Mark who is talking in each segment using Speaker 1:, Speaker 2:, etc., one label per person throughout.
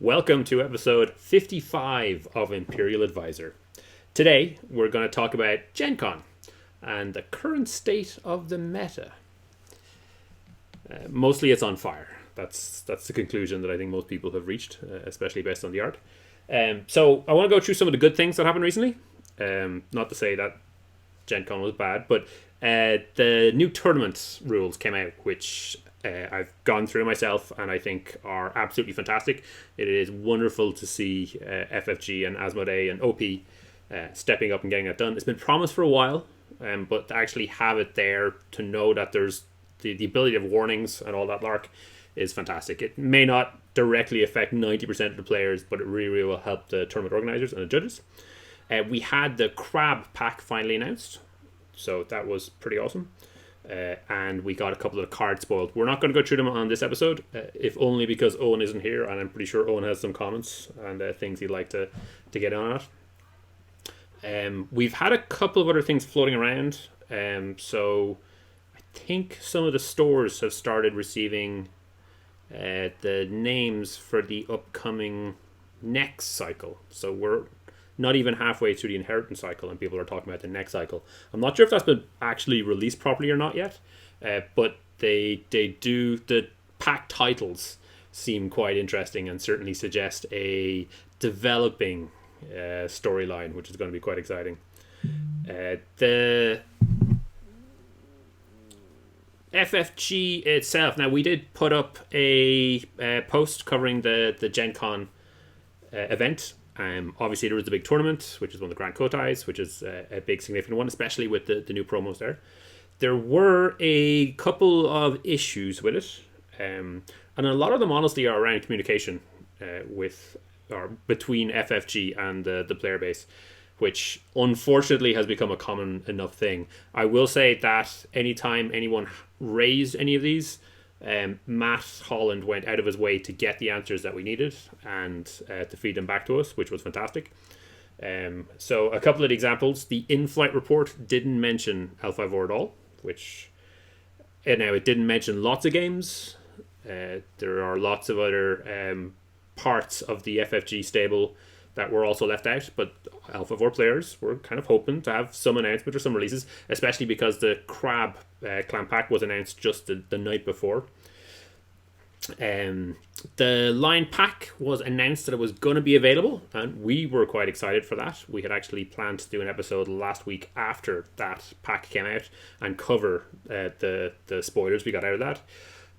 Speaker 1: Welcome to episode 55 of Imperial Advisor. Today, we're going to talk about Gencon and the current state of the meta. Mostly it's on fire. That's the conclusion that I think most people have reached, especially based on the art. So I want to go through some of the good things that happened recently. Not to say that Gencon was bad, but the new tournament rules came out, which I've gone through myself and I think are absolutely fantastic. It is wonderful to see FFG and Asmodee and OP stepping up and getting that done. It's been promised for a while, but to actually have it there, to know that there's the ability of warnings and all that lark is fantastic. It may not directly affect 90% of the players, but it really will help the tournament organizers and the judges. We had the Crab pack finally announced, so that was pretty awesome. And we got a couple of cards spoiled. We're not going to go through them on this episode, if only because Owen isn't here, and I'm pretty sure Owen has some comments and things he'd like to get on it. We've had a couple of other things floating around, so I think some of the stores have started receiving the names for the upcoming next cycle. So we're not even halfway through the inheritance cycle and people are talking about the next cycle. I'm not sure if that's been actually released properly or not yet, but they do, the pack titles seem quite interesting and certainly suggest a developing storyline, which is going to be quite exciting. The FFG itself, now we did put up a post covering the Gencon event. Obviously there was the big tournament, which is one of the Grand Kotais, which is a big significant one, especially with the new promos there. There were a couple of issues with it, and a lot of them honestly are around communication between FFG and the player base, which unfortunately has become a common enough thing. I will say that anytime anyone raised any of these, Matt Holland went out of his way to get the answers that we needed and to feed them back to us, which was fantastic. So a couple of examples. The in-flight report didn't mention L5R at all, which now it didn't mention lots of games. There are lots of other parts of the FFG stable that were also left out, but Alpha 4 players were kind of hoping to have some announcement or some releases, especially because the Crab clan pack was announced just the night before. The Lion pack was announced that it was going to be available, and we were quite excited for that. We had actually planned to do an episode last week after that pack came out and cover the spoilers we got out of that.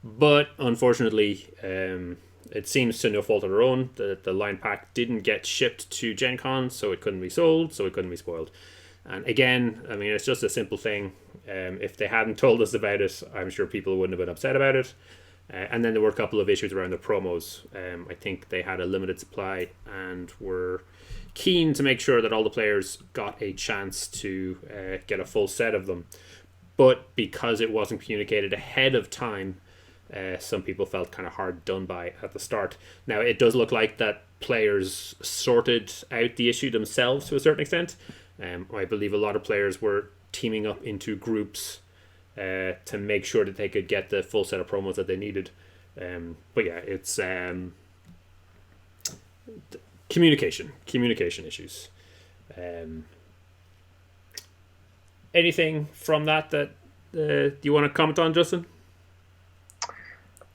Speaker 1: But unfortunately, it seems to no fault of their own. The line pack didn't get shipped to Gen Con, so it couldn't be sold, so it couldn't be spoiled. And again, I mean, it's just a simple thing. If they hadn't told us about it, I'm sure people wouldn't have been upset about it. And then there were a couple of issues around the promos. I think they had a limited supply and were keen to make sure that all the players got a chance to get a full set of them. But because it wasn't communicated ahead of time, some people felt kind of hard done by at the start. Now, it does look like that players sorted out the issue themselves to a certain extent. I believe a lot of players were teaming up into groups to make sure that they could get the full set of promos that they needed. But yeah, it's communication issues. Anything from that you want to comment on, Justin?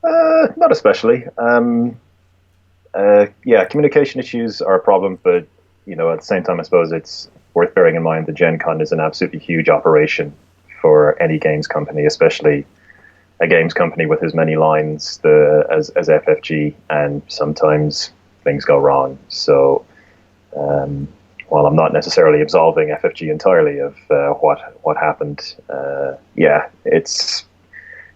Speaker 2: Not especially. Communication issues are a problem, but at the same time, I suppose it's worth bearing in mind that Gen Con is an absolutely huge operation for any games company, especially a games company with as many lines as FFG, and sometimes things go wrong. So, while I'm not necessarily absolving FFG entirely of what happened, it's.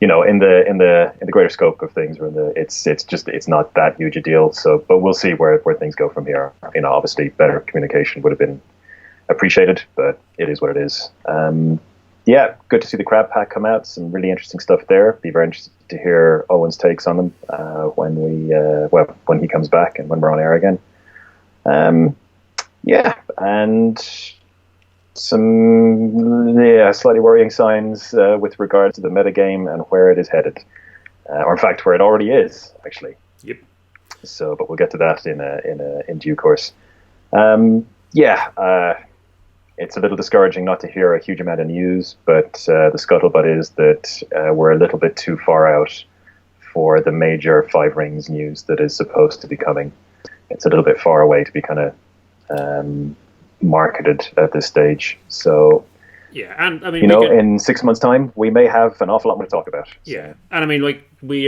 Speaker 2: In the greater scope of things, it's not that huge a deal. So, but we'll see where things go from here. Obviously, better communication would have been appreciated, but it is what it is. Good to see the Crab pack come out. Some really interesting stuff there. Be very interested to hear Owen's takes on them when he comes back and when we're on air again. And some slightly worrying signs with regard to the metagame and where it is headed, or in fact where it already is, actually.
Speaker 1: Yep.
Speaker 2: So, but we'll get to that in due course. Yeah, it's a little discouraging not to hear a huge amount of news, but the scuttlebutt is that we're a little bit too far out for the major Five Rings news that is supposed to be coming. It's a little bit far away to be kind of marketed at this stage. So,
Speaker 1: yeah, and I mean,
Speaker 2: you know, in 6 months' time, we may have an awful lot more to talk about.
Speaker 1: Yeah, and I mean, like we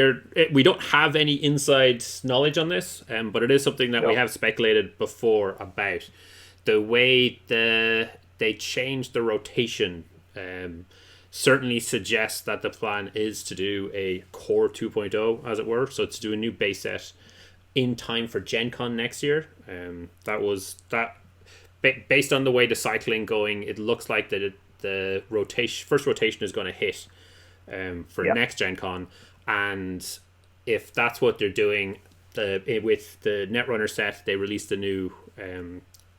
Speaker 1: don't have any inside knowledge on this, but it is something that we have speculated before about the way they changed the rotation. Certainly suggests that the plan is to do a core 2.0, as it were, so to do a new base set in time for Gencon next year. Based on the way the cycling going, it looks like that the first rotation is going to hit for next Gen Con, and if that's what they're doing, with the Netrunner set, they released the new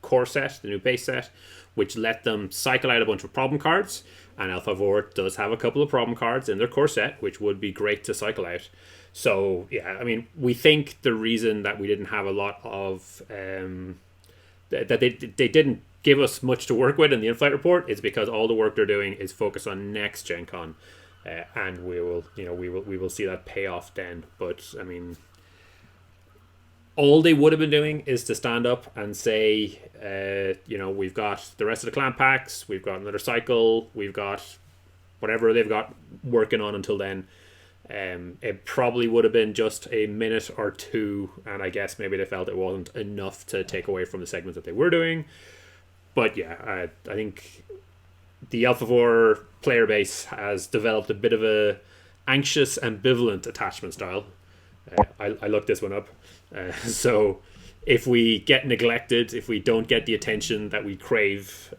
Speaker 1: core set, the new base set, which let them cycle out a bunch of problem cards, and Alpha Vor does have a couple of problem cards in their core set, which would be great to cycle out. So yeah, I mean, we think the reason that we didn't have a lot of that they didn't give us much to work with in the in-flight report is because all the work they're doing is focused on next Gen Con, and we will see that pay off then. But I mean, all they would have been doing is to stand up and say, we've got the rest of the clan packs, we've got another cycle, we've got whatever they've got working on until then. It probably would have been just a minute or two, and I guess maybe they felt it wasn't enough to take away from the segments that they were doing. But yeah, I think the Alpha 4 player base has developed a bit of a anxious, ambivalent attachment style. I looked this one up. So if we get neglected, if we don't get the attention that we crave,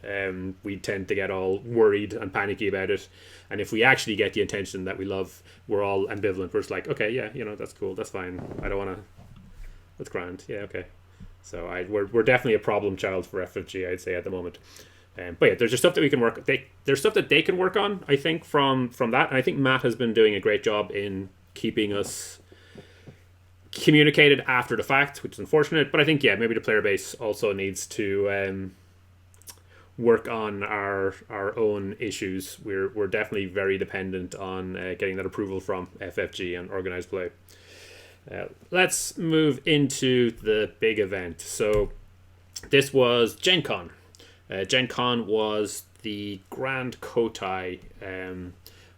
Speaker 1: we tend to get all worried and panicky about it. And if we actually get the attention that we love, we're all ambivalent. We're just like, okay, yeah, that's cool, that's fine. I don't want to. That's grand. Yeah, okay. So we're definitely a problem child for FFG, I'd say, at the moment. But yeah, there's just stuff that we can work. There's stuff that they can work on, I think, from that. And I think Matt has been doing a great job in keeping us communicated after the fact, which is unfortunate. But I think, yeah, maybe the player base also needs to work on our own issues. We're definitely very dependent on getting that approval from FFG and organized play. Let's move into the big event. So this was Gencon. Gencon was the Grand Kotai. I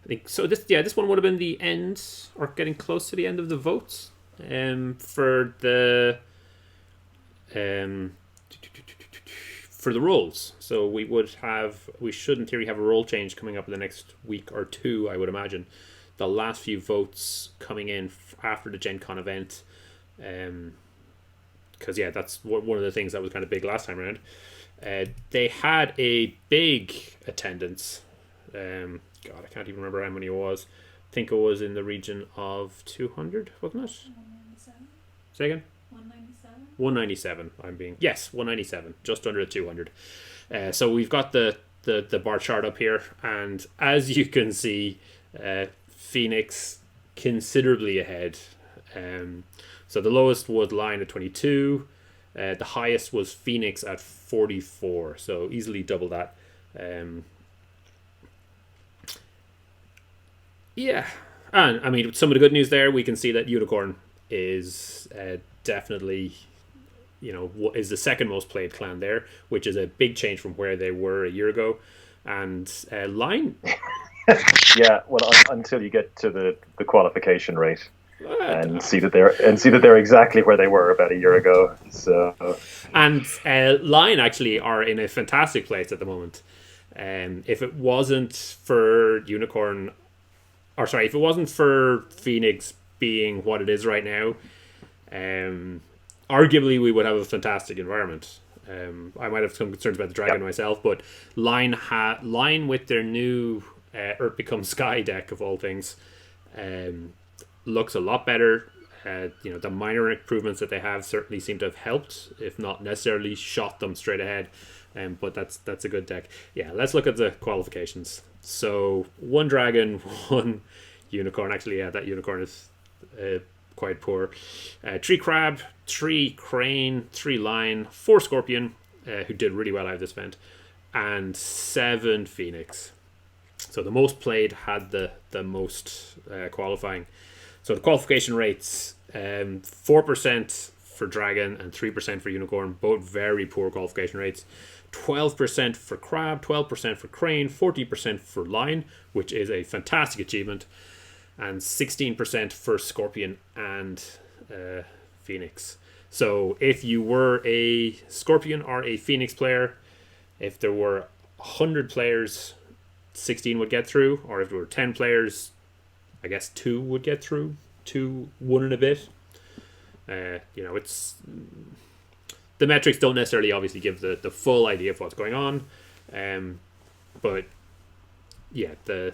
Speaker 1: think so. This one would have been the end, or getting close to the end of the votes for the roles. So we should in theory have a role change coming up in the next week or two, I would imagine. The last few votes coming in after the Gen Con event, because that's one of the things that was kind of big last time around. They had a big attendance. God, I can't even remember how many it was. I think it was in the region of 200, wasn't it? 197. Say again? 197. 197. 197, just under 200. So we've got the bar chart up here, and as you can see, Phoenix considerably ahead. So the lowest was Lion at 22. The highest was Phoenix at 44. So easily double that. Yeah. And I mean, some of the good news there, we can see that Unicorn is definitely, is the second most played clan there, which is a big change from where they were a year ago. And Lion...
Speaker 2: Yeah, well, until you get to the qualification rate and see that they're exactly where they were about a year ago. So,
Speaker 1: and Lion actually are in a fantastic place at the moment. If it wasn't for Unicorn, if it wasn't for Phoenix being what it is right now, arguably we would have a fantastic environment. I might have some concerns about the Dragon myself, but Lion with their new Earth Becomes Sky deck of all things looks a lot better. The minor improvements that they have certainly seem to have helped, if not necessarily shot them straight ahead. But that's a good deck. Yeah, let's look at the qualifications. So 1 Dragon, 1 Unicorn. Actually, yeah, that Unicorn is quite poor. 3 Crab, 3 Crane, 3 Lion, 4 Scorpion, who did really well out of this event, and 7 Phoenix. So the most played had the most qualifying. So the qualification rates, 4% for Dragon and 3% for Unicorn, both very poor qualification rates. 12% for Crab, 12% for Crane, 40% for Lion, which is a fantastic achievement, and 16% for Scorpion and Phoenix. So if you were a Scorpion or a Phoenix player, if there were 100 players, 16 would get through, or if there were 10 players, I guess 2 would get through, 2, 1 and a bit. It's the metrics don't necessarily obviously give the full idea of what's going on, but yeah, the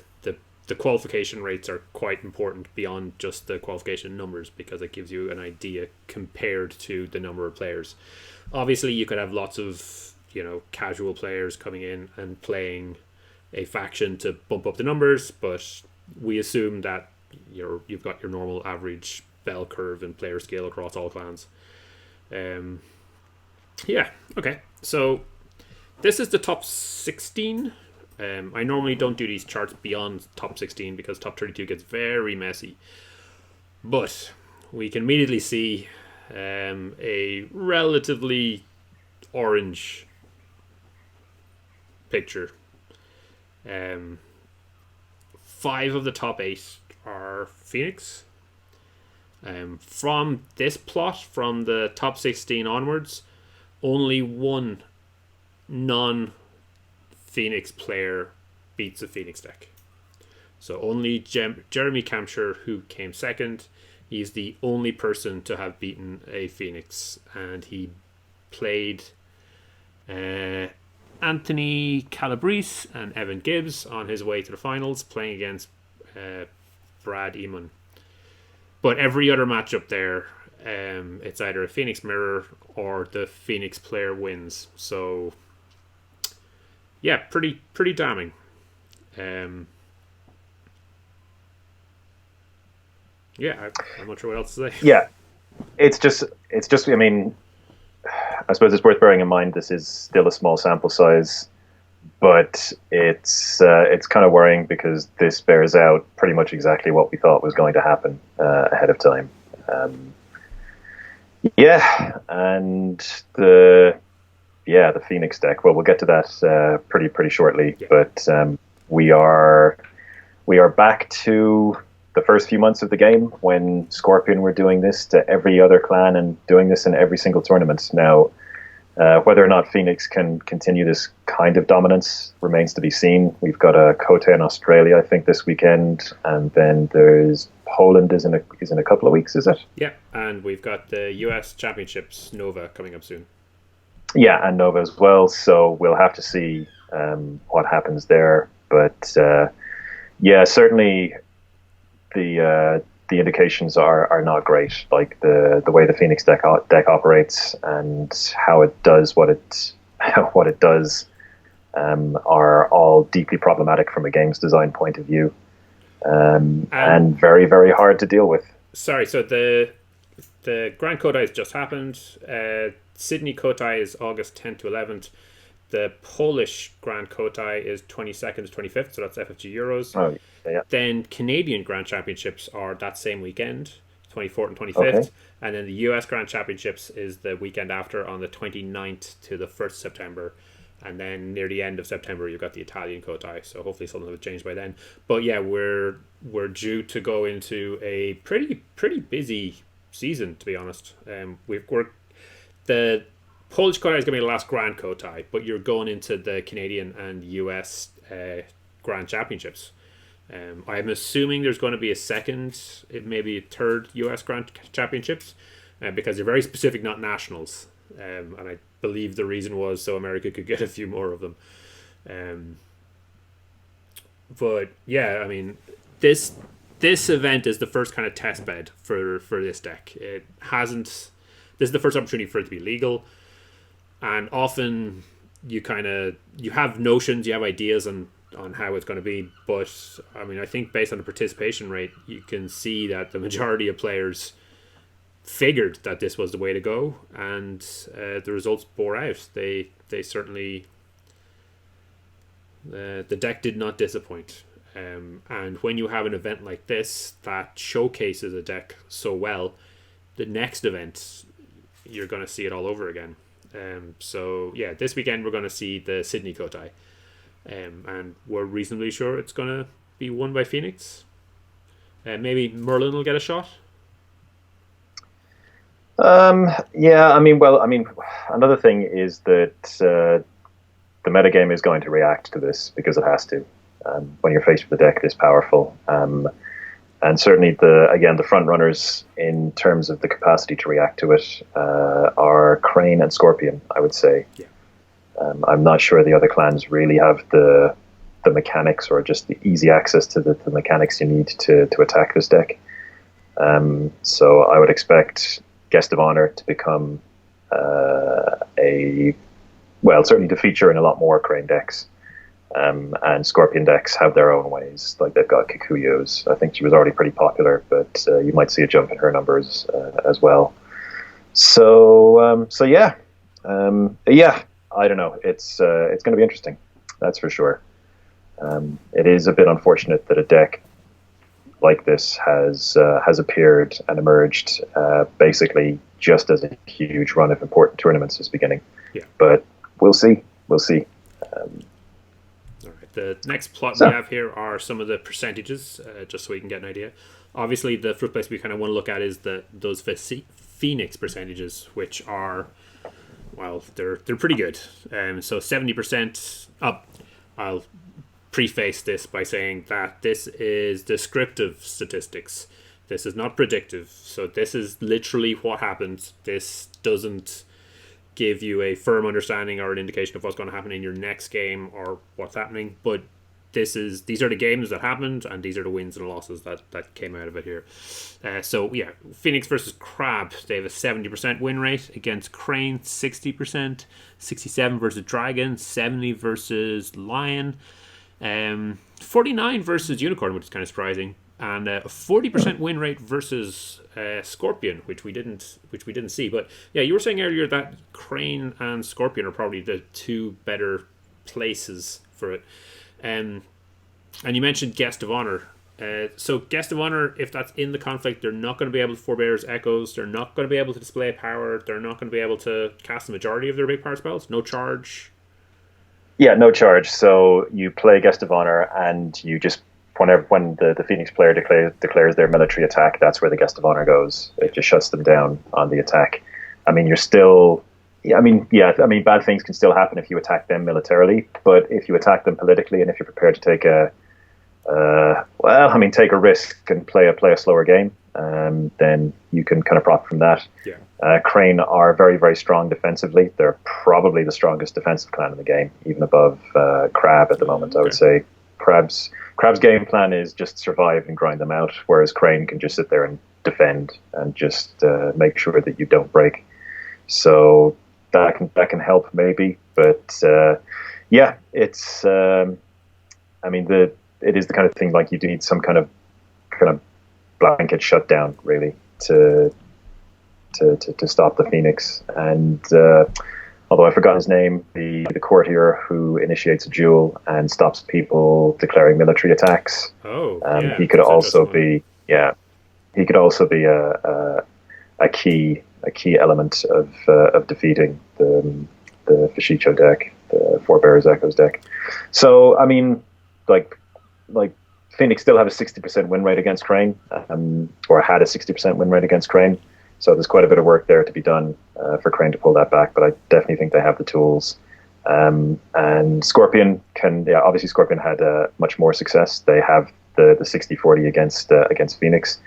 Speaker 1: qualification rates are quite important beyond just the qualification numbers, because it gives you an idea compared to the number of players. Obviously, you could have lots of casual players coming in and playing a faction to bump up the numbers, but we assume that you've got your normal average bell curve and player scale across all clans. Okay. So this is the top 16. I normally don't do these charts beyond top 16 because top 32 gets very messy. But we can immediately see a relatively orange picture. 5 of the top 8 are Phoenix. From this plot, from the top 16 onwards, only 1 non-Phoenix player beats a Phoenix deck. So only Jeremy Campshire, who came second, he's the only person to have beaten a Phoenix, and he played Anthony Calabrese and Evan Gibbs on his way to the finals, playing against Brad Eamon. But every other matchup there, it's either a Phoenix mirror or the Phoenix player wins. So, yeah, pretty damning. I'm not sure what else to say.
Speaker 2: Yeah, it's just. I mean, I suppose it's worth bearing in mind this is still a small sample size, but it's kind of worrying because this bears out pretty much exactly what we thought was going to happen ahead of time. And the Phoenix deck. Well, we'll get to that pretty shortly. Yeah. But we are back to the first few months of the game when Scorpion were doing this to every other clan and doing this in every single tournament. Now, whether or not Phoenix can continue this kind of dominance remains to be seen. We've got a Kota in Australia, I think, this weekend, and then there's Poland is in a couple of weeks, is it?
Speaker 1: Yeah, and we've got the US Championships Nova coming up soon.
Speaker 2: Yeah, and Nova as well. So we'll have to see what happens there. But certainly the indications are not great. Like the way the Phoenix deck operates and how it does what it does are all deeply problematic from a games design point of view, and very, very hard to deal with.
Speaker 1: Sorry, so the Grand Kotai has just happened. Sydney Kotai is August 10th to 11th. The Polish Grand Kotai is 22nd to 25th, so that's FFG Euros.
Speaker 2: Oh, yeah.
Speaker 1: Then Canadian Grand Championships are that same weekend, 24th and 25th. Okay. And then the US Grand Championships is the weekend after on the 29th to the 1st September. And then near the end of September, you've got the Italian Kotai. So hopefully something will change by then. But yeah, we're due to go into a pretty busy season, to be honest. The Polish Kotai is going to be the last Grand Kotai, but you're going into the Canadian and US Grand Championships. I'm assuming there's going to be a second, maybe a third US Grand Championships, because they're very specific, not nationals. And I believe the reason was so America could get a few more of them. But yeah, I mean, this event is the first kind of test bed for this deck. This is the first opportunity for it to be legal. And often you have notions, you have ideas on how it's going to be. But I mean, I think based on the participation rate, you can see that the majority of players figured that this was the way to go, and the results bore out. They certainly the deck did not disappoint. And when you have an event like this that showcases a deck so well, the next event you're going to see it all over again. So yeah, this weekend we're going to see the Sydney Kotai, and we're reasonably sure it's going to be won by Phoenix. Maybe Merlin will get a shot.
Speaker 2: Yeah, another thing is that the metagame is going to react to this because it has to. When you're faced with a deck this powerful, and certainly the front runners in terms of the capacity to react to it are Crane and Scorpion, I would say.
Speaker 1: Yeah.
Speaker 2: I'm not sure the other clans really have the mechanics or just the easy access to the mechanics you need to attack this deck. So I would expect Guest of Honor to become certainly to feature in a lot more Crane decks. And Scorpion decks have their own ways. Like they've got Kikuyo's. I think she was already pretty popular, but you might see a jump in her numbers as well. So yeah. I don't know. It's going to be interesting. That's for sure. It is a bit unfortunate that a deck like this has appeared and emerged basically just as a huge run of important tournaments is beginning.
Speaker 1: Yeah.
Speaker 2: But we'll see. All
Speaker 1: right. The next plot we have here are some of the percentages, just so we can get an idea. Obviously, the first place we kind of want to look at is those Phoenix percentages, which are, well, they're pretty good. So 70% up. I'll preface this by saying that this is descriptive statistics. This is not predictive. So this is literally what happens. This doesn't give you a firm understanding or an indication of what's going to happen in your next game or what's happening. But these are the games that happened, and these are the wins and losses that came out of it here. So yeah, Phoenix versus Crab, they have a 70% win rate against Crane, 60%, 67 versus Dragon, 70 versus Lion, 49 versus Unicorn, which is kind of surprising, and a 40% win rate versus Scorpion, which we didn't see. But yeah, you were saying earlier that Crane and Scorpion are probably the two better places for it. And you mentioned Guest of Honor. So Guest of Honor, if that's in the conflict, they're not going to be able to Forebear's Echoes. They're not going to be able to display power. They're not going to be able to cast the majority of their big power spells. No charge.
Speaker 2: Yeah, no charge. So you play Guest of Honor, and you just when the Phoenix player declares their military attack, that's where the Guest of Honor goes. It just shuts them down on the attack. I mean, you're still. Bad things can still happen if you attack them militarily, but if you attack them politically, and if you're prepared to take take a risk and play a slower game, then you can kind of profit from that.
Speaker 1: Yeah.
Speaker 2: Crane are very, very strong defensively. They're probably the strongest defensive clan in the game, even above Crab at the moment. I would say Crab's game plan is just survive and grind them out, whereas Crane can just sit there and defend and just make sure that you don't break. So that can help maybe, but it's it is the kind of thing like you do need some kind of blanket shutdown really to stop the Phoenix. And although I forgot his name, the courtier who initiates a duel and stops people declaring military attacks. He could also be a key element of defeating the Epsiode deck, the Forebearer's Echoes deck. So I mean, like Phoenix still have a 60% win rate against Crane, or had a 60% win rate against Crane. So there's quite a bit of work there to be done for Crane to pull that back. But I definitely think they have the tools. And Scorpion obviously Scorpion had much more success. They have the 60-40 against Phoenix.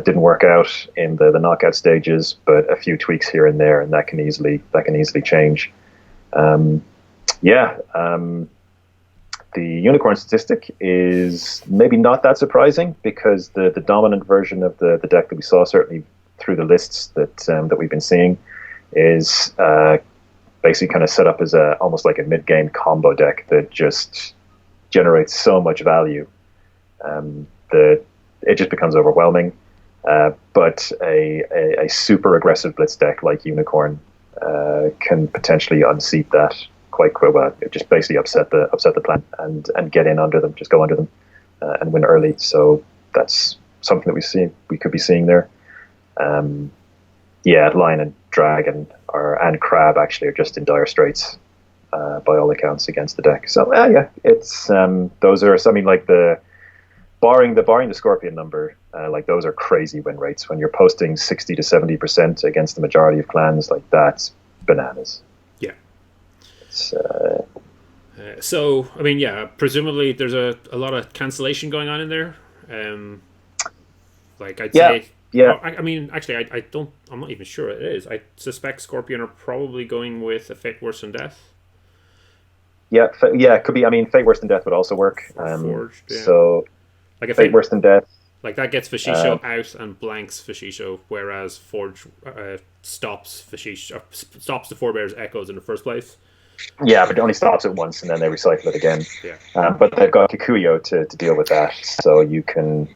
Speaker 2: Didn't work out in the knockout stages, but a few tweaks here and there, and that can easily change. The Unicorn statistic is maybe not that surprising because the dominant version of the deck that we saw, certainly through the lists that we've been seeing, is basically kind of set up as almost like a mid-game combo deck that just generates so much value that it just becomes overwhelming. But a super aggressive blitz deck like Unicorn can potentially unseat that quite quick. Well, it just basically upset the plan and get in under them, just go under them and win early. So that's something that we could be seeing there. Lion and Dragon and Crab actually are just in dire straits by all accounts against the deck. So it's those are. I mean, like barring the Scorpion number, like those are crazy win rates when you're posting 60 to 70% against the majority of clans. Like that's bananas.
Speaker 1: Yeah.
Speaker 2: It's,
Speaker 1: so I mean, presumably there's a lot of cancellation going on in there. Like I'd say.
Speaker 2: Yeah.
Speaker 1: I mean, actually, I'm not even sure it is. I suspect Scorpion are probably going with a Fate Worse Than Death.
Speaker 2: Yeah, it could be. I mean, Fate Worse Than Death would also work.
Speaker 1: Forged, yeah.
Speaker 2: So,
Speaker 1: like a
Speaker 2: Fate Worse Than Death.
Speaker 1: Like that gets Fashisho out and blanks Fashisho, whereas Forge stops Fashisho, stops the Forebear's echoes in the first place.
Speaker 2: Yeah, but it only stops it once and then they recycle it again.
Speaker 1: Yeah.
Speaker 2: But they've got Kikuyo to deal with that, so you can.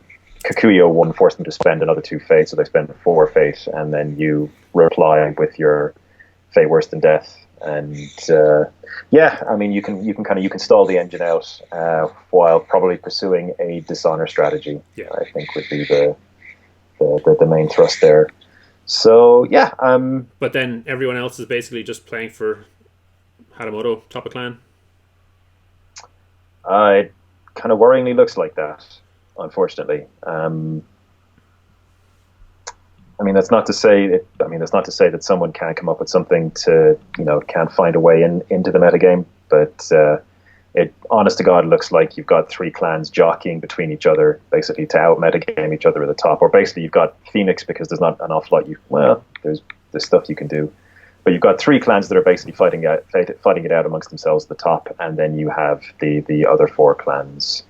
Speaker 2: Kikuyo one force them to spend another 2 fate, so they spend 4 fate, and then you reply with your Fate Worse Than Death. And I mean, you can stall the engine out while probably pursuing a dishonor strategy.
Speaker 1: Yeah.
Speaker 2: I think would be the main thrust there. So
Speaker 1: but then everyone else is basically just playing for Haramoto top of clan.
Speaker 2: It kind of worryingly looks like that, unfortunately. I mean, that's not to say that someone can't come up with something to, can't find a way into the metagame. But it, honest to God, looks like you've got 3 clans jockeying between each other, basically to out metagame each other at the top. Or basically, you've got Phoenix because there's not an awful lot. There's stuff you can do, but you've got 3 clans that are basically fighting it out amongst themselves at the top, and then you have the other 4 clans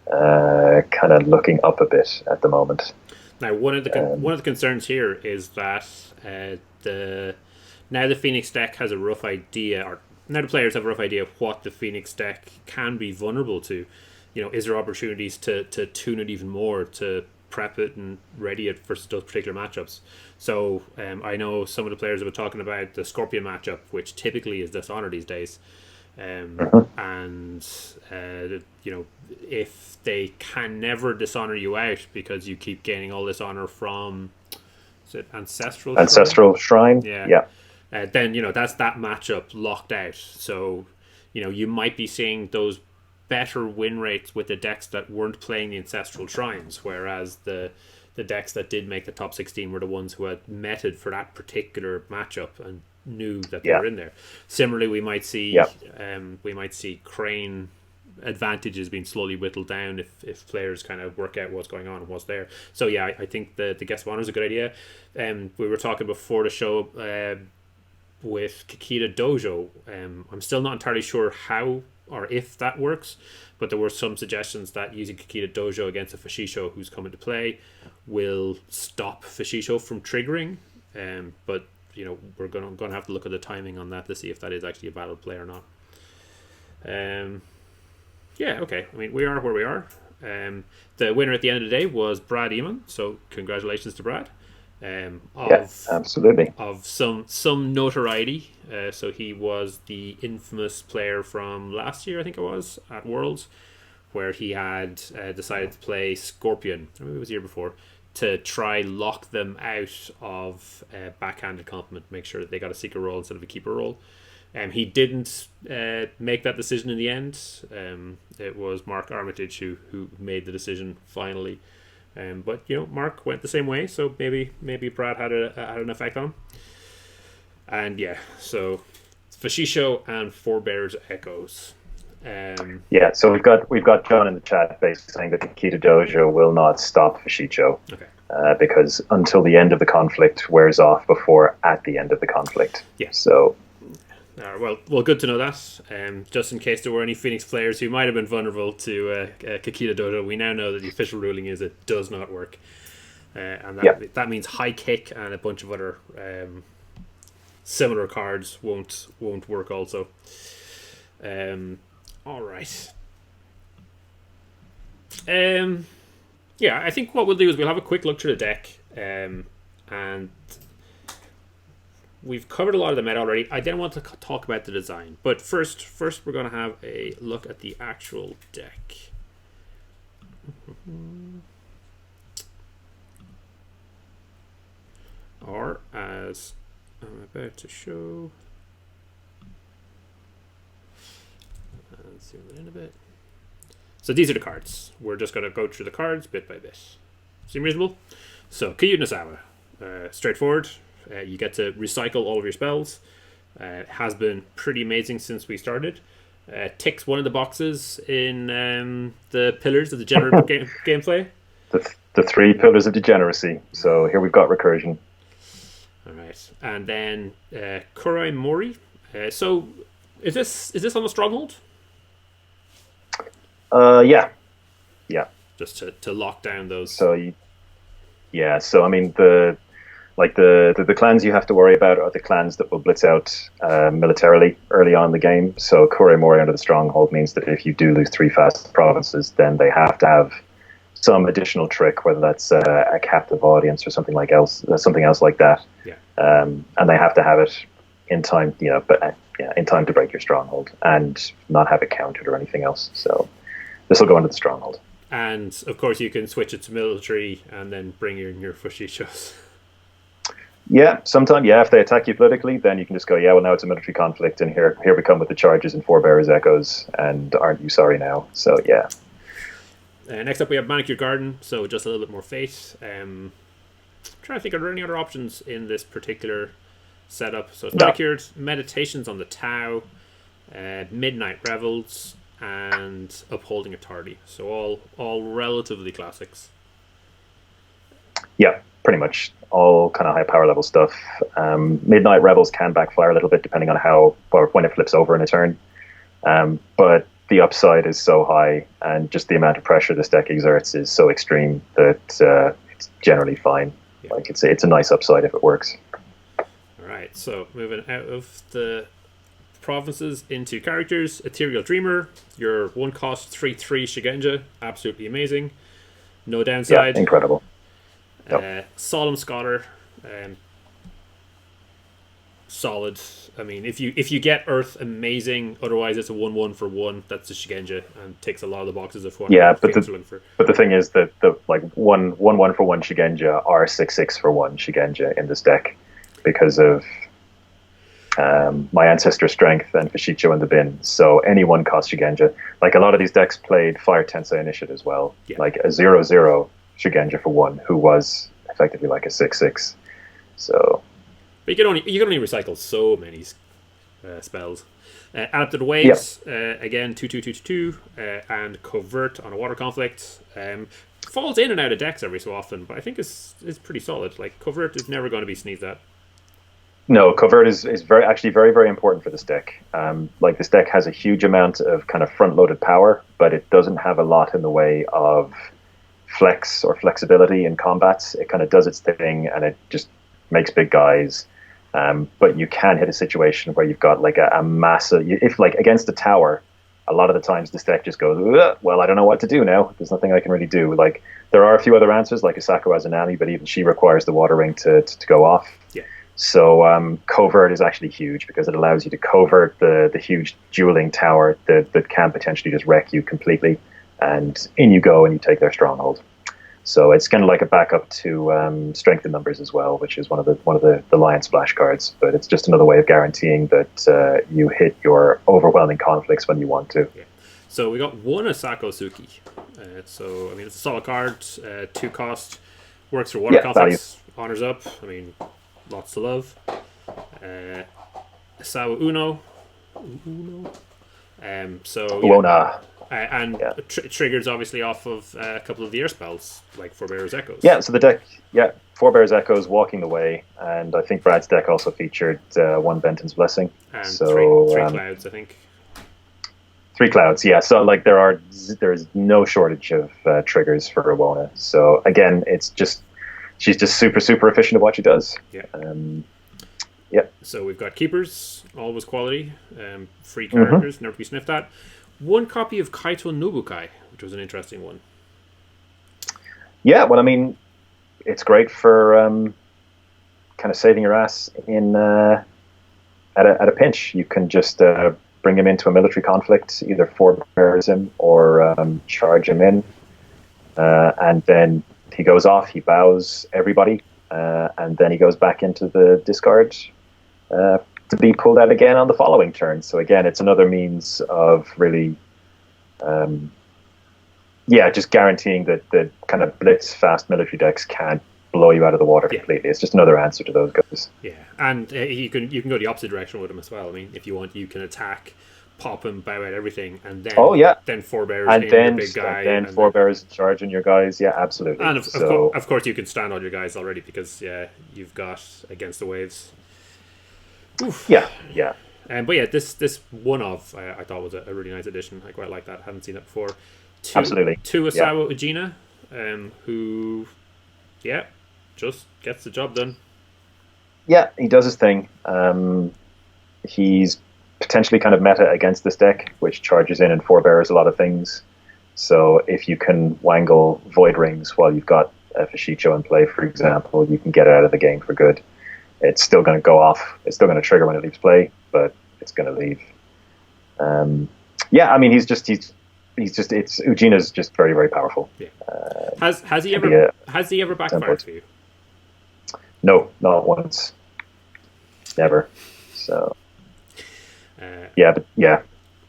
Speaker 2: kind of looking up a bit at the moment.
Speaker 1: Now, one of the concerns here is that the Phoenix deck has a rough idea, or now the players have a rough idea of what the Phoenix deck can be vulnerable to. Is there opportunities to tune it even more, to prep it and ready it for those particular matchups? So I know some of the players have been talking about the Scorpion matchup, which typically is Dishonor these days. And if they can never dishonor you out because you keep gaining all this honor from, is it Ancestral
Speaker 2: Shrine?
Speaker 1: Yeah. Then that's that matchup locked out. So you might be seeing those better win rates with the decks that weren't playing the Ancestral Shrines, whereas the decks that did make the top 16 were the ones who had meted for that particular matchup and knew that they were in there. Similarly, we might see Crane advantages being slowly whittled down if players kind of work out what's going on and what's there. So I think the guest of honor is a good idea. We were talking before the show with Kikita Dojo. I'm still not entirely sure how or if that works, but there were some suggestions that using Kikita Dojo against a Fashisho who's coming to play will stop Fashisho from triggering. But we're going to have to look at the timing on that to see if that is actually a valid play or not. Okay. I mean, we are where we are. The winner at the end of the day was Brad Eamon, so congratulations to Brad.
Speaker 2: Absolutely.
Speaker 1: Of some notoriety. So he was the infamous player from last year, I think it was, at Worlds, where he had decided to play Scorpion, or maybe it was the year before, to try lock them out of backhanded compliment, make sure that they got a secret roll instead of a keeper roll. He didn't make that decision in the end. It was Mark Armitage who made the decision finally. But Mark went the same way, so maybe Brad had an effect on him. And so Fashisho and Forebear's Echoes.
Speaker 2: So we've got John in the chat basically saying that the Kikita Dojo will not stop Fashisho.
Speaker 1: Okay.
Speaker 2: Because until the end of the conflict wears off before at the end of the conflict.
Speaker 1: Yeah.
Speaker 2: So.
Speaker 1: Well, good to know that. Just in case there were any Phoenix players who might have been vulnerable to Kikita Dojo, we now know that the official ruling is it does not work, and that means high kick and a bunch of other similar cards won't work also. All right. I think what we'll do is we'll have a quick look through the deck. And we've covered a lot of the meta already. I didn't want to talk about the design, but first we're going to have a look at the actual deck. Or, as I'm about to show, zoom it in a bit. So these are the cards. We're just going to go through the cards bit by bit. Seem reasonable? So, Kyu Nasawa. Straightforward. You get to recycle all of your spells. Has been pretty amazing since we started. Ticks one of the boxes in the pillars of the generative gameplay.
Speaker 2: The 3 pillars of degeneracy. So here we've got recursion.
Speaker 1: All right, and then Kurai Mori. So is this on the stronghold?
Speaker 2: Yeah.
Speaker 1: Just to lock down those.
Speaker 2: So I mean the clans you have to worry about are the clans that will blitz out militarily early on in the game. So Kurai Mori under the stronghold means that if you do lose 3 fast provinces, then they have to have some additional trick, whether that's a captive audience or something else like that.
Speaker 1: Yeah.
Speaker 2: And they have to have it in time, in time to break your stronghold and not have it countered or anything else. So this will go into the stronghold.
Speaker 1: And of course, you can switch it to military and then bring in your Fushishos.
Speaker 2: Yeah, sometimes, if they attack you politically, then you can just go, well, now it's a military conflict, and here we come with the charges and Forebearer's echoes, and aren't you sorry now? So, yeah.
Speaker 1: Next up, we have Manicured Garden, so just a little bit more fate. Trying to think, are there any other options in this particular setup? So it's Manicured, Meditations on the Tau, Midnight Revels, and Upholding Authority. So all relatively classics.
Speaker 2: Yeah, pretty much all kind of high power level stuff. Midnight Revels can backfire a little bit depending on when it flips over in a turn. But the upside is so high, and just the amount of pressure this deck exerts is so extreme that it's generally fine. Yeah. Like it's a nice upside if it works.
Speaker 1: All right, so moving out of the provinces into characters. Ethereal Dreamer, your 1-cost 3/3 Shigenja, absolutely amazing. No downside.
Speaker 2: Yeah, incredible. Yep.
Speaker 1: Solemn Scholar, solid. I mean, if you get Earth, amazing. Otherwise, it's a 1/1 for 1. That's a Shigenja and ticks a lot of the boxes of what.
Speaker 2: Yeah, but the thing is that the 1/1 for 1 Shigenja are 6/6 for 1 Shigenja in this deck because of my Ancestor Strength and Fashicho in the bin. So any 1-cost Shigenja, like a lot of these decks played Fire Tensei Initiate as well, like a 0/0 Shigenja for 1 who was effectively like a 6/6. So.
Speaker 1: But you can only recycle so many spells. Adapted Waves, again 2/2/2/2, and Covert on a water conflict. Falls in and out of decks every so often, but I think is pretty solid. Like Covert is never going to be sneezed at.
Speaker 2: No, Covert is very very important for this deck. Like this deck has a huge amount of kind of front loaded power, but it doesn't have a lot in the way of flex or flexibility in combats. It kind of does its thing and it just makes big guys. But you can hit a situation where you've got like a massive, if like against a tower, a lot of the times this deck just goes, well, I don't know what to do now. There's nothing I can really do. Like there are a few other answers, like Asako Azanami, but even she requires the water ring to go off.
Speaker 1: Yeah.
Speaker 2: So covert is actually huge because it allows you to covert the huge dueling tower that can potentially just wreck you completely, and in you go and you take their stronghold. So it's kind of like a backup to Strength in Numbers as well, which is one of the Lion Splash cards. But it's just another way of guaranteeing that you hit your overwhelming conflicts when you want to.
Speaker 1: Yeah. So we got one Asako Suki. So I mean it's a solid card, 2-cost, works for water conflicts, honors up. I mean, lots to love. Sawa Uno.
Speaker 2: Uona.
Speaker 1: Triggers obviously off of a couple of the air spells like Forebearer's Echoes.
Speaker 2: Yeah, so the deck, Forebearer's Echoes, Walking the Way, and I think Brad's deck also featured one Benton's Blessing.
Speaker 1: And
Speaker 2: so,
Speaker 1: three clouds, I think.
Speaker 2: 3 clouds, yeah. So like there's no shortage of triggers for Uona. So again, she's just super super efficient at what she does.
Speaker 1: Yeah.
Speaker 2: Yeah.
Speaker 1: So we've got Keepers, always quality, free characters, never to be sniffed at. 1 copy of Kaito Nobukai, which was an interesting one.
Speaker 2: Yeah, well, I mean, it's great for kind of saving your ass in at a pinch. You can just bring him into a military conflict, either forebears him or charge him in, and then he goes off. He bows everybody, and then he goes back into the discard to be pulled out again on the following turn. So again, it's another means of really, just guaranteeing that the kind of blitz fast military decks can't blow you out of the water completely. It's just another answer to those guys.
Speaker 1: Yeah, and you can go the opposite direction with him as well. I mean, if you want, you can attack, pop him, bow out everything, and then then forebears
Speaker 2: and
Speaker 1: in
Speaker 2: then
Speaker 1: your big guy,
Speaker 2: and then forebears charging your guys. Yeah, absolutely.
Speaker 1: And of course, you can stand on your guys already because you've got Against the Waves. Oof.
Speaker 2: Yeah.
Speaker 1: But yeah, this one of I thought was a really nice addition. I quite like that. Hadn't seen it before.
Speaker 2: Absolutely.
Speaker 1: To Asawa Ujina, who, just gets the job done.
Speaker 2: Yeah, he does his thing. He's potentially kind of meta against this deck, which charges in and forebears a lot of things. So if you can wangle Void Rings while you've got a Fashicho in play, for example, you can get it out of the game for good. It's still going to go off. It's still going to trigger when it leaves play, but it's going to leave. I mean, he's just Ujina's just very, very powerful.
Speaker 1: Yeah. Has he ever backfired for you?
Speaker 2: No, not once. Never. So. But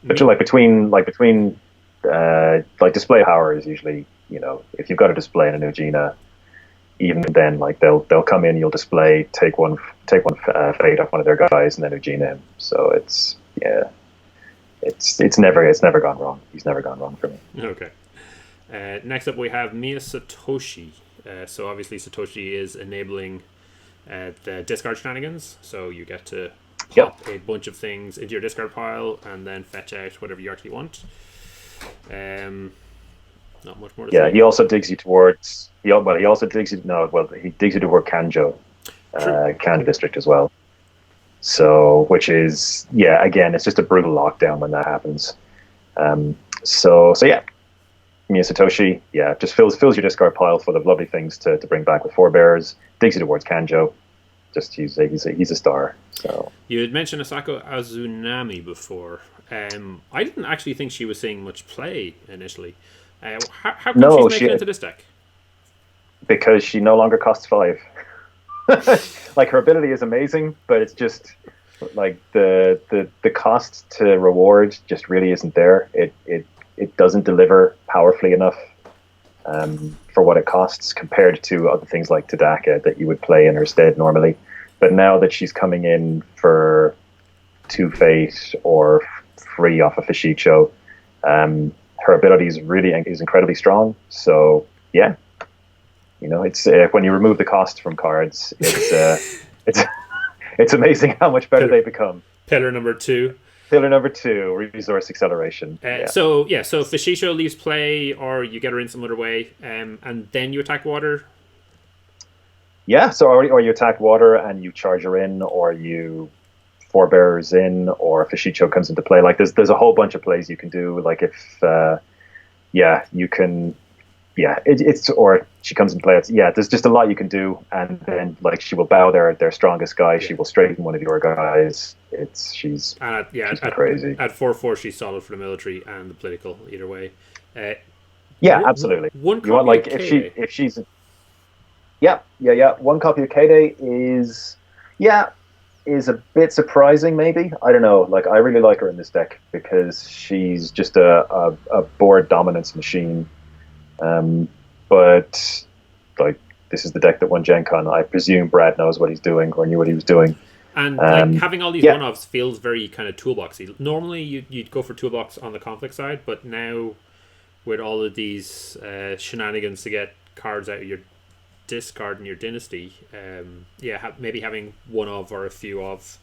Speaker 2: between display power is usually, if you've got a display in an Ujina, even then, they'll come in, you'll display, take one fate off one of their guys, and then Ujina him. So it's never gone wrong. He's never gone wrong for me.
Speaker 1: Okay. Next up, we have Mia Satoshi. So obviously, Satoshi is enabling the discard shenanigans. So you get to pop a bunch of things into your discard pile and then fetch out whatever you actually want. Not much more to say.
Speaker 2: He also digs you towards. He digs you toward Kanjo, Kanjo district as well. So, which is again, it's just a brutal lockdown when that happens. Mia Satoshi, just fills your discard pile full of lovely things to bring back with forebears. Digs you towards Kanjo. Just he's a star. So
Speaker 1: you had mentioned Asako Azunami before. I didn't actually think she was seeing much play initially. How come she's making it into this deck?
Speaker 2: Because she no longer costs 5. Her ability is amazing, but it's just the cost to reward just really isn't there. It doesn't deliver powerfully enough for what it costs compared to other things like Tadaka that you would play in her stead normally. But now that she's coming in for 2 fate or free off of Fashicho, her ability is incredibly strong. So it's when you remove the cost from cards, it's amazing how much better they become.
Speaker 1: Pillar number 2.
Speaker 2: Resource acceleration.
Speaker 1: So Fashicho leaves play, or you get her in some other way, and then you attack water.
Speaker 2: Yeah, so or you attack water and you charge her in, or you forebears in, or Fashicho comes into play. There's a whole bunch of plays you can do. You can. It's or she comes in play. There's just a lot you can do, and then she will bow their strongest guy. She will straighten one of your guys. She's crazy.
Speaker 1: At 4/4, she's solid for the military and the political either way.
Speaker 2: Absolutely.
Speaker 1: One copy of
Speaker 2: if she's one copy of K-Day is a bit surprising. Maybe I don't know. I really like her in this deck because she's just a board dominance machine. But this is the deck that won Gencon. I presume Brad knows what he's doing or knew what he was doing.
Speaker 1: And having all these one-offs feels very kind of toolboxy. Normally you'd go for toolbox on the conflict side, but now with all of these shenanigans to get cards out of your discard in your dynasty, maybe having one of or a few of,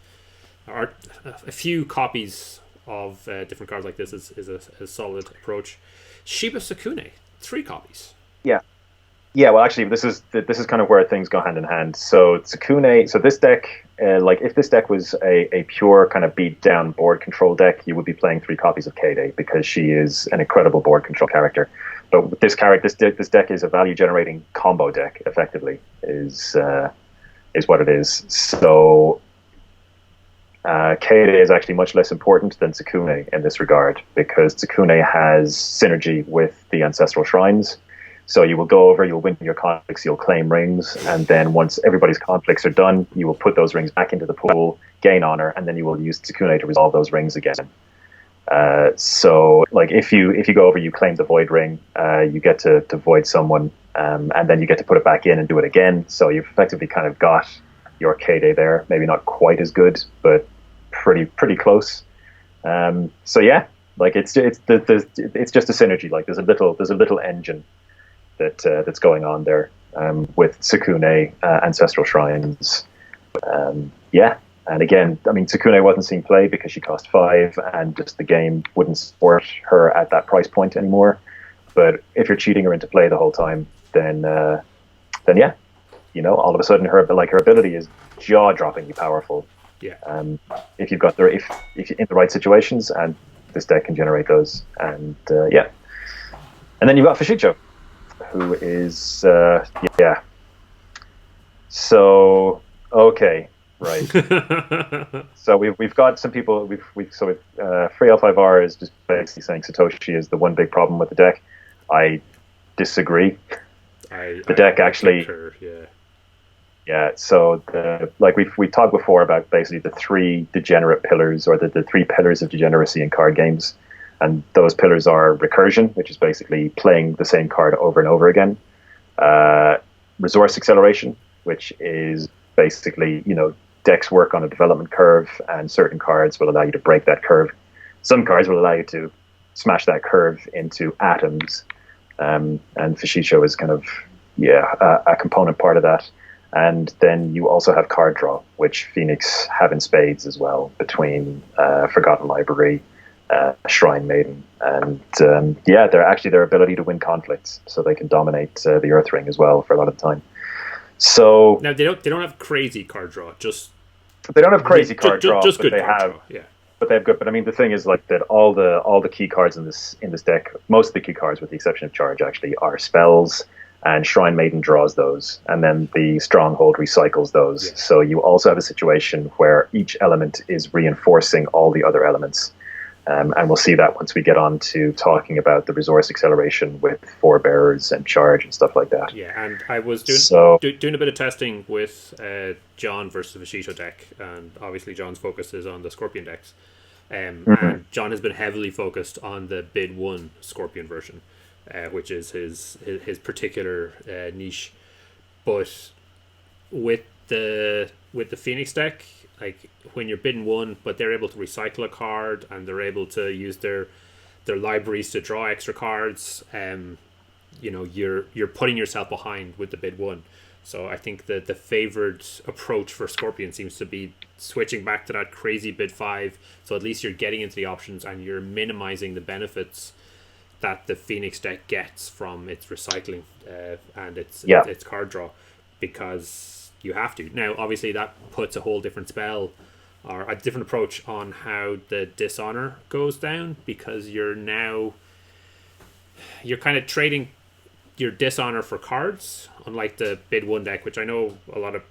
Speaker 1: or a few copies of different cards like this is a solid approach. Shiba Sakune. 3 copies.
Speaker 2: Well, actually, this is kind of where things go hand in hand. So Tsukune, this deck, if this deck was a pure kind of beat down board control deck, you would be playing 3 copies of K-Day because she is an incredible board control character. But with this deck is a value generating combo deck. Effectively, is what it is. So Kade is actually much less important than Tsukune in this regard, because Tsukune has synergy with the ancestral shrines. So you will go over, you'll win your conflicts, you'll claim rings, and then once everybody's conflicts are done, you will put those rings back into the pool, gain honor, and then you will use Tsukune to resolve those rings again. So, like, if you go over, you claim the void ring, you get to void someone, and then you get to put it back in and do it again. So you've effectively kind of got your Kade there. Maybe not quite as good, but pretty close. So yeah, like it's just a synergy. Like there's a little engine that's going on there with Tsukune, ancestral shrines. Yeah. And again, I mean, Tsukune wasn't seeing play because she cost 5, and just the game wouldn't support her at that price point anymore. But if you're cheating her into play the whole time, then yeah, you know, all of a sudden her ability is jaw-droppingly powerful.
Speaker 1: Yeah.
Speaker 2: If you've got if you're in the right situations, and this deck can generate those, and yeah. And then you've got Fushigi, who is yeah. So okay. Right. So we've got some people. We've Free L5R is just basically saying Satoshi is the one big problem with the deck. I disagree. The deck actually. Concur, yeah. Yeah. So we talked before about basically the 3 degenerate pillars, or the 3 pillars of degeneracy in card games, and those pillars are recursion, which is basically playing the same card over and over again. Resource acceleration, which is basically, you know, decks work on a development curve, and certain cards will allow you to break that curve. Some cards will allow you to smash that curve into atoms, and Fushigi is kind of a component part of that. And then you also have card draw, which Phoenix have in spades as well, between Forgotten Library, Shrine Maiden, and their ability to win conflicts, so they can dominate the Earth Ring as well for a lot of the time. So
Speaker 1: now they don't have crazy card draw.
Speaker 2: They don't have crazy card draw,
Speaker 1: just
Speaker 2: but
Speaker 1: good
Speaker 2: they
Speaker 1: card
Speaker 2: have.
Speaker 1: Draw. Yeah.
Speaker 2: But they have good. But I mean, the thing is, like, that all the key cards in this deck, most of the key cards, with the exception of Charge, actually are spells, and Shrine Maiden draws those, and then the Stronghold recycles those. Yeah. So you also have a situation where each element is reinforcing all the other elements. And we'll see that once we get on to talking about the resource acceleration with Forebearers and Charge and stuff like that.
Speaker 1: Yeah, and I was doing a bit of testing with John versus the Fushigi deck, and obviously John's focus is on the Scorpion decks. And John has been heavily focused on the bid 1 Scorpion version, which is his particular niche. But with the Phoenix deck, like, when you're bidding 1, but they're able to recycle a card, and they're able to use their libraries to draw extra cards, you know, you're putting yourself behind with the bid 1. So I think that the favored approach for Scorpion seems to be switching back to that crazy bid 5. So at least you're getting into the options, and you're minimizing the benefits that the Phoenix deck gets from its recycling and its card draw, because you have to. Now, obviously, that puts a whole different spell, or a different approach on how the dishonor goes down, because you're kind of trading your dishonor for cards, unlike the bid 1 deck, which I know a lot of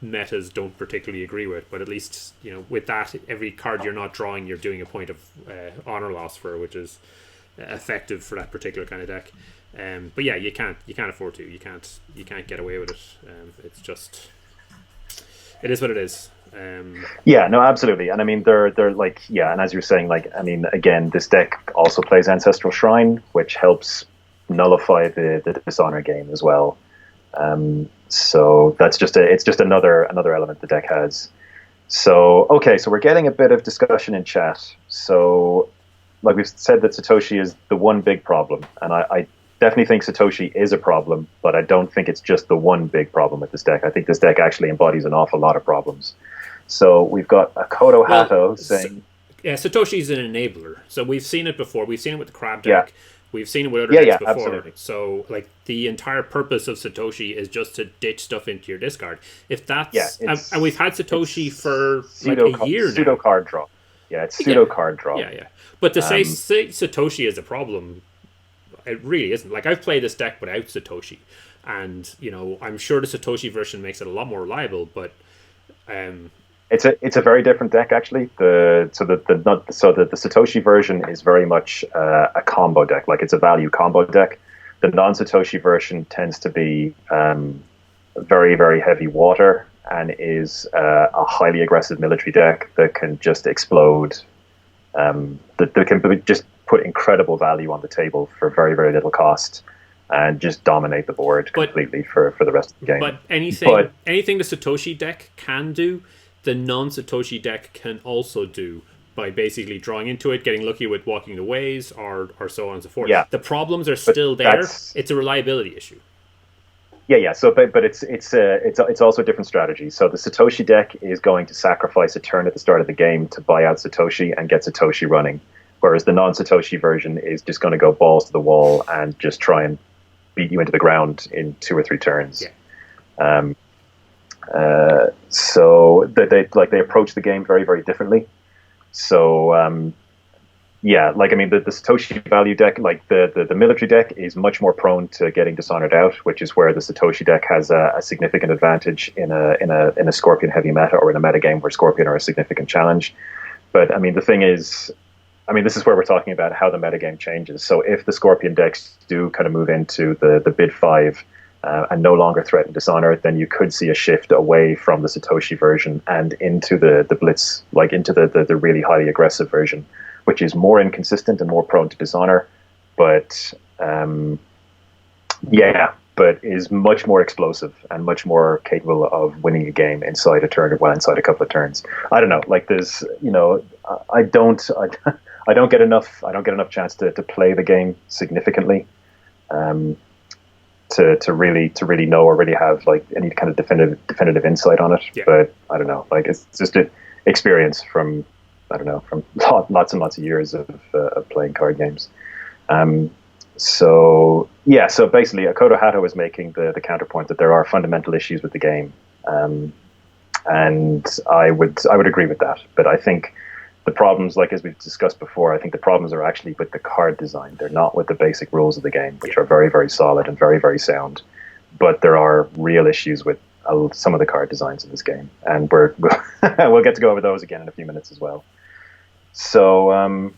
Speaker 1: metas don't particularly agree with, but at least, you know, with that, every card you're not drawing, you're doing a point of honor loss for, which is effective for that particular kind of deck. But yeah, you can't afford to. You can't get away with it. It's just, it is what it is.
Speaker 2: Yeah, no, absolutely. And I mean, they're like, yeah, and as you're saying, like, I mean, again, this deck also plays Ancestral Shrine, which helps nullify the dishonor game as well. So that's just another element the deck has. So okay, so we're getting a bit of discussion in chat. So, like we've said, that Satoshi is the one big problem, and I definitely think Satoshi is a problem, but I don't think it's just the one big problem with this deck. I think this deck actually embodies an awful lot of problems. So we've got Akoto Hato saying...
Speaker 1: Yeah, Satoshi's an enabler. So we've seen it before. We've seen it with the Crab deck. Yeah. We've seen it with other decks before. Absolutely. So, like, the entire purpose of Satoshi is just to ditch stuff into your discard. If that's... and we've had Satoshi for like a year now.
Speaker 2: Pseudo card draw. Yeah, it's pseudo card draw.
Speaker 1: Yeah. But to say Satoshi is a problem... It really isn't. Like, I've played this deck without Satoshi, and I'm sure the Satoshi version makes it a lot more reliable, but
Speaker 2: it's a very different deck actually. The Satoshi version is very much a combo deck, like it's a value combo deck. The non-Satoshi version tends to be very, very heavy water and is a highly aggressive military deck that can just explode. That can just put incredible value on the table for very, very little cost and just dominate the board completely for the rest of the game.
Speaker 1: But anything the Satoshi deck can do, the non-Satoshi deck can also do by basically drawing into it, getting lucky with Walking the Ways, or so on and so forth.
Speaker 2: Yeah.
Speaker 1: The problems are still there. It's a reliability issue.
Speaker 2: Yeah. So, but it's also a different strategy. So the Satoshi deck is going to sacrifice a turn at the start of the game to buy out Satoshi and get Satoshi running, whereas the non-Satoshi version is just going to go balls to the wall and just try and beat you into the ground in 2 or 3 turns.
Speaker 1: Yeah.
Speaker 2: So they approach the game very, very differently. So the Satoshi value deck, like the military deck, is much more prone to getting dishonored out, which is where the Satoshi deck has a significant advantage in a Scorpion heavy meta, or in a meta game where Scorpion are a significant challenge. But the thing is, this is where we're talking about how the metagame changes. So if the Scorpion decks do kind of move into the bid 5 and no longer threaten Dishonor, then you could see a shift away from the Satoshi version and into the Blitz, like into the really highly aggressive version, which is more inconsistent and more prone to Dishonor, but is much more explosive and much more capable of winning a game inside a turn, inside a couple of turns. I don't know, like there's, I don't get enough chance to play the game significantly, to really know or really have like any kind of definitive insight on it. Yeah. But I don't know, like it's just an experience from lots and lots of years of playing card games. So basically Akoto Hato is making the counterpoint that there are fundamental issues with the game, and I would agree with that. But I think the problems, like as we've discussed before, I think the problems are actually with the card design. They're not with the basic rules of the game, which are very, very solid and very, very sound. But there are real issues with some of the card designs in this game, and we'll get to go over those again in a few minutes as well. So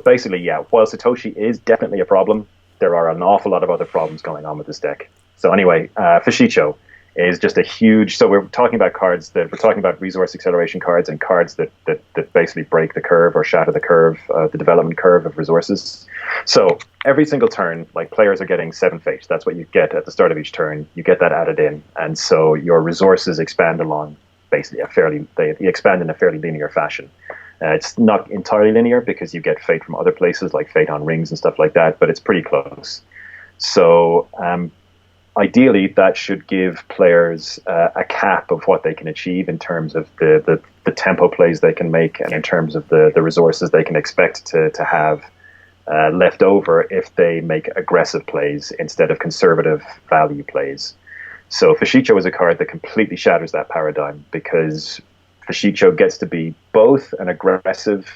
Speaker 2: basically, while Satoshi is definitely a problem, there are an awful lot of other problems going on with this deck. So anyway, Fashicho is just a huge. So we're talking about resource acceleration cards and cards that basically break the curve or shatter the curve, the development curve of resources. So every single turn, like players are getting 7 fate. That's what you get at the start of each turn. You get that added in, and so your resources expand along basically they expand in a fairly linear fashion. It's not entirely linear because you get fate from other places like fate on rings and stuff like that, but it's pretty close. So ideally, that should give players a cap of what they can achieve in terms of the tempo plays they can make, and in terms of the resources they can expect to have left over if they make aggressive plays instead of conservative value plays. So Fashicho is a card that completely shatters that paradigm, because Fashicho gets to be both an aggressive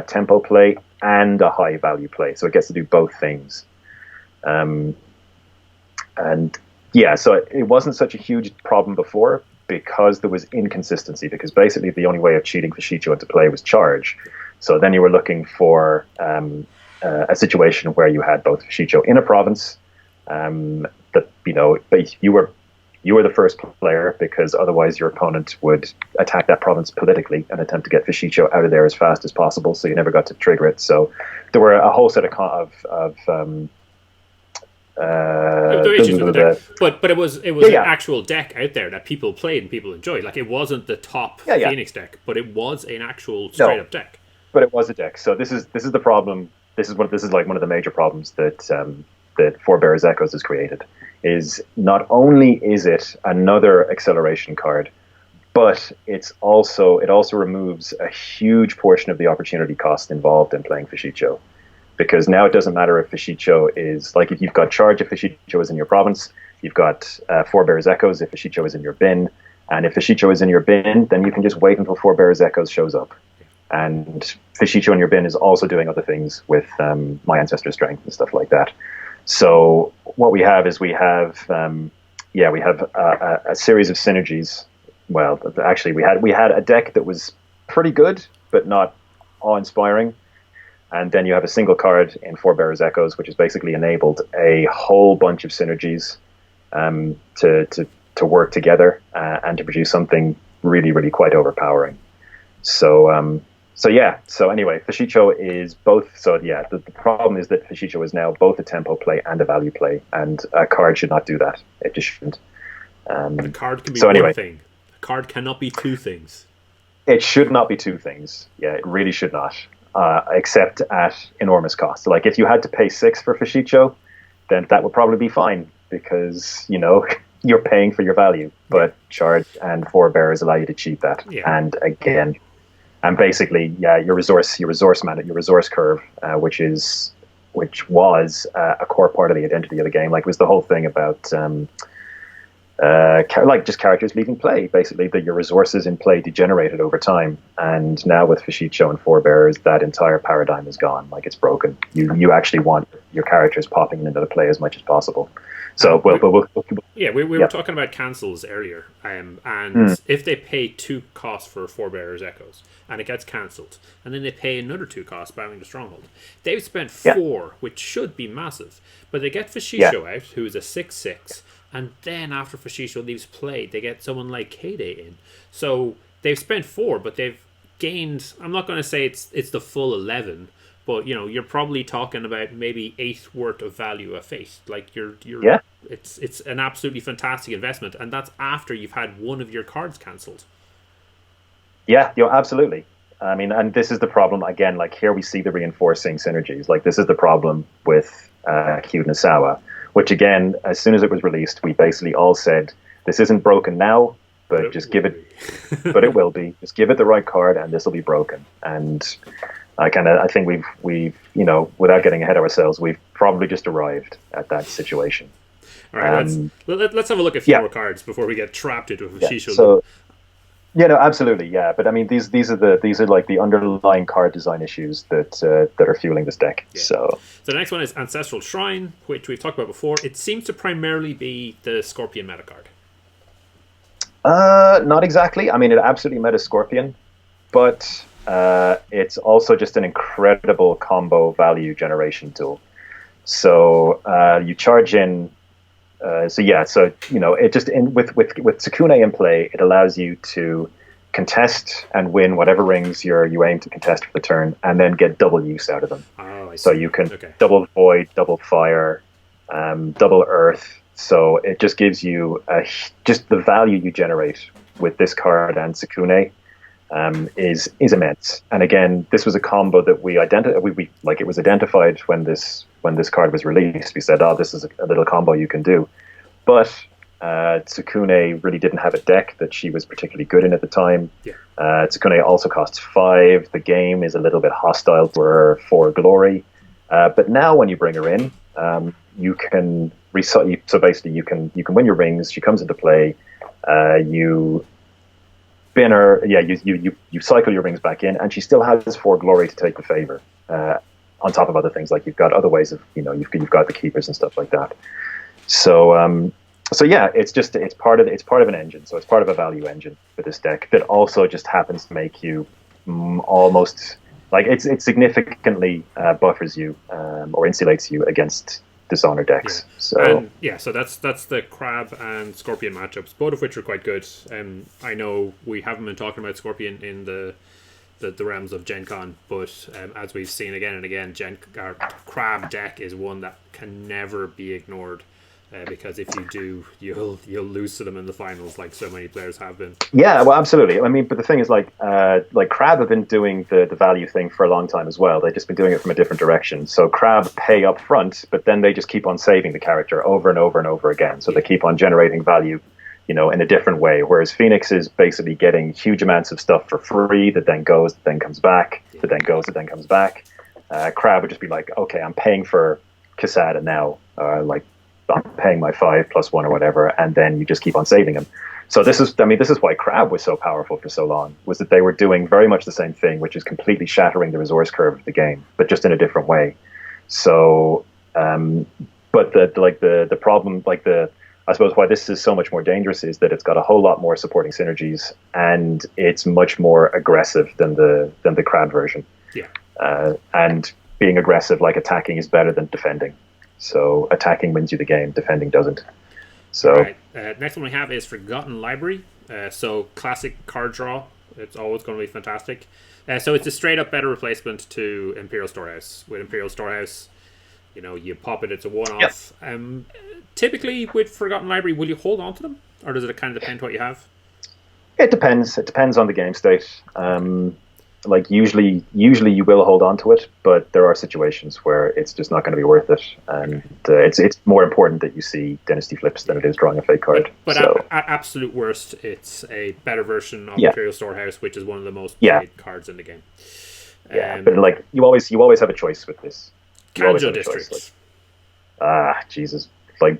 Speaker 2: tempo play and a high value play. So it gets to do both things. So it wasn't such a huge problem before because there was inconsistency, because basically the only way of cheating Fashicho into play was charge. So then you were looking for a situation where you had both Fashicho in a province, but you were the first player, because otherwise your opponent would attack that province politically and attempt to get Fashicho out of there as fast as possible, so you never got to trigger it. So there were a whole set of
Speaker 1: issues with the deck. But it was an actual deck out there that people played and people enjoyed. Like, it wasn't the top Phoenix deck, but it was an actual straight up deck.
Speaker 2: But it was a deck. So this is the problem. This is like one of the major problems that Forebearer's Echoes has created. Is not only is it another acceleration card, but it also removes a huge portion of the opportunity cost involved in playing Fashicho. Because now it doesn't matter if Fashicho is, like, if you've got charge if Fashicho is in your province, you've got Forebearer's Echoes if Fashicho is in your bin, and if Fashicho is in your bin, then you can just wait until Forebearer's Echoes shows up. And Fishicho in your bin is also doing other things with My Ancestor Strength and stuff like that. So what we have is we have a series of synergies. Well, actually, we had a deck that was pretty good, but not awe-inspiring. And then you have a single card in Forebearer's Echoes, which has basically enabled a whole bunch of synergies to work together and to produce something really, really quite overpowering. So anyway, Fishicho is both. So yeah, the problem is that Fishicho is now both a tempo play and a value play, and a card should not do that. It just shouldn't.
Speaker 1: A card can be one thing. A card cannot be two things.
Speaker 2: It should not be two things. Yeah, it really should not. Except at enormous cost. Like if you had to pay 6 for Fishicho, then that would probably be fine because you're paying for your value. But Charge and Forebearers allow you to cheat that. Yeah. And again, basically, your resource curve, which was a core part of the identity of the game. Like, was the whole thing about just characters leaving play. Basically, that your resources in play degenerated over time, and now with Fishicho and Forebearers, that entire paradigm is gone. Like, it's broken. You actually want your characters popping into the play as much as possible. So, we
Speaker 1: were talking about cancels earlier, and if they pay 2 costs for Forebearers Echoes, and it gets cancelled, and then they pay another 2 costs bowing the Stronghold, they've spent 4, which should be massive, but they get Fishicho out, who is a 6/6, and then after Fishicho leaves play, they get someone like K-Day in. So they've spent 4, but they've gained, I'm not going to say it's the full 11, but you're probably talking about maybe 8 worth of value a face. Like it's an absolutely fantastic investment, and that's after you've had one of your cards cancelled.
Speaker 2: Yeah, absolutely. I mean, and this is the problem again. Like, here we see the reinforcing synergies. Like, this is the problem with Cute Nasawa, which again, as soon as it was released, we basically all said, this isn't broken now, but just give it, but it will be. Just give it the right card, and this will be broken. And I think we've without getting ahead of ourselves, we've probably just arrived at that situation.
Speaker 1: All right, let's have a look at a few more cards before we get trapped into a Fishicho.
Speaker 2: So, absolutely, yeah. But I mean, these are like the underlying card design issues that are fueling this deck. Yeah. So
Speaker 1: the next one is Ancestral Shrine, which we've talked about before. It seems to primarily be the Scorpion meta card.
Speaker 2: Not exactly. I mean, it absolutely meta Scorpion, but it's also just an incredible combo value generation tool. So you charge in. It just with Tsukune in play, it allows you to contest and win whatever rings you aim to contest for the turn, and then get double use out of them.
Speaker 1: Oh, I see.
Speaker 2: So you can double void, double fire, double earth. So it just gives you just the value you generate with this card and Tsukune is immense. And again, this was a combo that we identified. It was identified when this card was released. We said, this is a little combo you can do. But Tsukune really didn't have a deck that she was particularly good in at the time.
Speaker 1: Yeah.
Speaker 2: Tsukune also costs 5. The game is a little bit hostile to her for glory. But now when you bring her in, you can so basically you can win your rings. She comes into play. You spin her. Yeah, you cycle your rings back in, and she still has 4 glory to take the favor. On top of other things, like you've got other ways of you've got the keepers and stuff like that. So it's part of an engine. So it's part of a value engine for this deck that also just happens to make you almost like it significantly buffers you or insulates you against Dishonor decks.
Speaker 1: Yeah. So that's the Crab and Scorpion matchups, both of which are quite good. I know we haven't been talking about Scorpion in the realms of Gencon, but as we've seen again and again, our Crab deck is one that can never be ignored. Because if you do, you'll lose to them in the finals, like so many players have been.
Speaker 2: Yeah, well, absolutely. I mean, but the thing is, like Crab have been doing the value thing for a long time as well. They've just been doing it from a different direction. So Crab pay up front, but then they just keep on saving the character over and over and over again. So they keep on generating value, in a different way. Whereas Phoenix is basically getting huge amounts of stuff for free that then goes, that then comes back, that then goes, that then comes back. Crab would just be like, okay, I'm paying for Casada now, I'm paying my 5 + 1 or whatever, and then you just keep on saving them. So this is, I mean, this is why Crab was so powerful for so long, was that they were doing very much the same thing, which is completely shattering the resource curve of the game, but just in a different way. So, but the problem, I suppose why this is so much more dangerous is that it's got a whole lot more supporting synergies, and it's much more aggressive than the Crab version.
Speaker 1: Yeah.
Speaker 2: And being aggressive, like attacking, is better than defending. So attacking wins you the game, defending doesn't. So
Speaker 1: right. Next one we have is Forgotten Library. So classic card draw. It's always going to be fantastic. So it's a straight up better replacement to Imperial Storehouse. With Imperial Storehouse, you pop it, it's a one-off. Yep. Typically with Forgotten Library, will you hold on to them? Or does it kind of depend what you have?
Speaker 2: It depends. It depends on the game state. Usually you will hold on to it, but there are situations where it's just not going to be worth it, and it's more important that you see dynasty flips than it is drawing a fake card.
Speaker 1: But
Speaker 2: so,
Speaker 1: at absolute worst, it's a better version of Imperial Storehouse, which is one of the most played cards in the game.
Speaker 2: But you always have a choice with this.
Speaker 1: Kanjo District.
Speaker 2: Jesus,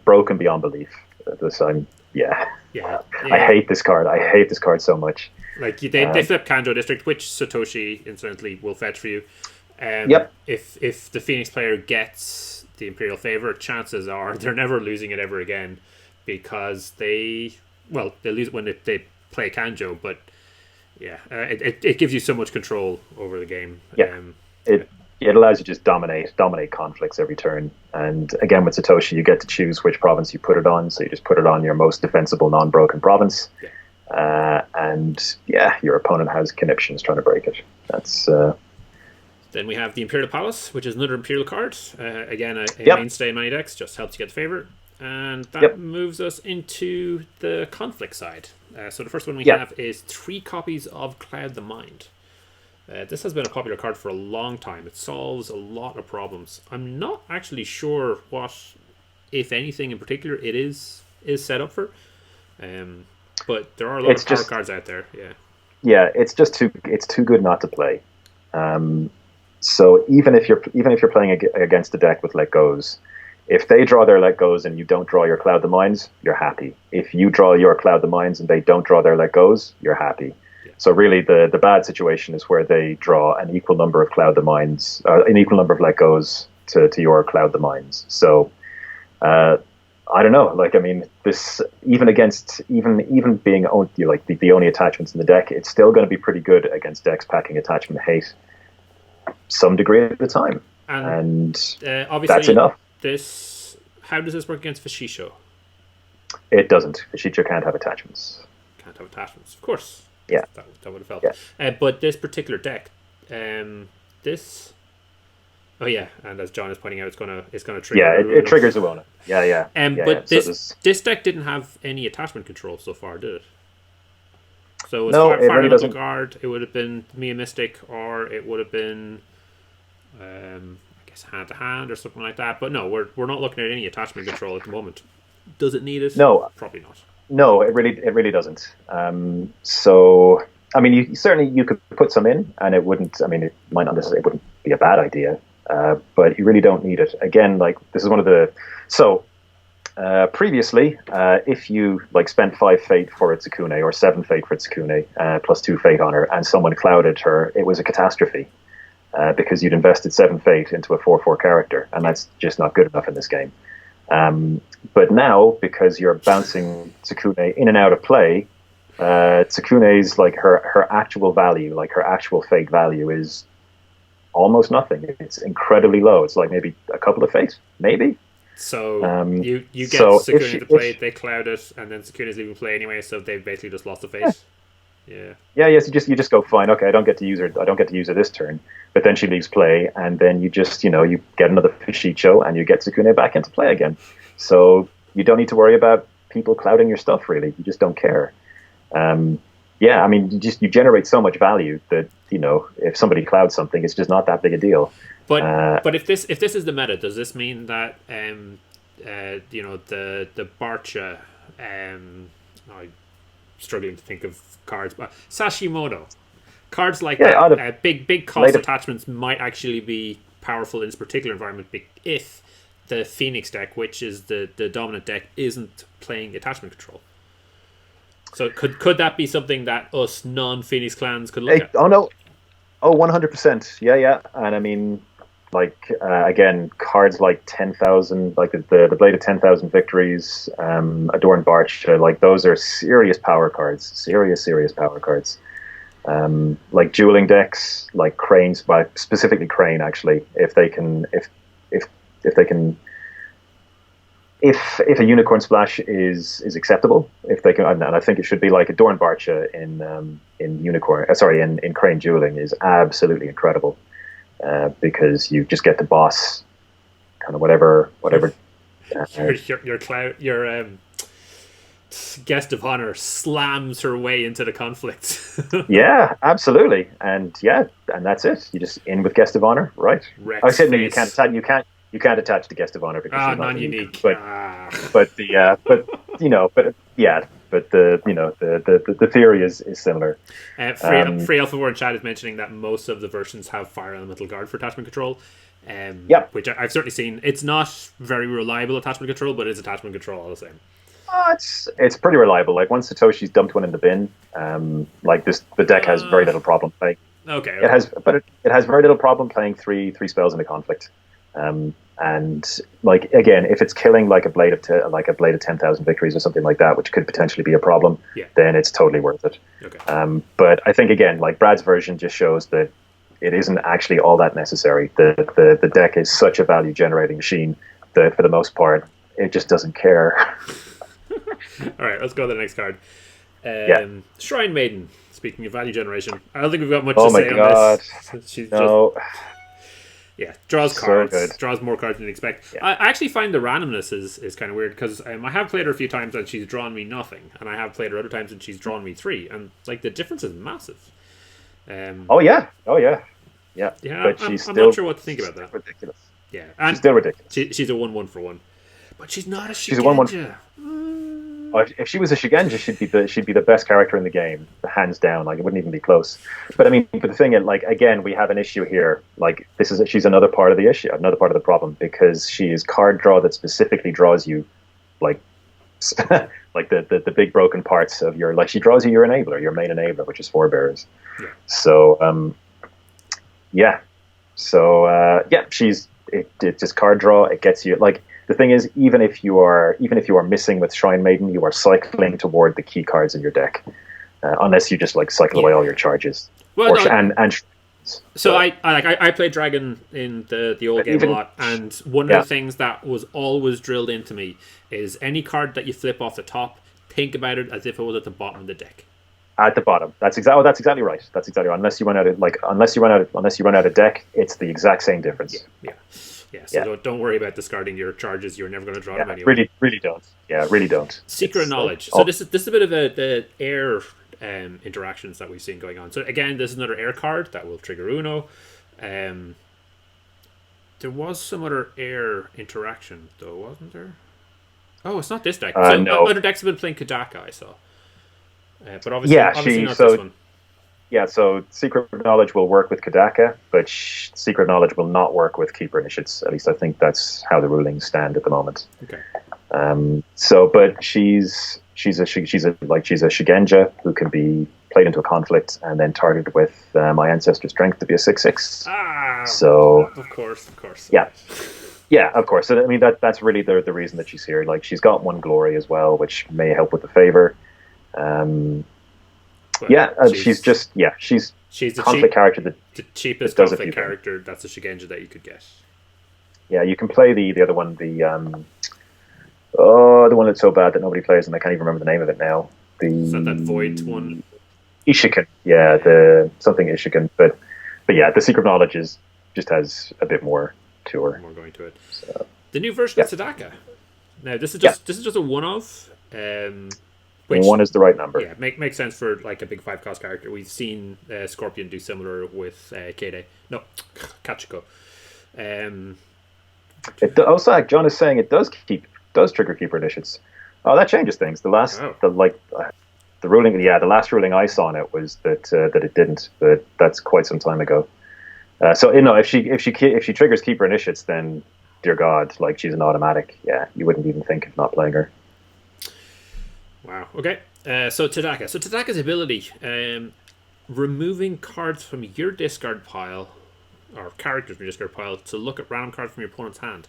Speaker 2: broken beyond belief. I hate this card. I hate this card so much.
Speaker 1: They flip Kanjo District, which Satoshi incidentally will fetch for you. If the Phoenix player gets the Imperial favor, chances are they're never losing it ever again, because they lose it when they play Kanjo, but it gives you so much control over the game.
Speaker 2: It allows you to just dominate conflicts every turn. And again, with Satoshi, you get to choose which province you put it on. So you just put it on your most defensible, non-broken province. And your opponent has conniptions trying to break it. That's.
Speaker 1: Then we have the Imperial Palace, which is another Imperial card. Again, a mainstay in many decks, just helps you get the favor. And that moves us into the conflict side. So the first one we have is 3 copies of Cloud the Mind. This has been a popular card for a long time. It solves a lot of problems. I'm not actually sure what, if anything in particular, it is set up for. But there are a lot of power cards out there.
Speaker 2: Yeah, it's too good not to play. So even if you're playing against a deck with let goes, if they draw their let goes and you don't draw your Cloud the Minds, you're happy. If you draw your Cloud the Minds and they don't draw their let goes, you're happy. So really, the bad situation is where they draw an equal number of Cloud the Minds, an equal number of let goes to your Cloud the Minds. So I don't know. This even being the only attachments in the deck, it's still going to be pretty good against decks packing attachment hate some degree at the time, and
Speaker 1: obviously
Speaker 2: that's enough.
Speaker 1: How does this work against Fashisho?
Speaker 2: It doesn't. Fashisho can't have attachments.
Speaker 1: Can't have attachments, of course.
Speaker 2: Yeah,
Speaker 1: that would have helped. But this particular deck, and as John is pointing out, it's gonna trigger.
Speaker 2: Yeah, it triggers Uona.
Speaker 1: But this deck didn't have any attachment control so far, did it? So it really doesn't. Guard, it would have been Mia Mystic, or it would have been, I guess, hand to hand or something like that. But no, we're not looking at any attachment control at the moment. Does it need it?
Speaker 2: No,
Speaker 1: probably not.
Speaker 2: No, it really doesn't. So, I mean, you could put some in, and it wouldn't. I mean, it wouldn't be a bad idea, but you really don't need it. Again, this is one of the. So, previously, if you spent 5 fate for Itsukune or 7 fate for Itsukune, plus 2 fate on her, and someone clouded her, it was a catastrophe, because you'd invested 7 fate into a 4/4 character, and that's just not good enough in this game. But now, because you're bouncing Tsukune in and out of play, Tsukune's her actual value, her actual fate value, is almost nothing. It's incredibly low. It's maybe a couple of fate, maybe.
Speaker 1: So you get Tsukune to play, they cloud it, and then Tsukune's leaving play anyway, so they've basically just lost the fate.
Speaker 2: Yes, you just go, fine, okay, I don't get to use her this turn, but then she leaves play, and then you just you get another Fashicho, and you get Tsukune back into play again. So you don't need to worry about people clouding your stuff, really. You just don't care. I mean, you generate so much value that if somebody clouds something, it's just not that big a deal.
Speaker 1: But if this is the meta, does this mean that the Barcha, I'm struggling to think of cards, but Sashimoto cards like that, big cost attachments might actually be powerful in this particular environment if the Phoenix deck, which is the dominant deck, isn't playing attachment control. So could that be something that us non-Phoenix clans could look at?
Speaker 2: Oh no, 100%. Yeah. And I mean, like again, cards like 10,000, like the Blade of 10,000 Victories, Adorned Barcha, like those are serious power cards. Serious power cards. Like dueling decks, like Cranes, by specifically Crane, actually, if they can, if they can, if a Unicorn Splash is acceptable, if they can, and I think it should be like Adorned Barcha in Unicorn, in Crane dueling is absolutely incredible, because you just get the boss, kind of whatever.
Speaker 1: Your guest of honor slams her way into the conflict.
Speaker 2: Yeah, absolutely, and that's it. You just in with guest of honor, right? I said no, you can't attach. You can't attach the guest of honor because she's not
Speaker 1: non-unique.
Speaker 2: But the theory is similar.
Speaker 1: Free Alpha War in chat is mentioning that most of the versions have Fire Elemental Guard for attachment control. Which I've certainly seen. It's not very reliable attachment control, but it's attachment control all the same.
Speaker 2: It's pretty reliable. Like once Satoshi's dumped one in the bin, like the deck has very little problem playing.
Speaker 1: Okay.
Speaker 2: It has very little problem playing three spells in a conflict. And like again, if it's killing like a blade of 10,000 Victories or something like that, which could potentially be a problem, then it's totally worth it.
Speaker 1: Okay.
Speaker 2: But I think again, like Brad's version just shows that it isn't actually all that necessary. The deck is such a value generating machine that for the most part, it just doesn't care.
Speaker 1: All right, let's go to the next card. Shrine Maiden. Speaking of value generation, I don't think we've got much to say on this. She's draws cards, draws more cards than you expect. I actually find the randomness is kind of weird because I have played her a few times and she's drawn me nothing, and I have played her other times and she's drawn me 3, and like the difference is massive.
Speaker 2: Yeah.
Speaker 1: But I'm not sure what to think about that.
Speaker 2: Ridiculous.
Speaker 1: Yeah, and
Speaker 2: she's still ridiculous.
Speaker 1: She's a 1/1 for 1, but she's not a Shigenja.
Speaker 2: She's a 1/1. If she was a Shigenja, she'd be the best character in the game, hands down. Like it wouldn't even be close. But I mean, but the thing is, like again, we have an issue here. Like she's another part of the issue, another part of the problem, because she is card draw that specifically draws you, like like the big broken parts of your, like she draws you your enabler, your main enabler, which is Forebearers.
Speaker 1: Yeah.
Speaker 2: So she's it's just card draw. It gets you like. The thing is, even if you are missing with Shrine Maiden, you are cycling toward the key cards in your deck, unless you just like cycle away all your charges.
Speaker 1: Well, so I played Dragon in the old game a lot, and one of the things that was always drilled into me is any card that you flip off the top, think about it as if it was at the bottom of the deck.
Speaker 2: At the bottom. That's exactly right. That's exactly right. Unless you run out of deck, it's the exact same difference.
Speaker 1: Yeah, so don't worry about discarding your charges. You're never going to draw them anyway.
Speaker 2: Really don't. Yeah, really don't.
Speaker 1: Secret knowledge. So this is a bit of the air interactions that we've seen going on. So again, this is another air card that will trigger Uno. There was some other air interaction though, wasn't there? Oh, it's not this deck. So
Speaker 2: no.
Speaker 1: Other decks have been playing Kadaka, I saw. But obviously not this one.
Speaker 2: Yeah, so Secret Knowledge will work with Kadaka, but Secret Knowledge will not work with Keeper Initiates. At least I think that's how the rulings stand at the moment.
Speaker 1: Okay.
Speaker 2: But she's a Shigenja who can be played into a conflict and then targeted with My Ancestor Strength to be a 6/6. So
Speaker 1: of course.
Speaker 2: Yeah, of course. So I mean that's really the reason that she's here. Like she's got 1 glory as well, which may help with the favor. She's the conflict character the
Speaker 1: cheapest conflict character. That's a Shigenja that you could get.
Speaker 2: Yeah, you can play the other one, the one that's so bad that nobody plays, and I can't even remember the name of it now.
Speaker 1: Is that Void one?
Speaker 2: Ishiken, the something Ishiken, but yeah, the Secret Knowledge just has a bit more to her.
Speaker 1: More going to it. So, the new version of Sadaka. Now this is just a one-off. Which,
Speaker 2: 1 is the right number.
Speaker 1: Yeah, makes sense for like a big 5-cost character. We've seen Scorpion do similar with Kade. No, Kachiko.
Speaker 2: John is saying it does trigger Keeper Initiates. Oh, that changes things. The last ruling, the last ruling I saw on it was that it didn't, but that's quite some time ago. If she triggers Keeper Initiates, then dear God, like she's an automatic. Yeah, you wouldn't even think of not playing her.
Speaker 1: Wow. Okay. So Tadaka. So Tadaka's ability, removing cards from your discard pile, or characters from your discard pile, to look at random cards from your opponent's hand.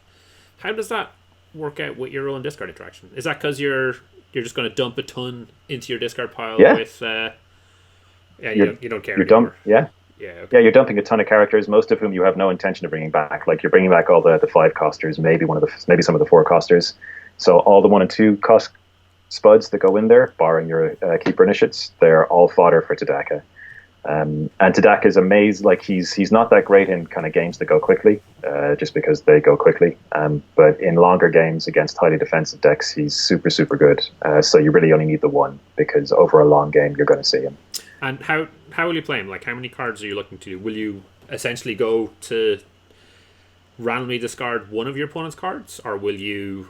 Speaker 1: How does that work out with your own discard interaction? Is that because you're just going to dump a ton into your discard pile with? Yeah, you don't care. Yeah, okay.
Speaker 2: Yeah, you're dumping a ton of characters, most of whom you have no intention of bringing back. Like you're bringing back all the 5-costers, maybe some of the 4-costers. So all the 1 and 2 cost spuds that go in there, barring your keeper initiates, they're all fodder for Tadaka. And Tadaka is amazed. Like he's not that great in kind of games that go quickly, just because they go quickly. But in longer games against highly defensive decks, he's super, super good. So you really only need the 1, because over a long game, you're going to see him.
Speaker 1: And how will you play him? Like, how many cards are you looking to do? Will you essentially go to randomly discard one of your opponent's cards, or will you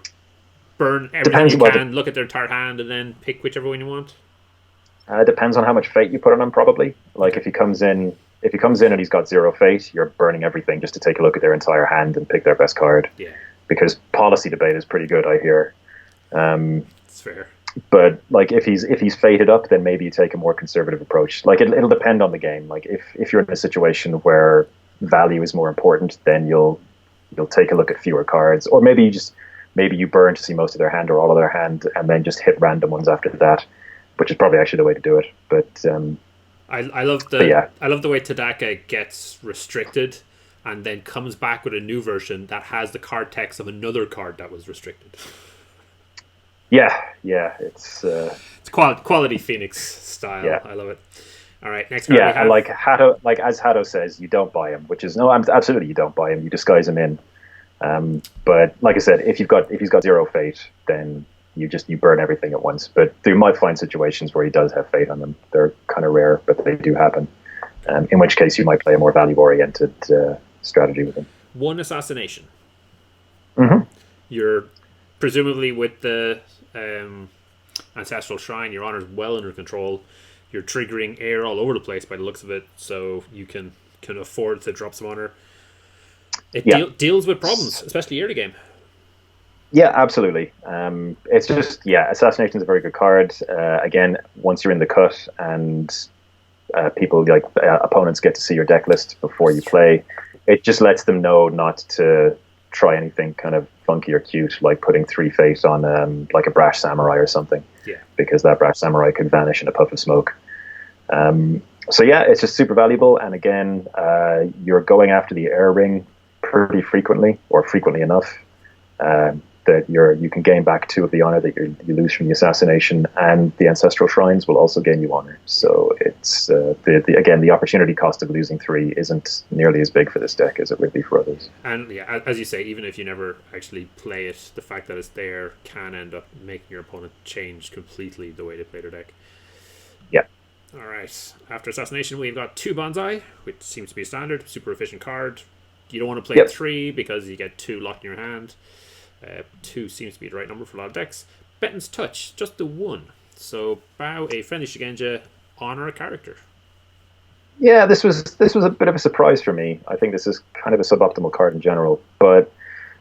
Speaker 1: burn everything you can, look at their entire hand, and then pick whichever one you want?
Speaker 2: Depends on how much fate you put on him, probably. Like if he comes in and he's got 0 fate, you're burning everything just to take a look at their entire hand and pick their best card.
Speaker 1: Yeah.
Speaker 2: Because policy debate is pretty good, I hear.
Speaker 1: It's fair.
Speaker 2: But like if he's fated up, then maybe you take a more conservative approach. Like it'll depend on the game. Like if you're in a situation where value is more important, then you'll take a look at fewer cards, or maybe you burn to see most of their hand or all of their hand, and then just hit random ones after that, which is probably actually the way to do it. But
Speaker 1: I love the way Tadaka gets restricted and then comes back with a new version that has the card text of another card that was restricted.
Speaker 2: Yeah, it's
Speaker 1: quality Phoenix style.
Speaker 2: Yeah.
Speaker 1: I love it. All right, next card.
Speaker 2: Yeah, and like as Hato says, you don't buy him, which is absolutely you don't buy him. You disguise him in. But like I said, if he's got 0 fate, then you burn everything at once. But you might find situations where he does have fate on them. They're kind of rare, but they do happen. In which case, you might play a more value-oriented strategy with him.
Speaker 1: 1 assassination.
Speaker 2: Mm-hmm.
Speaker 1: You're presumably with the Ancestral Shrine, your honor's well under control. You're triggering air all over the place by the looks of it, so you can afford to drop some honor. It deals with problems, especially early game.
Speaker 2: Yeah, absolutely. It's just, Assassination is a very good card. Again, once you're in the cut and people, like opponents, get to see your deck list before you play, it just lets them know not to try anything kind of funky or cute, like putting 3 fate on like a Brash Samurai or something.
Speaker 1: Yeah.
Speaker 2: Because that Brash Samurai could vanish in a puff of smoke. So yeah, it's just super valuable. And again, you're going after the air ring pretty frequently, or frequently enough, that you can gain back 2 of the honor that you lose from the assassination, and the Ancestral Shrines will also gain you honor. So it's the opportunity cost of losing 3 isn't nearly as big for this deck as it would be for others.
Speaker 1: And yeah, as you say, even if you never actually play it, the fact that it's there can end up making your opponent change completely the way they play their deck.
Speaker 2: Yeah.
Speaker 1: All right. After Assassination, we've got 2 Bonsai, which seems to be a standard, super efficient card. You don't want to play 3 because you get 2 locked in your hand. 2 seems to be the right number for a lot of decks. Betten's Touch, just the 1. So bow a friendly Shigenja, honor a character.
Speaker 2: Yeah, this was a bit of a surprise for me. I think this is kind of a suboptimal card in general, but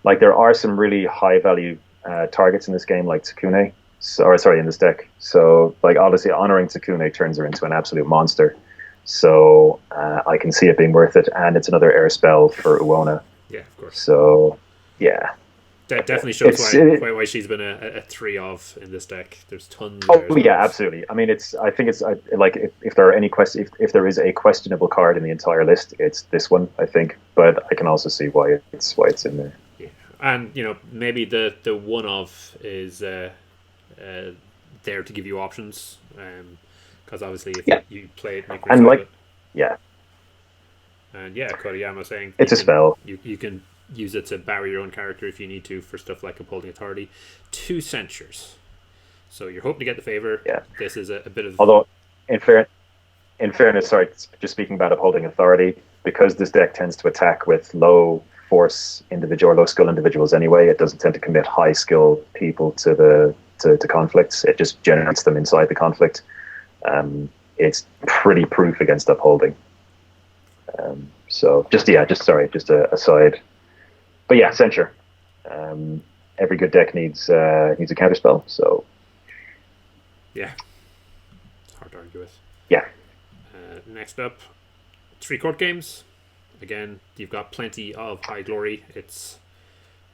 Speaker 2: like there are some really high value targets in this game, like Tsukune. In this deck. So like obviously honoring Tsukune turns her into an absolute monster. So I can see it being worth it, and it's another air spell for Uona.
Speaker 1: Yeah, of course.
Speaker 2: So yeah.
Speaker 1: That definitely shows why she's been a 3 of in this deck. There's tons.
Speaker 2: Oh yeah, absolutely. I mean, I think it's like if there are any if there is a questionable card in the entire list, it's this one, I think. But I can also see why it's in there.
Speaker 1: Yeah, and maybe the one of is there to give you options, because obviously if you play it, and like and Koriyama saying
Speaker 2: it's a spell.
Speaker 1: You can use it to bury your own character if you need to for stuff like Upholding Authority. 2 Censures. So you're hoping to get the favor.
Speaker 2: Yeah.
Speaker 1: This is a bit of...
Speaker 2: Although, in fairness, sorry, just speaking about Upholding Authority, because this deck tends to attack with low force individual or low skill individuals anyway, it doesn't tend to commit high skill people to conflicts. It just generates them inside the conflict. It's pretty proof against Upholding. So just a aside. But yeah, Censure. Every good deck needs a counterspell. So
Speaker 1: yeah, happy with.
Speaker 2: Yeah.
Speaker 1: Next up, 3 court games. Again, you've got plenty of high glory. It's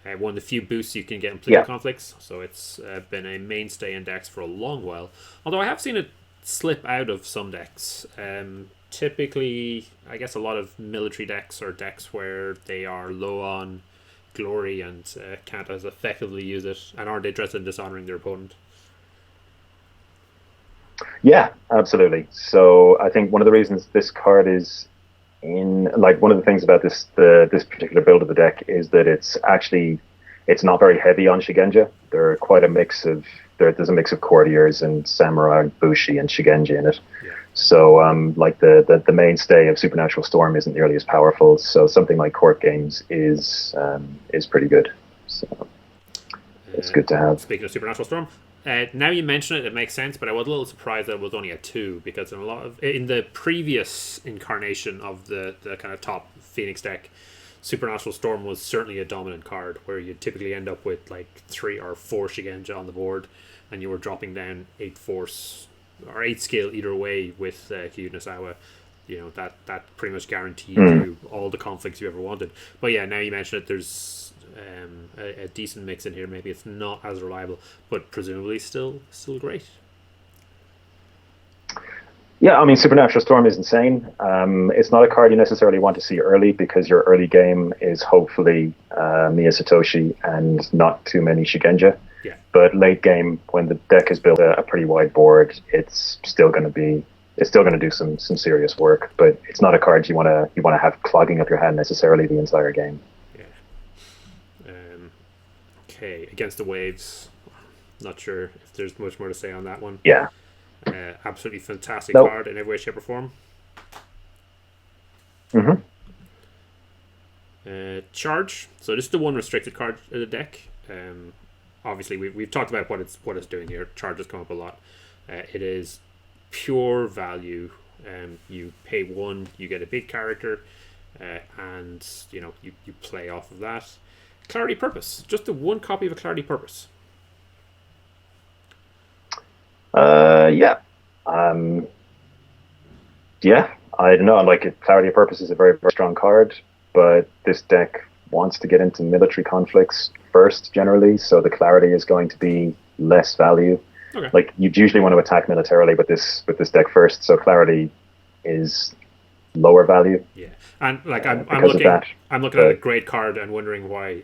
Speaker 1: one of the few boosts you can get in political conflicts, so it's been a mainstay in decks for a long while. Although I have seen it slip out of some decks. Typically, I guess a lot of military decks or decks where they are low on glory and can't as effectively use it and aren't interested in dishonoring their opponent.
Speaker 2: Yeah, absolutely. So I think one of the reasons this card is one of the things about this particular build of the deck is that it's not very heavy on Shigenja. There are quite a mix of there's a mix of courtiers and samurai, bushi, and Shigenja in it.
Speaker 1: Yeah.
Speaker 2: So the mainstay of Supernatural Storm isn't nearly as powerful. So something like court games is pretty good. So it's good to have.
Speaker 1: Speaking of Supernatural Storm. Now you mention it, it makes sense, but I was a little surprised that it was only a 2 because in the previous incarnation of the kind of top Phoenix deck, Supernatural Storm was certainly a dominant card where you typically end up with like 3 or 4 Shigenja on the board, and you were dropping down 8 force or 8 scale either way with Kyu Nasawa. You know that pretty much guaranteed you all the conflicts you ever wanted. But yeah, now you mention it, there's a decent mix in here. Maybe it's not as reliable, but presumably still great.
Speaker 2: Yeah, I mean, Supernatural Storm is insane. It's not a card you necessarily want to see early because your early game is hopefully Mia Satoshi and not too many Shigenja.
Speaker 1: Yeah.
Speaker 2: But late game, when the deck has built a pretty wide board, it's still going to do some serious work. But it's not a card you want to have clogging up your hand necessarily the entire game.
Speaker 1: Okay, Against the Waves. Not sure if there's much more to say on that one.
Speaker 2: Yeah.
Speaker 1: Absolutely fantastic card in every way, shape, or form.
Speaker 2: Mm-hmm.
Speaker 1: Charge. So this is the one restricted card in the deck. Obviously, we've talked about what it's doing here. Charge has come up a lot. It is pure value. You pay 1, you get a big character, and you play off of that. Clarity Purpose. Just the 1 copy of a Clarity Purpose.
Speaker 2: Yeah. Yeah, I don't know. Like, Clarity of Purpose is a very, very strong card, but this deck wants to get into military conflicts first, generally, so the Clarity is going to be less value.
Speaker 1: Okay.
Speaker 2: Like, you'd usually want to attack militarily with this deck first, so Clarity is lower value.
Speaker 1: Yeah, and like I'm looking at a great card and wondering why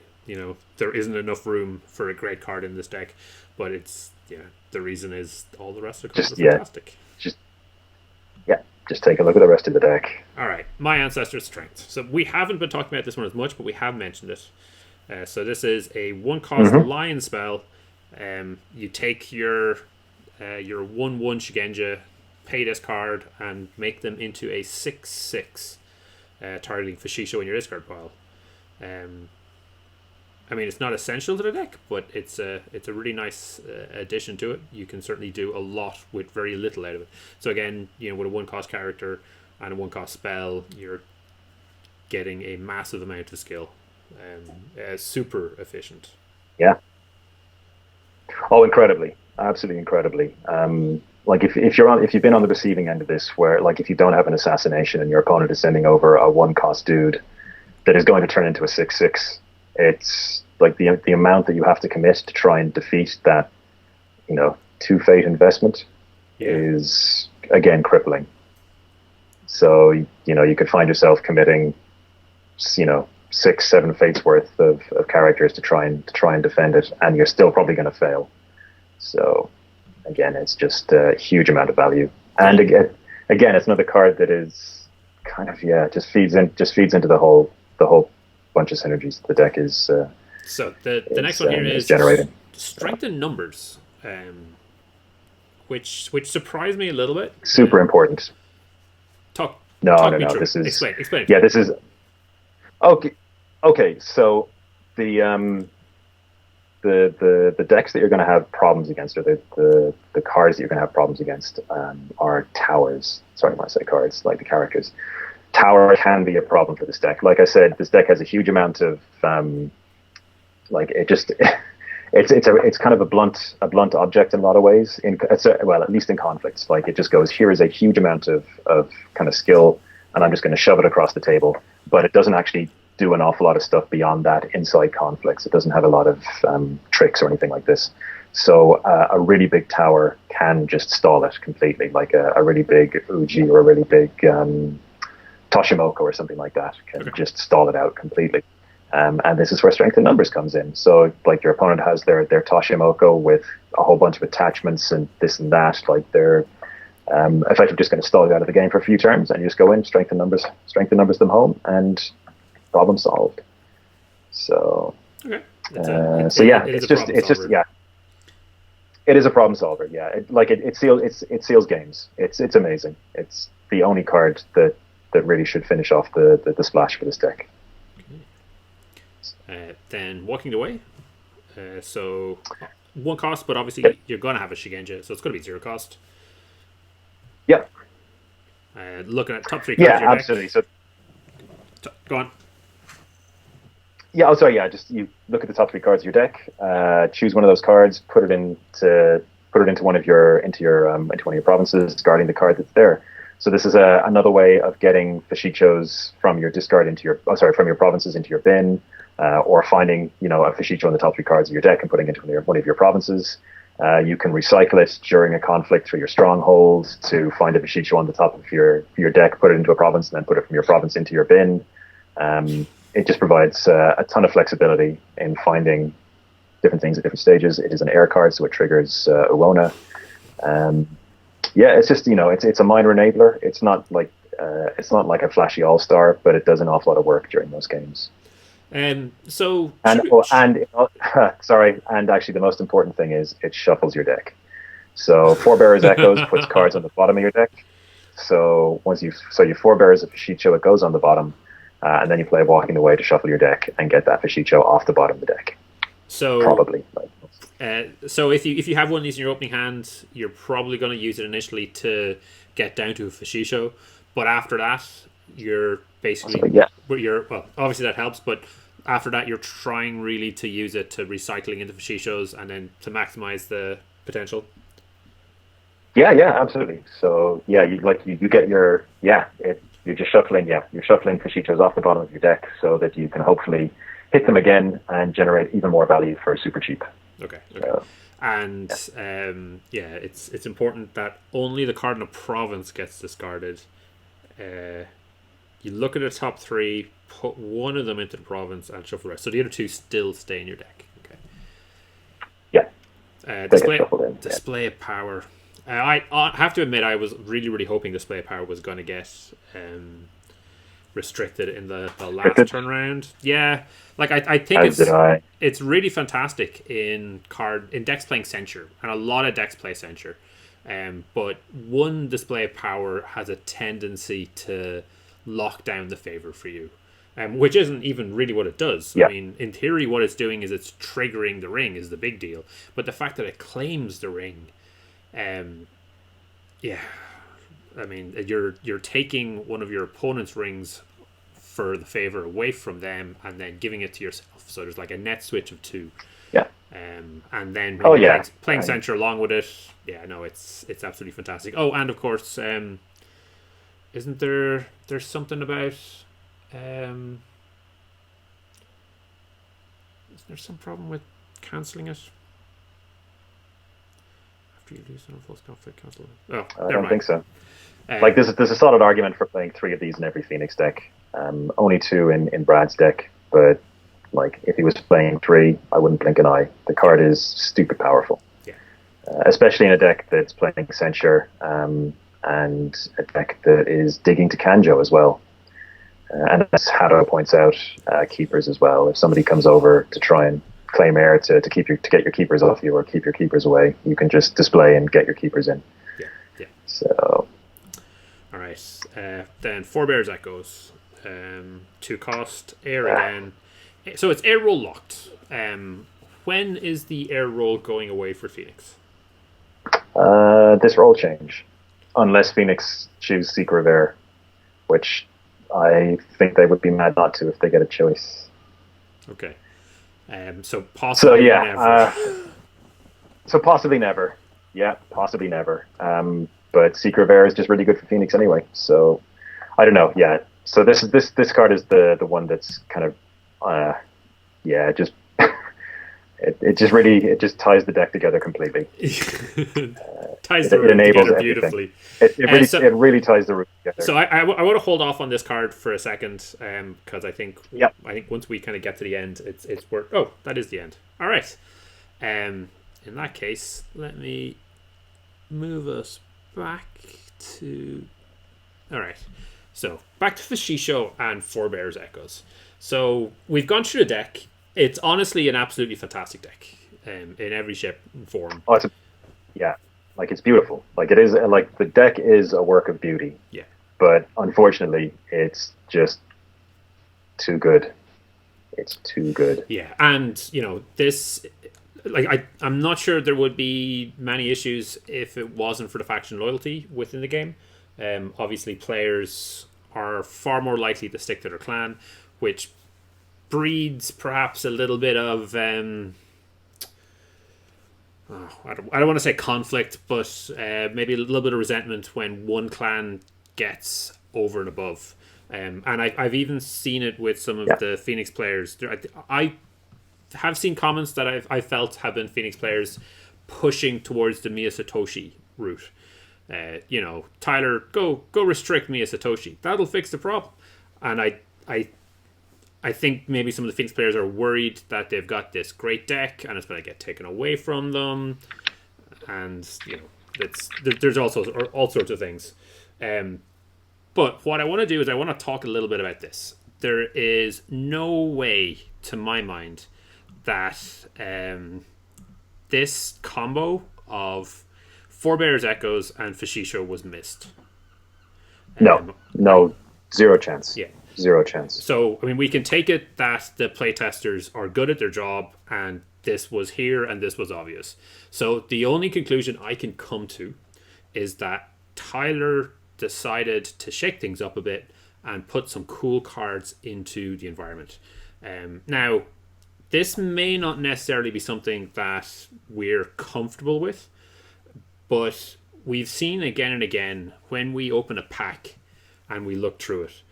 Speaker 1: there isn't enough room for a great card in this deck, but it's the reason is all the rest of the cards are fantastic.
Speaker 2: Just take a look at the rest of the deck.
Speaker 1: All right, My Ancestor's Strength. So we haven't been talking about this one as much, but we have mentioned it. So this is a 1-cost lion spell. You take your 1/1 Shigenja, pay this card, and make them into a 6/6, targeting Fashisho in your discard pile. I mean, it's not essential to the deck, but it's a really nice addition to it. You can certainly do a lot with very little out of it. So again, with a 1-cost character and a 1-cost spell, you're getting a massive amount of skill. Super efficient.
Speaker 2: Yeah. Oh, incredibly, absolutely incredibly. Like if you've been on the receiving end of this, where like if you don't have an assassination and your opponent is sending over a 1-cost dude that is going to turn into a 6/6. It's like the amount that you have to commit to try and defeat that, 2 fate investment is again crippling. So you could find yourself committing, 6-7 fates worth of characters to try and defend it, and you're still probably going to fail. So again, it's just a huge amount of value, and again, it's another card that is kind of just feeds into the whole bunch of synergies the deck is.
Speaker 1: So the next one here is
Speaker 2: generating
Speaker 1: Strength in Numbers, which surprised me a little bit.
Speaker 2: Super important.
Speaker 1: Talk
Speaker 2: No.
Speaker 1: me through.
Speaker 2: This is
Speaker 1: explain.
Speaker 2: Yeah, this is okay. Okay, so the decks that you're going to have problems against, or the cards that you're going to have problems against, are towers. Sorry, when I say cards, like the characters. Tower can be a problem for this deck. Like I said, this deck has a huge amount of it's kind of a blunt object in a lot of ways. Well, at least in conflicts, like it just goes, here is a huge amount of kind of skill, and I'm just going to shove it across the table. But it doesn't actually do an awful lot of stuff beyond that inside conflicts. It doesn't have a lot of tricks or anything like this. So a really big tower can just stall it completely, like a really big Uji or a really big Toshimoko or something like that can just stall it out completely. And this is where strength in numbers comes in. So like your opponent has their Toshimoko with a whole bunch of attachments and this and that, like they're effectively just going to stall you out of the game for a few turns, and you just go in, strength in numbers them home, and problem solved. So it is a problem solver. Yeah, it seals games. It's amazing. It's the only card that really should finish off the splash for this deck.
Speaker 1: Then Walking the Way. So 1 cost, but obviously you're going to have a Shigenja, so it's going to be 0 cost.
Speaker 2: Yep.
Speaker 1: Looking at top 3 cards of your
Speaker 2: absolutely.
Speaker 1: deck. So go on.
Speaker 2: Yeah, oh sorry, yeah, just you look at the top 3 cards of your deck, choose one of those cards, put it into one of your provinces, discarding the card that's there. So this is another way of getting Fashichos from your discard from your provinces into your bin, or finding a Fashicho on the top 3 cards of your deck and putting it into one of your provinces. You can recycle it during a conflict through your stronghold to find a Fashicho on the top of your deck, put it into a province, and then put it from your province into your bin. It just provides a ton of flexibility in finding different things at different stages. It is an air card, so it triggers Uona. It's just it's a minor enabler. It's not like a flashy all-star, but it does an awful lot of work during those games. And actually the most important thing is it shuffles your deck. So Forebearer's Echoes puts cards on the bottom of your deck. So you Forebearer's a Fashicho, it goes on the bottom, and then you play Walking the Way to shuffle your deck and get that Fashicho off the bottom of the deck.
Speaker 1: So
Speaker 2: probably.
Speaker 1: So if you have one of these in your opening hand, you're probably going to use it initially to get down to a Fashicho, but after that, you're basically obviously that helps, but after that, you're trying really to use it to recycling into Fashichos and then to maximize the potential.
Speaker 2: Yeah, absolutely. So you're just shuffling. Yeah, you're shuffling Fashichos off the bottom of your deck so that you can hopefully hit them again and generate even more value for super cheap.
Speaker 1: Okay. And it's important that only the card in a province gets discarded. You look at the top 3, put one of them into the province, and shuffle the rest. So the other 2 still stay in your deck. Okay.
Speaker 2: Yeah.
Speaker 1: Display of Power. I have to admit, I was really, really hoping Display of Power was going to get restricted in the last turnaround. Yeah, like I think it's really fantastic in decks playing Censure, and a lot of decks play Censure. But one Display of Power has a tendency to lock down the favor for you, which isn't even really what it does. I mean, in theory, what it's doing is it's triggering the ring is the big deal, but the fact that it claims the ring, I mean, you're taking one of your opponent's rings for the favor away from them and then giving it to yourself. So there's like a net switch of 2.
Speaker 2: Yeah.
Speaker 1: And then when playing Censure along with it, it's absolutely fantastic. Oh, and of course, isn't there's something about is there some problem with cancelling it after you lose on a false conflict? Cancel it. Oh,
Speaker 2: I don't think so. Like there's a solid argument for playing 3 of these in every Phoenix deck. Only 2 in Brad's deck, but like if he was playing 3, I wouldn't blink an eye. The card is stupid powerful.
Speaker 1: Yeah.
Speaker 2: Especially in a deck that's playing Censure, and a deck that is digging to Kanjo as well. And as Hado points out, keepers as well. If somebody comes over to try and claim air to get your keepers off you or keep your keepers away, you can just display and get your keepers in.
Speaker 1: Yeah.
Speaker 2: So.
Speaker 1: All right. Then Forebearer's Echoes. 2 cost, air again. So it's air roll locked. When is the air roll going away for Phoenix?
Speaker 2: This roll change. Unless Phoenix choose Secret of Air, which I think they would be mad not to if they get a choice.
Speaker 1: Okay. So possibly never.
Speaker 2: So possibly never. Yeah, possibly never. But Secret Rare is just really good for Phoenix anyway. So I don't know. Yeah. So this card is the one that's kind of just it just ties the deck together completely.
Speaker 1: Ties the room together beautifully.
Speaker 2: It really ties the room together.
Speaker 1: So I want to hold off on this card for a second because I think once we kind of get to the end, it's worth. Oh, that is the end. All right. In that case, let me move us back to. All right. So back to Fashisho and Forebear's Echoes. So we've gone through the deck. It's honestly an absolutely fantastic deck in every shape and form.
Speaker 2: Oh, it's beautiful. Like it is. Like the deck is a work of beauty.
Speaker 1: Yeah.
Speaker 2: But unfortunately, it's just too good. It's too good.
Speaker 1: Yeah, and this. Like I'm not sure there would be many issues if it wasn't for the faction loyalty within the game. Obviously, players are far more likely to stick to their clan, which breeds perhaps a little bit of I don't want to say conflict, but maybe a little bit of resentment when one clan gets over and above. And I've even seen it with some of the Phoenix players. I have seen comments that I felt have been Phoenix players pushing towards the Mia Satoshi route. Tyler, go restrict Mia Satoshi. That'll fix the problem. And I think maybe some of the Phoenix players are worried that they've got this great deck and it's going to get taken away from them. And there's also all sorts of things. But what I want to do is I want to talk a little bit about this. There is no way, to my mind, that this combo of Forebear's Echoes and Fashisho was missed.
Speaker 2: No, zero chance.
Speaker 1: Yeah.
Speaker 2: Zero chance.
Speaker 1: So, I mean, we can take it that the playtesters are good at their job and this was here and this was obvious. So the only conclusion I can come to is that Tyler decided to shake things up a bit and put some cool cards into the environment. Now, this may not necessarily be something that we're comfortable with, but we've seen again and again when we open a pack and we look through it,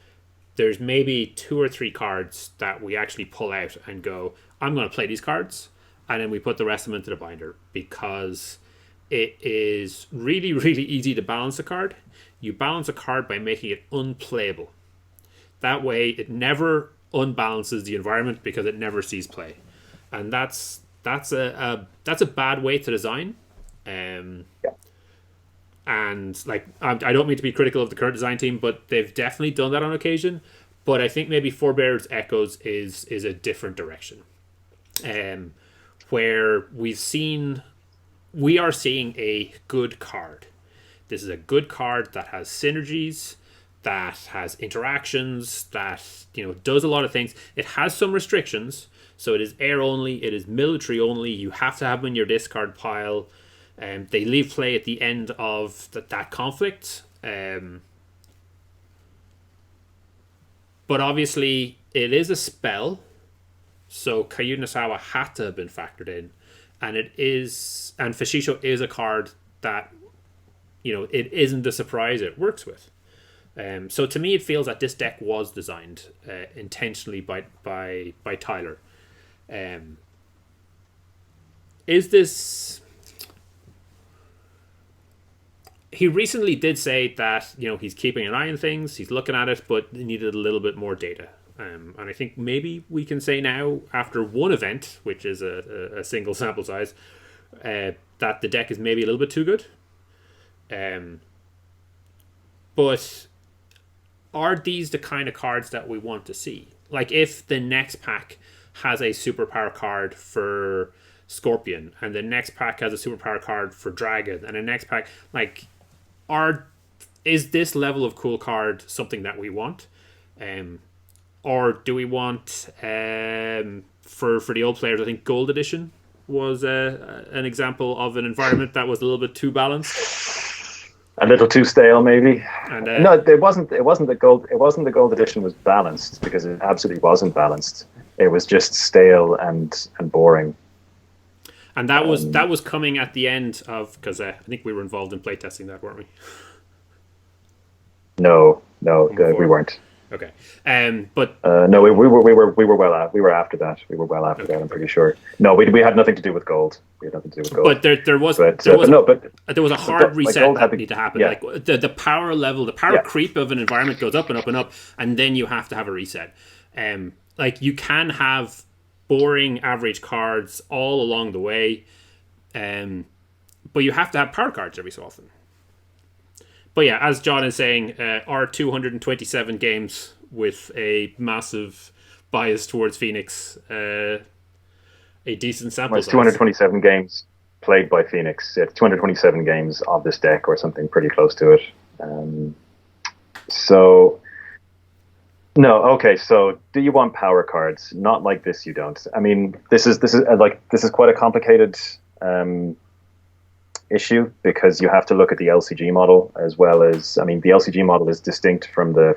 Speaker 1: there's maybe 2 or 3 cards that we actually pull out and go, I'm going to play these cards, and then we put the rest of them into the binder because it is really, really easy to balance a card. You balance a card by making it unplayable. That way, it never unbalances the environment because it never sees play, and that's a bad way to design. And like I don't mean to be critical of the current design team, but they've definitely done that on occasion. But I think maybe Forebear's Echoes is a different direction, where we are seeing a good card. This is a good card that has synergies, that has interactions, that does a lot of things. It has some restrictions, so it is air only, it is military only. You have to have them in your discard pile. They leave play at the end of that conflict. But obviously, it is a spell, so Kayuden Nasawa had to have been factored in, and Fashisho is a card that it isn't a surprise it works with. So to me, it feels that this deck was designed intentionally by Tyler. Is this? He recently did say that he's keeping an eye on things, he's looking at it, but he needed a little bit more data. And I think maybe we can say now, after one event, which is a single sample size, that the deck is maybe a little bit too good. But are these the kind of cards that we want to see? Like if the next pack has a superpower card for Scorpion, and the next pack has a superpower card for Dragon, and the next pack, is this level of cool card something that we want? Or do we want, for the old players, I think Gold Edition was an example of an environment that was a little bit too balanced,
Speaker 2: a little too stale, maybe.
Speaker 1: And,
Speaker 2: no, it wasn't the gold. It wasn't the Gold Edition was balanced, because it absolutely wasn't balanced. It was just stale and boring.
Speaker 1: And that was coming at the end of, because I think we were involved in playtesting that, weren't we?
Speaker 2: No, we weren't.
Speaker 1: Okay, but
Speaker 2: no, we were after that. We were well after that. I'm pretty sure. No, we had nothing to do with gold. We had nothing to do with gold.
Speaker 1: But there was a hard reset that needed to happen.
Speaker 2: Yeah.
Speaker 1: Like the power level, the power creep of an environment goes up and up and up, and then you have to have a reset. Like you can have boring average cards all along the way, but you have to have power cards every so often. But yeah, as John is saying, our 227 games with a massive bias towards Phoenix, a decent sample size.
Speaker 2: It's 227 games played by Phoenix. It's 227 games of this deck or something pretty close to it. So do you want power cards? Not like this, you don't. I mean, this is quite a complicated issue, because you have to look at the LCG model as well as, the LCG model is distinct from the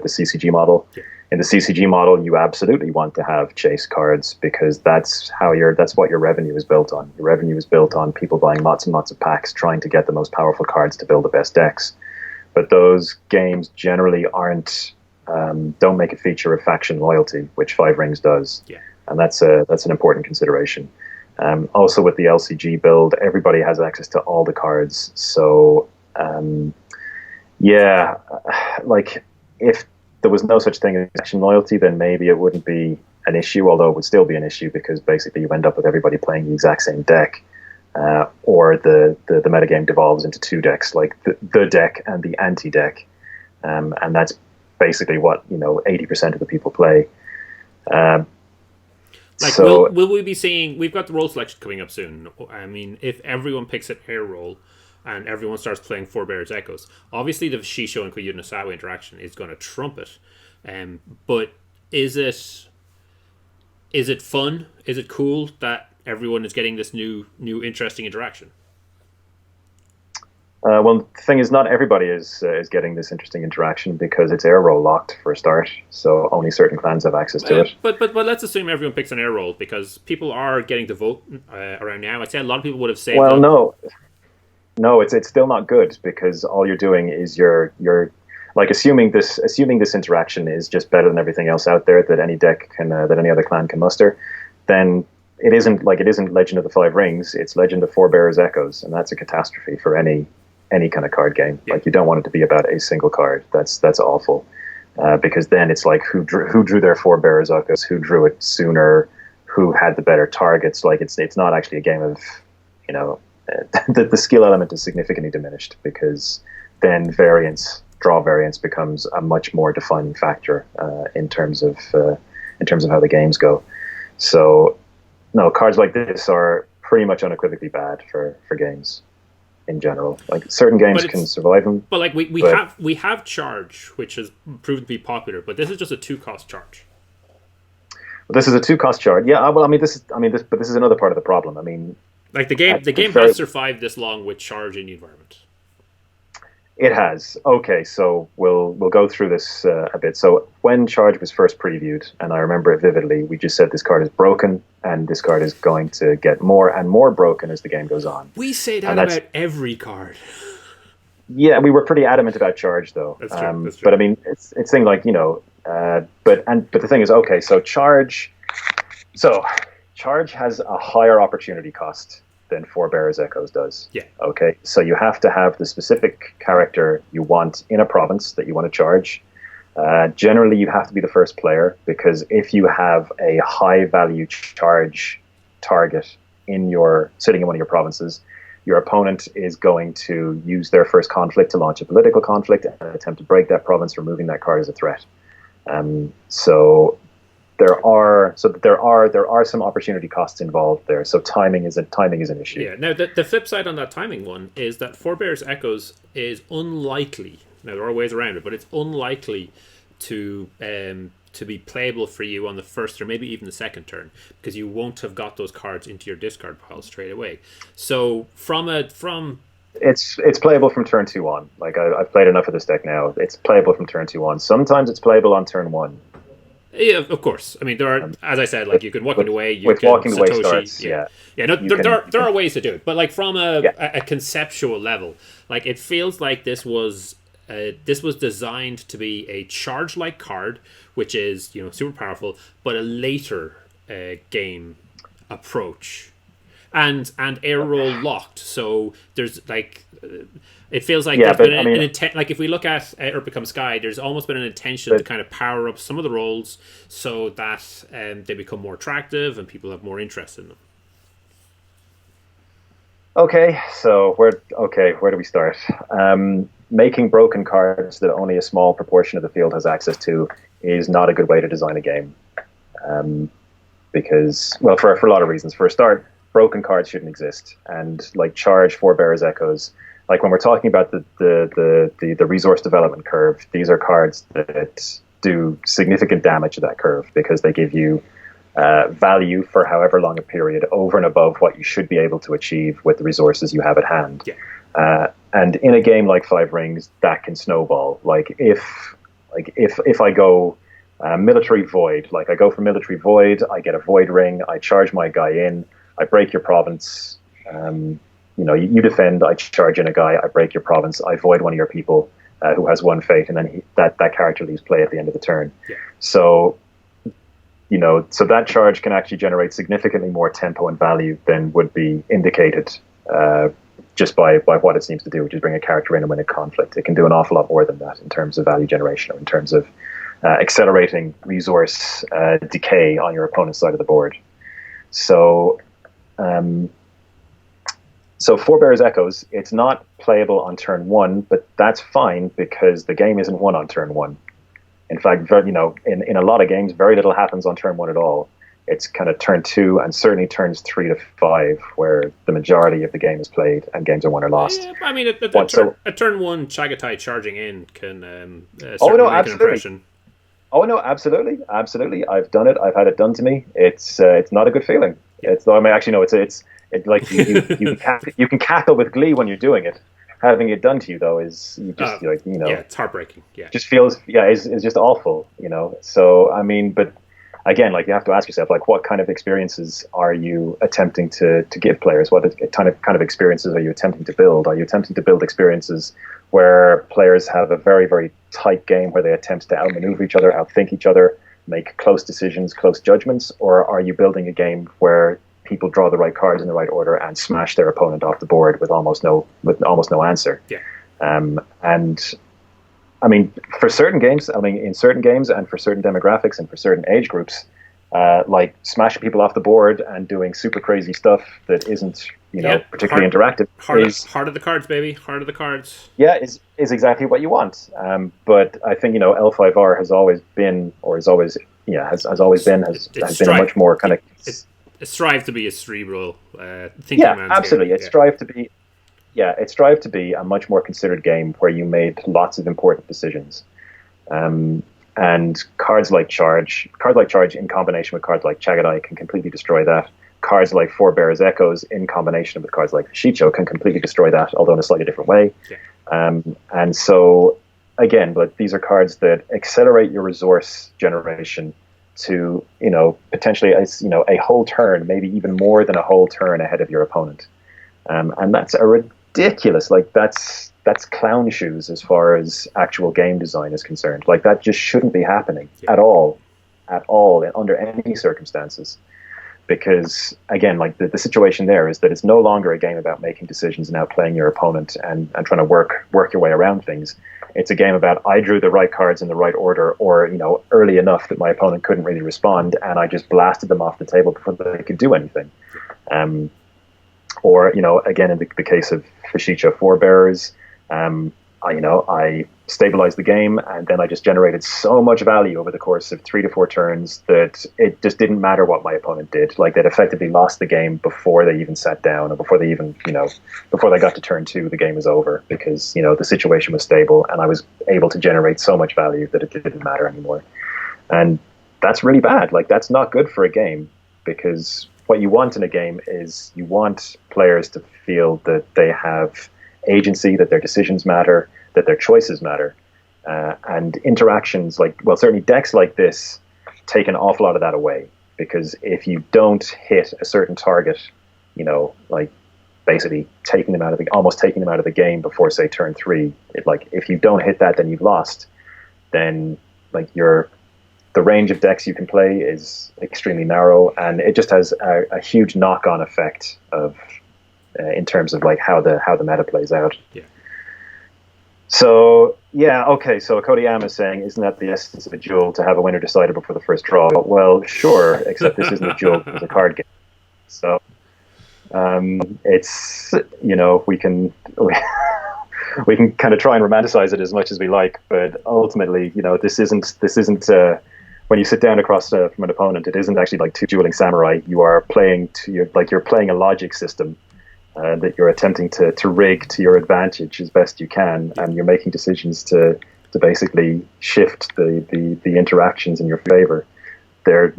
Speaker 2: CCG model. Yeah. In the CCG model, you absolutely want to have chase cards, because that's what your revenue is built on. Your revenue is built on people buying lots and lots of packs, trying to get the most powerful cards to build the best decks. But those games generally don't make a feature of faction loyalty, which Five Rings does.
Speaker 1: Yeah. And
Speaker 2: that's an important consideration. Also with the LCG build, everybody has access to all the cards. So, like if there was no such thing as faction loyalty, then maybe it wouldn't be an issue, although it would still be an issue, because basically you end up with everybody playing the exact same deck, or the metagame devolves into two decks, like the deck and the anti-deck. And that's basically what 80% of the people play.
Speaker 1: Will we be seeing? We've got the role selection coming up soon. I mean, if everyone picks an air role and everyone starts playing Forebearer's Echoes, obviously the Shisho and Koyu Nasawa interaction is going to trump it. But is it fun? Is it cool that everyone is getting this new interesting interaction?
Speaker 2: Well, the thing is, not everybody is getting this interesting interaction, because it's air roll locked for a start, so only certain clans have access to it.
Speaker 1: But let's assume everyone picks an air roll, because people are getting to vote around now. I'd say a lot of people would have saved.
Speaker 2: Well, no, it's still not good, because all you're doing is you're like assuming this interaction is just better than everything else out there that any deck can that any other clan can muster. Then it isn't Legend of the Five Rings. It's Legend of Forebearer's Echoes, and that's a catastrophe for any kind of card game. Yeah. Like, you don't want it to be about a single card. That's awful, because then it's like who drew their Forebearer's Echoes, who drew it sooner, who had the better targets. Like, it's not actually a game of, the skill element is significantly diminished, because then draw variance becomes a much more defining factor in terms of how the games go. So no, cards like this are pretty much unequivocally bad for games in general. Like, certain games can survive them.
Speaker 1: But like we have Charge, which has proven to be popular, but this is just a 2-cost charge.
Speaker 2: Well, this is a 2-cost charge. Yeah, well, this is another part of the problem. I mean,
Speaker 1: like the game has survived this long with Charge in the environment.
Speaker 2: It has. Okay, so we'll go through this a bit. So when Charge was first previewed, and I remember it vividly, we just said this card is broken, and this card is going to get more and more broken as the game goes on.
Speaker 1: We say that about every card.
Speaker 2: Yeah, we were pretty adamant about Charge, though.
Speaker 1: That's true.
Speaker 2: But I mean, it's thing like, but the thing is, okay, so Charge has a higher opportunity cost than Forebearer's Echoes does.
Speaker 1: Yeah.
Speaker 2: Okay, so you have to have the specific character you want in a province that you want to charge. Generally, you have to be the first player, because if you have a high value charge target sitting in one of your provinces, your opponent is going to use their first conflict to launch a political conflict and attempt to break that province, removing that card as a threat. So there are some opportunity costs involved there. So timing is an issue.
Speaker 1: Yeah. Now the flip side on that timing one is that Forebearer's Echoes is unlikely. Now there are ways around it, but it's unlikely to be playable for you on the first or maybe even the second turn, because you won't have got those cards into your discard pile straight away. So
Speaker 2: it's playable from turn 2 on. Like, I've played enough of this deck now. It's playable from turn 2 on. Sometimes it's playable on turn 1.
Speaker 1: Yeah, of course. I mean, there are, as I said, like you can walking away, you
Speaker 2: with
Speaker 1: can
Speaker 2: walking away
Speaker 1: Satoshi.
Speaker 2: starts,
Speaker 1: Yeah. No, there are ways to do it, but like from
Speaker 2: yeah.
Speaker 1: a conceptual level, like it feels like this was designed to be a charge-like card, which is super powerful, but a later game approach, and error roll locked. So there's like. It feels like there's been an intent. Like if we look at Earth Becomes Sky, there's almost been an intention to kind of power up some of the roles so that they become more attractive and people have more interest in them.
Speaker 2: Okay, so where do we start? Making broken cards that only a small proportion of the field has access to is not a good way to design a game. Because, well, for a lot of reasons. For a start, broken cards shouldn't exist, and like Charge, Forebearers, Echoes. Like when we're talking about the resource development curve, these are cards that do significant damage to that curve because they give you value for however long a period over and above what you should be able to achieve with the resources you have at hand.
Speaker 1: Yeah.
Speaker 2: And in a game like Five Rings, that can snowball. Like if I go Military Void, like I go for Military Void, I get a Void Ring, I charge my guy in, I break your province. You defend, I charge in a guy, I break your province, I void one of your people who has one fate, and then that character leaves play at the end of the turn.
Speaker 1: Yeah.
Speaker 2: So that charge can actually generate significantly more tempo and value than would be indicated just by what it seems to do, which is bring a character in and win a conflict. It can do an awful lot more than that in terms of value generation, or in terms of accelerating resource decay on your opponent's side of the board. So Forebearers Echoes, it's not playable on turn one, but that's fine because the game isn't won on turn one. In fact, in a lot of games, very little happens on turn one at all. It's kind of turn two and certainly turns 3 to 5 where the majority of the game is played and games are won or lost.
Speaker 1: Yeah, I mean, a turn one Chagatai charging in can make an impression.
Speaker 2: Oh no, absolutely. I've done it. I've had it done to me. It's not a good feeling. It's like you can cackle with glee when you're doing it. Having it done to you though is
Speaker 1: it's heartbreaking. Yeah,
Speaker 2: just feels is just awful. So I mean, but again, like you have to ask yourself, like what kind of experiences are you attempting to give players? What kind of experiences are you attempting to build? Are you attempting to build experiences where players have a very, very tight game where they attempt to outmaneuver each other, outthink each other, make close decisions, close judgments, or are you building a game where people draw the right cards in the right order and smash their opponent off the board with almost no answer?
Speaker 1: Yeah.
Speaker 2: And I mean, for certain games, in certain games and for certain demographics and for certain age groups, like smashing people off the board and doing super crazy stuff that isn't, particularly interactive.
Speaker 1: Heart of the cards, baby. Heart of the cards.
Speaker 2: Yeah, is exactly what you want. But I think, L5R has always been a much more kind of...
Speaker 1: It strives to be a cerebral thinking man's
Speaker 2: absolutely.
Speaker 1: game.
Speaker 2: It strived to be a much more considered game where you made lots of important decisions. And cards like Charge in combination with cards like Chagatai can completely destroy that. Cards like Forebearers Echoes in combination with cards like Shicho can completely destroy that, although in a slightly different way.
Speaker 1: Yeah.
Speaker 2: And so, again, but these are cards that accelerate your resource generation to, potentially, a whole turn, maybe even more than a whole turn ahead of your opponent. And that's a ridiculous, that's clown shoes as far as actual game design is concerned. Like that just shouldn't be happening at all, under any circumstances. Because again, like the situation there is that it's no longer a game about making decisions and outplaying your opponent and trying to work your way around things. It's a game about I drew the right cards in the right order, or early enough that my opponent couldn't really respond, and I just blasted them off the table before they could do anything. Or again, in the case of Fashicha Forebearers, I stabilized the game, and then I just generated so much value over the course of 3 to 4 turns that it just didn't matter what my opponent did. Like they'd effectively lost the game before they even sat down, or before they even, before they got to turn 2, the game was over because, the situation was stable and I was able to generate so much value that it didn't matter anymore. And that's really bad. Like that's not good for a game, because what you want in a game is you want players to feel that they have agency, that their decisions matter, that their choices matter, and interactions certainly decks like this take an awful lot of that away, because if you don't hit a certain target, like basically almost taking them out of the game before, say, turn 3, if you don't hit that, then you've lost. Then like the range of decks you can play is extremely narrow, and it just has a huge knock-on effect of in terms of like how the meta plays out.
Speaker 1: Yeah.
Speaker 2: So yeah, okay. So Kodayama is saying, isn't that the essence of a duel, to have a winner decided before the first draw? Well, sure, except this isn't a duel; it's a card game. So it's we can kind of try and romanticize it as much as we like, but ultimately, this isn't when you sit down across from an opponent, it isn't actually like two dueling samurai. You are playing you're playing a logic system that you're attempting to rig to your advantage as best you can, and you're making decisions to basically shift the interactions in your favor. They're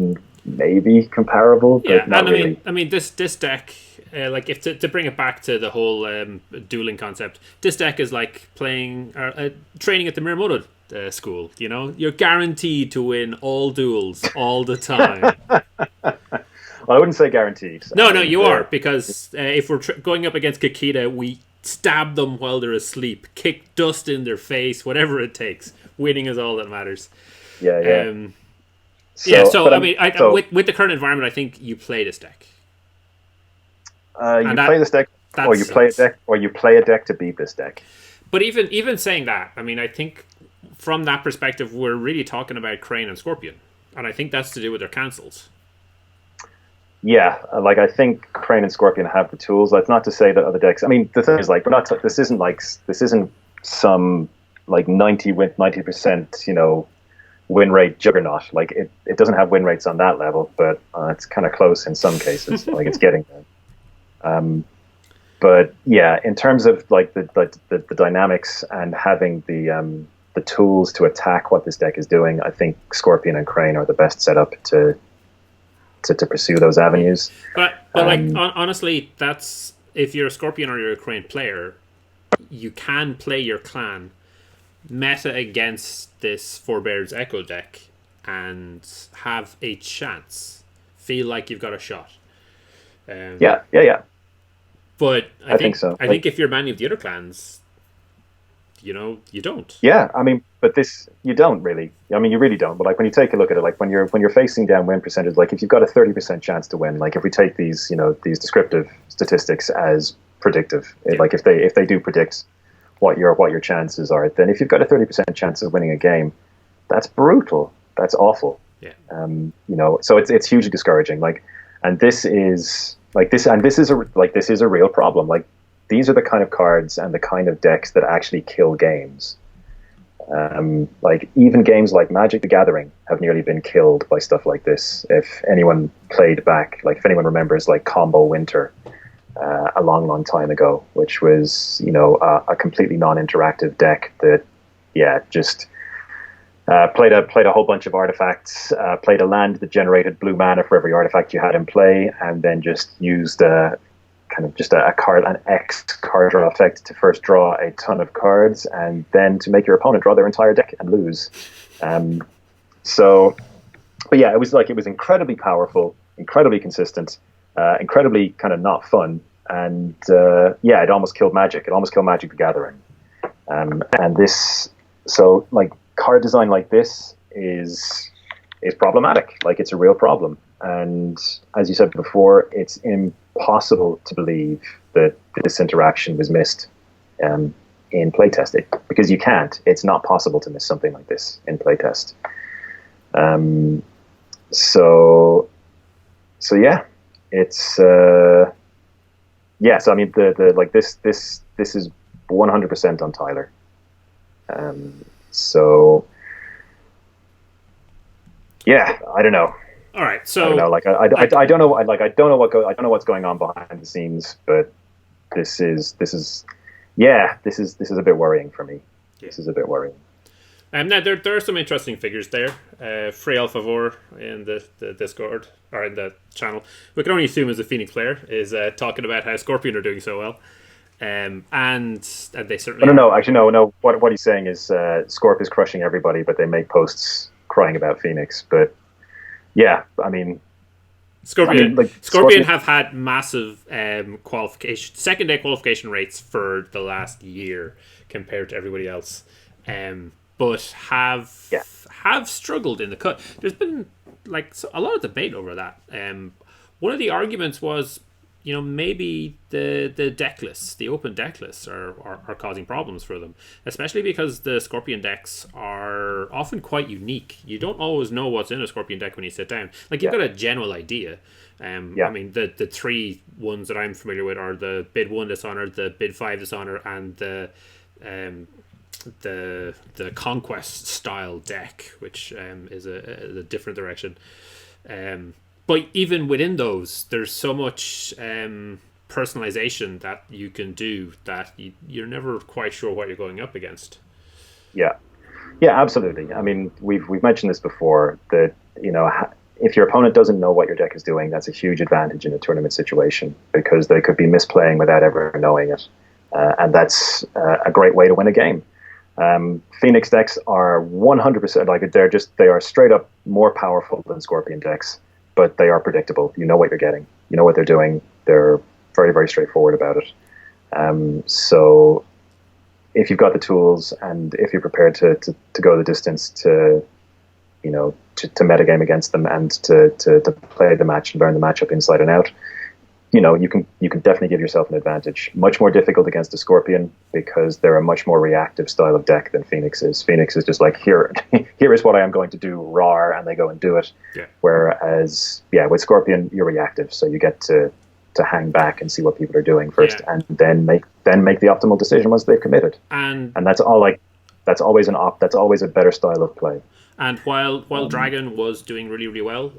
Speaker 2: maybe comparable, but not really.
Speaker 1: I mean, this deck, like if to bring it back to the whole dueling concept, this deck is like playing training at the Miyamoto school. You're guaranteed to win all duels all the time.
Speaker 2: Well, I wouldn't say guaranteed.
Speaker 1: No, you are, because if we're going up against Kikita, we stab them while they're asleep, kick dust in their face, whatever it takes. Winning is all that matters.
Speaker 2: Yeah.
Speaker 1: With the current environment, I think you play this deck.
Speaker 2: Play this deck, or you play a deck, or you play a deck to beat this deck.
Speaker 1: But even saying that, I mean, I think from that perspective, we're really talking about Crane and Scorpion, and I think that's to do with their cancels.
Speaker 2: Yeah, like I think Crane and Scorpion have the tools. That's not to say that other decks. I mean, the thing is, like, this isn't some like 90%, win rate juggernaut. Like it doesn't have win rates on that level, but it's kind of close in some cases. Like it's getting there. But yeah, in terms of like the dynamics and having the tools to attack what this deck is doing, I think Scorpion and Crane are the best set up to pursue those avenues.
Speaker 1: But honestly, that's if you're a Scorpion or you're a Crane player, you can play your clan meta against this Forebear's Echo deck and have a chance. Feel like you've got a shot.
Speaker 2: Yeah.
Speaker 1: But I think
Speaker 2: so.
Speaker 1: I think if you're many of the other clans, you don't.
Speaker 2: Yeah, I mean, but you don't really. I mean, you really don't. But like when you take a look at it, like when you're facing down win percentage, like if you've got a 30% chance to win, like if we take these descriptive statistics as predictive, like if they do predict what your chances are, then if you've got a 30% chance of winning a game, that's brutal. That's awful.
Speaker 1: Yeah.
Speaker 2: So it's hugely discouraging. Like, and this is a real problem. Like, these are the kind of cards and the kind of decks that actually kill games. Like even games like Magic the Gathering have nearly been killed by stuff like this. If anyone played back, like if anyone remembers like Combo Winter a long time ago, which was a completely non-interactive deck that just played a whole bunch of artifacts, played a land that generated blue mana for every artifact you had in play, and then just used an X card draw effect to first draw a ton of cards, and then to make your opponent draw their entire deck and lose. But yeah, it was incredibly powerful, incredibly consistent, incredibly kind of not fun, and it almost killed Magic. It almost killed Magic the Gathering. And this, so like card design like this is problematic. Like it's a real problem. And as you said before, it's impossible to believe that this interaction was missed in playtest, because you can't. It's not possible to miss something like this in playtest. So yeah, it's So I mean, this is 100% on Tyler. So yeah, I don't know.
Speaker 1: All right, so
Speaker 2: I don't know. Like I don't know. Like I don't know what's going on behind the scenes, but this is a bit worrying for me. Yeah. This is a bit worrying.
Speaker 1: Now there are some interesting figures there. Frey Alfavor in the Discord or in the channel, we can only assume is a Phoenix player, is talking about how Scorpion are doing so well. And they certainly.
Speaker 2: No. Actually, no. What he's saying is Scorp is crushing everybody, but they make posts crying about Phoenix. But Yeah, I mean,
Speaker 1: Scorpion
Speaker 2: like
Speaker 1: Scorpion have had massive second day qualification rates for the last year compared to everybody else, but
Speaker 2: yeah,
Speaker 1: have struggled in the cut. There's been like a lot of debate over that. One of the arguments was, maybe the deck lists, the open deck lists, are causing problems for them, especially because the Scorpion decks are often quite unique. You don't always know what's in a Scorpion deck when you sit down. Like, you've got a general idea. I mean, the three ones that I'm familiar with are the bid 1 Dishonor, the bid 5 Dishonor, and the Conquest style deck, which is a different direction. But even within those, there's so much personalization that you can do that you're never quite sure what you're going up against.
Speaker 2: Yeah, absolutely. I mean, we've mentioned this before, that if your opponent doesn't know what your deck is doing, that's a huge advantage in a tournament situation, because they could be misplaying without ever knowing it, and that's a great way to win a game. Phoenix decks are 100% like they are straight up more powerful than Scorpion decks, but they are predictable. You know what you're getting. You know what they're doing. They're very, very straightforward about it. So if you've got the tools, and if you're prepared to go the distance to metagame against them, and to play the match and learn the matchup inside and out, you can definitely give yourself an advantage. Much more difficult against a Scorpion, because they're a much more reactive style of deck than Phoenix is. Phoenix is just like, here is what I am going to do, rawr, and they go and do it.
Speaker 1: Yeah.
Speaker 2: Whereas, with Scorpion, you're reactive, so you get to hang back and see what people are doing first, and then make the optimal decision once they've committed. And that's always a better style of play.
Speaker 1: And while Dragon was doing really, really well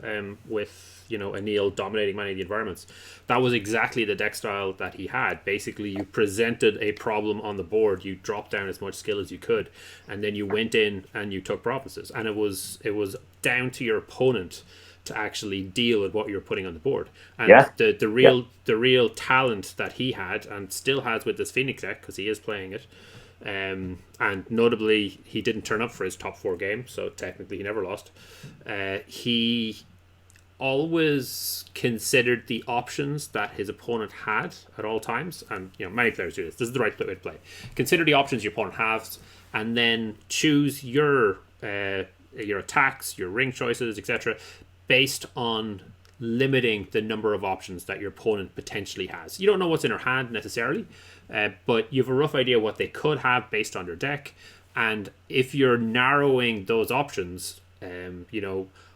Speaker 1: with Anil dominating many of the environments, that was exactly the deck style that he had. Basically, you presented a problem on the board, you dropped down as much skill as you could, and then you went in and you took provinces. And it was down to your opponent to actually deal with what you're putting on the board. And the real talent that he had, and still has with this Phoenix deck, because he is playing it, and notably he didn't turn up for his top 4 game, so technically he never lost. He always considered the options that his opponent had at all times, and many players do this. This is the right way to play. Consider the options your opponent has, and then choose your attacks, your ring choices, etc., based on limiting the number of options that your opponent potentially has. You don't know what's in her hand necessarily, but you have a rough idea what they could have based on their deck. And if you're narrowing those options,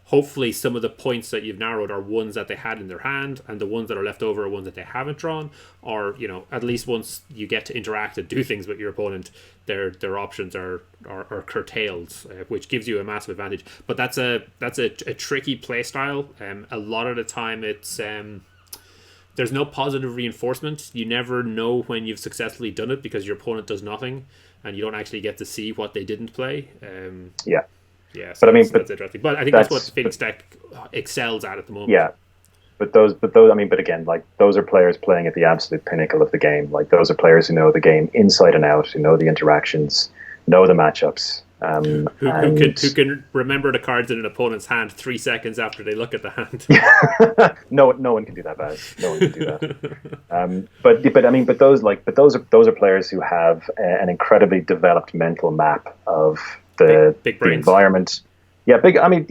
Speaker 1: hopefully some of the points that you've narrowed are ones that they had in their hand, and the ones that are left over are ones that they haven't drawn, or at least once you get to interact and do things with your opponent, their options are curtailed, which gives you a massive advantage. But that's a tricky play style. A lot of the time it's there's no positive reinforcement. You never know when you've successfully done it, because your opponent does nothing and you don't actually get to see what they didn't play. Yeah, so that's interesting. But I think that's what Phoenix deck excels at the moment. Yeah,
Speaker 2: but again, like, those are players playing at the absolute pinnacle of the game. Like, those are players who know the game inside and out, who know the interactions, know the matchups.
Speaker 1: Who can remember the cards in an opponent's hand 3 seconds after they look at the hand.
Speaker 2: No one can do that, Baz. No one can do that. But those are players who have an incredibly developed mental map of the environment. Yeah, big. I mean,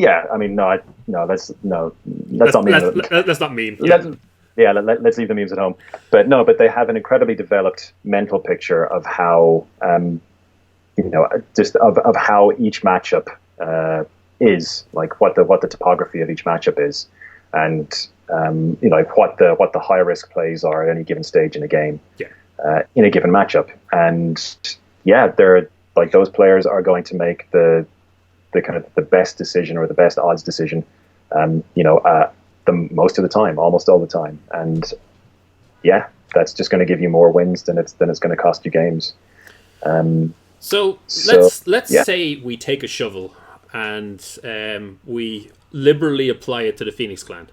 Speaker 2: no. Let's not meme.
Speaker 1: Let's not meme.
Speaker 2: Let's leave the memes at home. But they have an incredibly developed mental picture of how, just of how each matchup is, like what the topography of each matchup is, and like what the high risk plays are at any given stage in a game, in a given matchup, and they're like, those players are going to make the kind of the best decision, or the best odds decision, the most of the time, almost all the time, and that's just going to give you more wins than it's going to cost you games.
Speaker 1: So let's say we take a shovel and we liberally apply it to the Phoenix clan.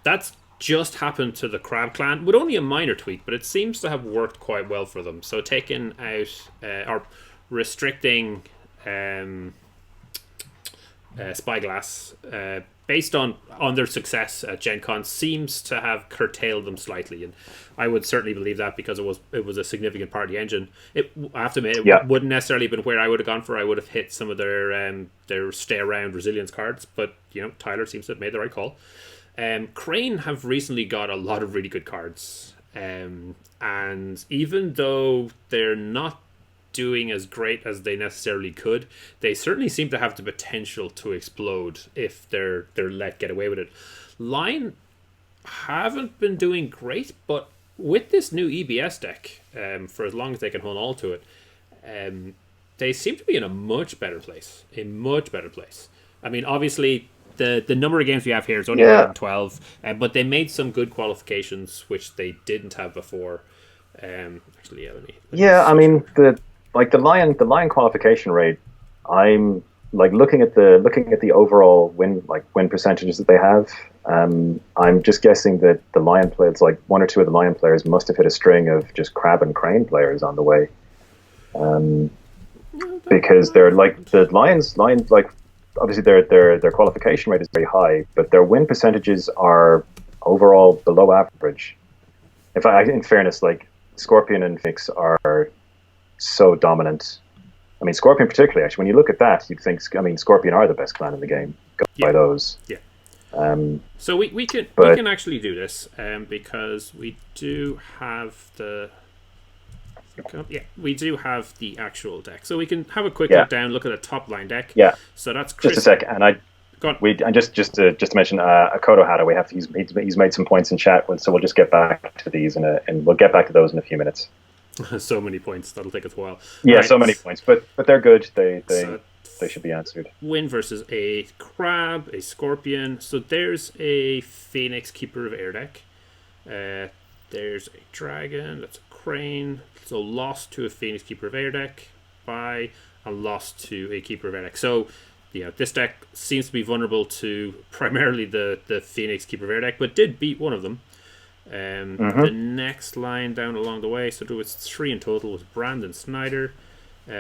Speaker 1: That's just happened to the Crab clan with only a minor tweak, but it seems to have worked quite well for them. So taking out or restricting Spyglass, based on their success at Gen Con, seems to have curtailed them slightly, and I would certainly believe that because it was a significant part of the engine. I have to admit, it wouldn't necessarily have been where I would have gone for. I would have hit some of their stay around resilience cards, but Tyler seems to have made the right call. Crane have recently got a lot of really good cards, and even though they're not doing as great as they necessarily could, they certainly seem to have the potential to explode if they're let get away with it. Line haven't been doing great, but with this new EBS deck, for as long as they can hold on to it, they seem to be in a much better place. I mean, obviously, the number of games we have here is only 112, but they made some good qualifications, which they didn't have before. Actually, let me
Speaker 2: I mean, the Lion qualification rate, I'm like looking at the overall win percentages that they have. I'm just guessing that the Lion players, like one or two of the Lion players, must have hit a string of just Crab and Crane players on the way. Because they're like the Lions like obviously their qualification rate is very high, but their win percentages are overall below average. In fairness, like Scorpion and Phoenix are so dominant. I mean, Scorpion particularly, actually, when you look at that, you'd think, Scorpion are the best clan in the game by those.
Speaker 1: Yeah. So we can actually do this because we do have the actual deck. So we can have a quick look down, look at the top line deck.
Speaker 2: Yeah.
Speaker 1: So that's Chris.
Speaker 2: Just a sec, and just to mention, Akoto Hada, he's made some points in chat, so we'll just get back to these and we'll get back to those in a few minutes.
Speaker 1: So many points, that'll take us a while.
Speaker 2: Yeah, right. So many points, but they're good. They should be answered.
Speaker 1: Win versus a Crab, a Scorpion. So there's a Phoenix Keeper of Air deck. There's a Dragon. That's a Crane. So lost to a Phoenix Keeper of Air deck by and lost to a Keeper of Air deck. So this deck seems to be vulnerable to primarily the Phoenix Keeper of Air deck, but did beat one of them. The next line down along the way, so there was 3 in total, was Brandon Snyder.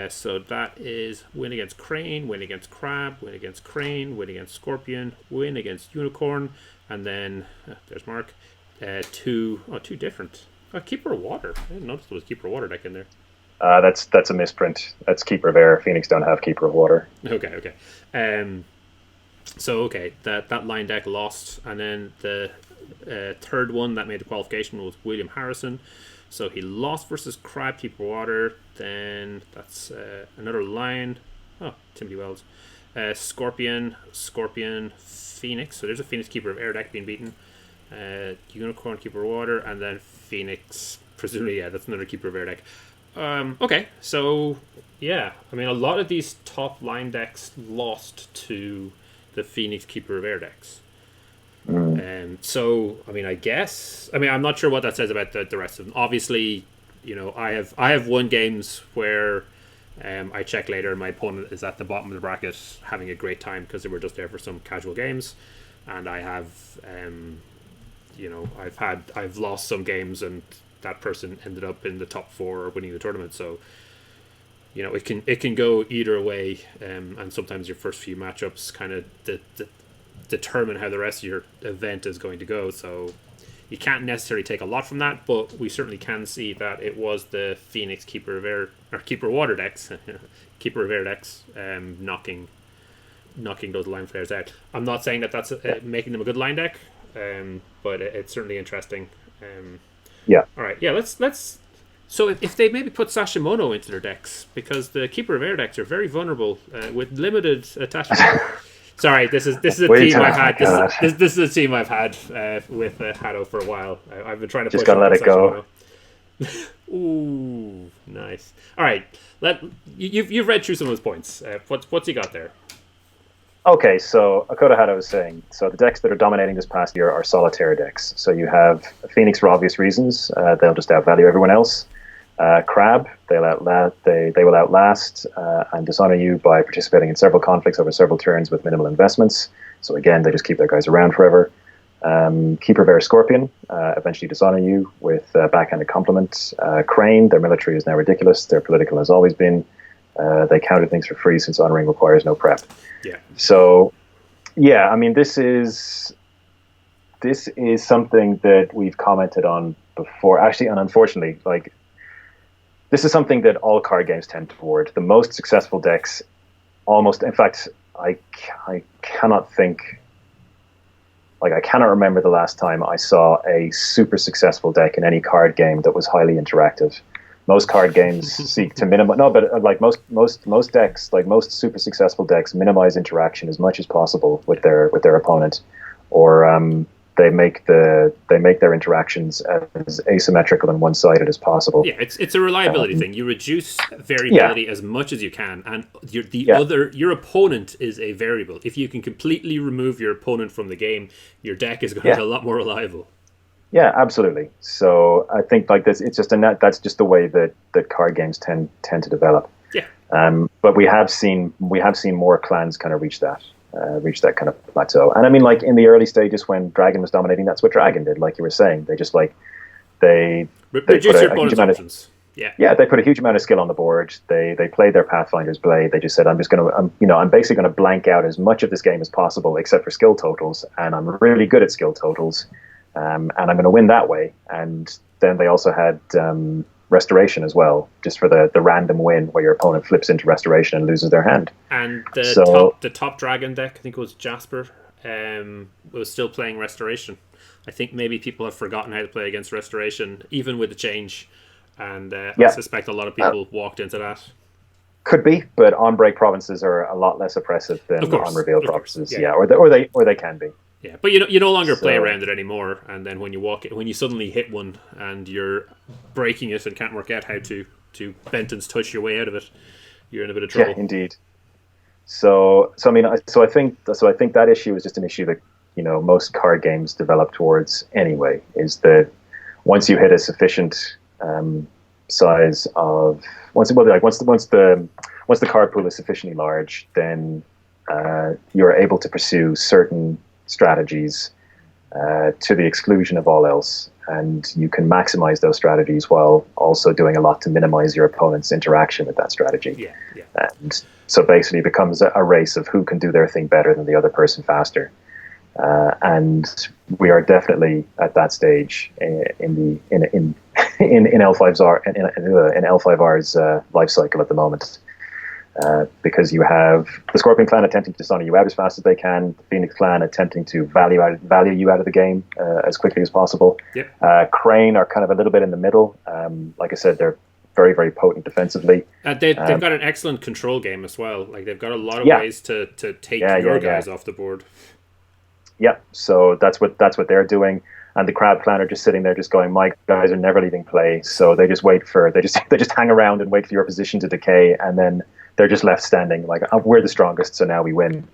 Speaker 1: So that is win against Crane, win against Crab, win against Crane, win against Scorpion, win against Unicorn, and then there's Mark. Two different. Keeper of Water. I didn't notice there was Keeper of Water deck in there.
Speaker 2: That's a misprint. That's Keeper of Air. Phoenix don't have Keeper of Water.
Speaker 1: Okay. So that line deck lost, and then the third one that made the qualification was William Harrison. So he lost versus Crab, Keeper of Water. Then that's another line. Oh, Timothy Wells. Scorpion, Phoenix. So there's a Phoenix Keeper of Air deck being beaten. Unicorn, Keeper of Water, and then Phoenix. Presumably, that's another Keeper of Air deck. Okay, so I mean, a lot of these top line decks lost to the Phoenix Keeper of Air decks. So I mean, I'm not sure what that says about the rest of them. Obviously, I have won games where I check later, my opponent is at the bottom of the bracket having a great time because they were just there for some casual games, and I have I've lost some games and that person ended up in the top 4 or winning the tournament. So it can go either way, and sometimes your first few matchups kind of determine how the rest of your event is going to go. So you can't necessarily take a lot from that, but we certainly can see that it was the Phoenix Keeper of Air or Keeper of Water decks, Keeper of Air decks, knocking those line players out. I'm not saying that that's making them a good line deck, but it's certainly interesting. All right. Yeah. Let's. So if they maybe put Sashimono into their decks, because the Keeper of Air decks are very vulnerable with limited attachment. Sorry, this is a team I've had. This is a team I've had with Hado for a while. I've been trying to
Speaker 2: just gotta let it go.
Speaker 1: Ooh, nice. All right, you've read through some of those points. What's he got there?
Speaker 2: Okay, so Akoto Hada was saying, so the decks that are dominating this past year are solitaire decks. So you have Phoenix for obvious reasons. They'll just outvalue everyone else. Crab, they will outlast and dishonor you by participating in several conflicts over several turns with minimal investments. So again, they just keep their guys around forever. Keeper of Air Scorpion, eventually dishonor you with backhanded compliment. Crane, their military is now ridiculous. Their political has always been. They counter things for free since honoring requires no prep.
Speaker 1: Yeah.
Speaker 2: So Yeah, I mean, this is something that we've commented on before, actually, and unfortunately, like this is something that all card games tend toward. The most successful decks, almost, in fact, I cannot think, like I cannot remember the last time I saw a super successful deck in any card game that was highly interactive. Most card games seek to minimize. No, but like most decks, like most super successful decks, minimize interaction as much as possible with their opponent, or they make their interactions as asymmetrical and one-sided as possible.
Speaker 1: Yeah, it's a reliability thing. You reduce
Speaker 2: Yeah,
Speaker 1: variability as much as you can, and
Speaker 2: yeah,
Speaker 1: your opponent is a variable. If you can completely remove your opponent from the game, your deck is going to
Speaker 2: yeah,
Speaker 1: be a lot more reliable.
Speaker 2: yeah, absolutely. So I think like this, it's just a net. That's just the way that card games tend to develop.
Speaker 1: Yeah,
Speaker 2: But we have seen more clans kind of reach that kind of plateau. And I mean, like in the early stages when Dragon was dominating, that's what Dragon did. Like you were saying, they just like they put
Speaker 1: reduce your
Speaker 2: a huge
Speaker 1: opponent's
Speaker 2: amount of
Speaker 1: options. Yeah,
Speaker 2: yeah, they put a huge amount of skill on the board. They played their Pathfinder's Blade. They just said, I'm basically going to blank out as much of this game as possible, except for skill totals, and I'm really good at skill totals, and I'm going to win that way. And then they also had Restoration as well, just for the random win where your opponent flips into Restoration and loses their hand.
Speaker 1: and
Speaker 2: So
Speaker 1: the top dragon deck, I think it was Jasper, was still playing Restoration. I think maybe people have forgotten how to play against Restoration, even with the change, and I
Speaker 2: yeah,
Speaker 1: suspect a lot of people walked into that.
Speaker 2: could be, but on-break provinces are a lot less oppressive than on-reveal
Speaker 1: Of course,
Speaker 2: provinces.
Speaker 1: yeah.
Speaker 2: Yeah, or they can be.
Speaker 1: Yeah, but you no longer play
Speaker 2: So
Speaker 1: around it anymore. And then when you suddenly hit one and you're breaking it and can't work out how to Benton's touch your way out of it, you're in a bit of
Speaker 2: yeah,
Speaker 1: trouble.
Speaker 2: indeed. So I mean, so I think that issue is just an issue that most card games develop towards anyway. Is that once you hit a sufficient size of once the card pool is sufficiently large, then you're able to pursue certain strategies to the exclusion of all else, and you can maximize those strategies while also doing a lot to minimize your opponent's interaction with that strategy.
Speaker 1: Yeah, yeah.
Speaker 2: And so basically it becomes a race of who can do their thing better than the other person faster. And we are definitely at that stage in L5R's life cycle at the moment. Because you have the Scorpion clan attempting to dishonor you out as fast as they can, the Phoenix clan attempting to value you out of the game as quickly as possible.
Speaker 1: Yep.
Speaker 2: Crane are kind of a little bit in the middle. Like I said, they're very, very potent defensively.
Speaker 1: They've got an excellent control game as well. Like they've got a lot of
Speaker 2: Yeah.
Speaker 1: ways to take
Speaker 2: Yeah,
Speaker 1: your
Speaker 2: yeah,
Speaker 1: guys
Speaker 2: yeah.
Speaker 1: off the board.
Speaker 2: Yeah, so that's what they're doing. And the Crab clan are just sitting there, just going, "My guys are never leaving play." So they just they just hang around and wait for your position to decay, and then they're just left standing. Like, we're the strongest, so now we win.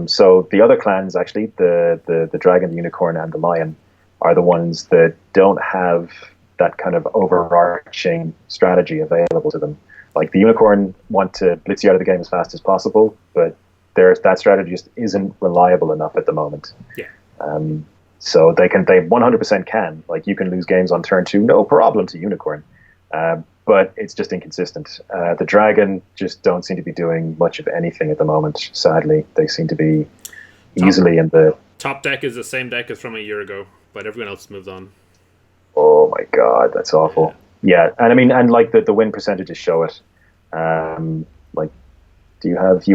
Speaker 2: So the other clans, actually, the Dragon, the Unicorn, and the Lion, are the ones that don't have that kind of overarching strategy available to them. Like the Unicorn want to blitz you out of the game as fast as possible, but that strategy just isn't reliable enough at the moment.
Speaker 1: Yeah.
Speaker 2: So they 100% can. Like, you can lose games on turn 2, no problem, to Unicorn. But it's just inconsistent. The Dragon just don't seem to be doing much of anything at the moment, sadly. They seem to be easily in the...
Speaker 1: Top deck is the same deck as from a year ago, but everyone else moved on.
Speaker 2: Oh my god, that's awful. Yeah, and I mean, and like the win percentages show it. Like, you have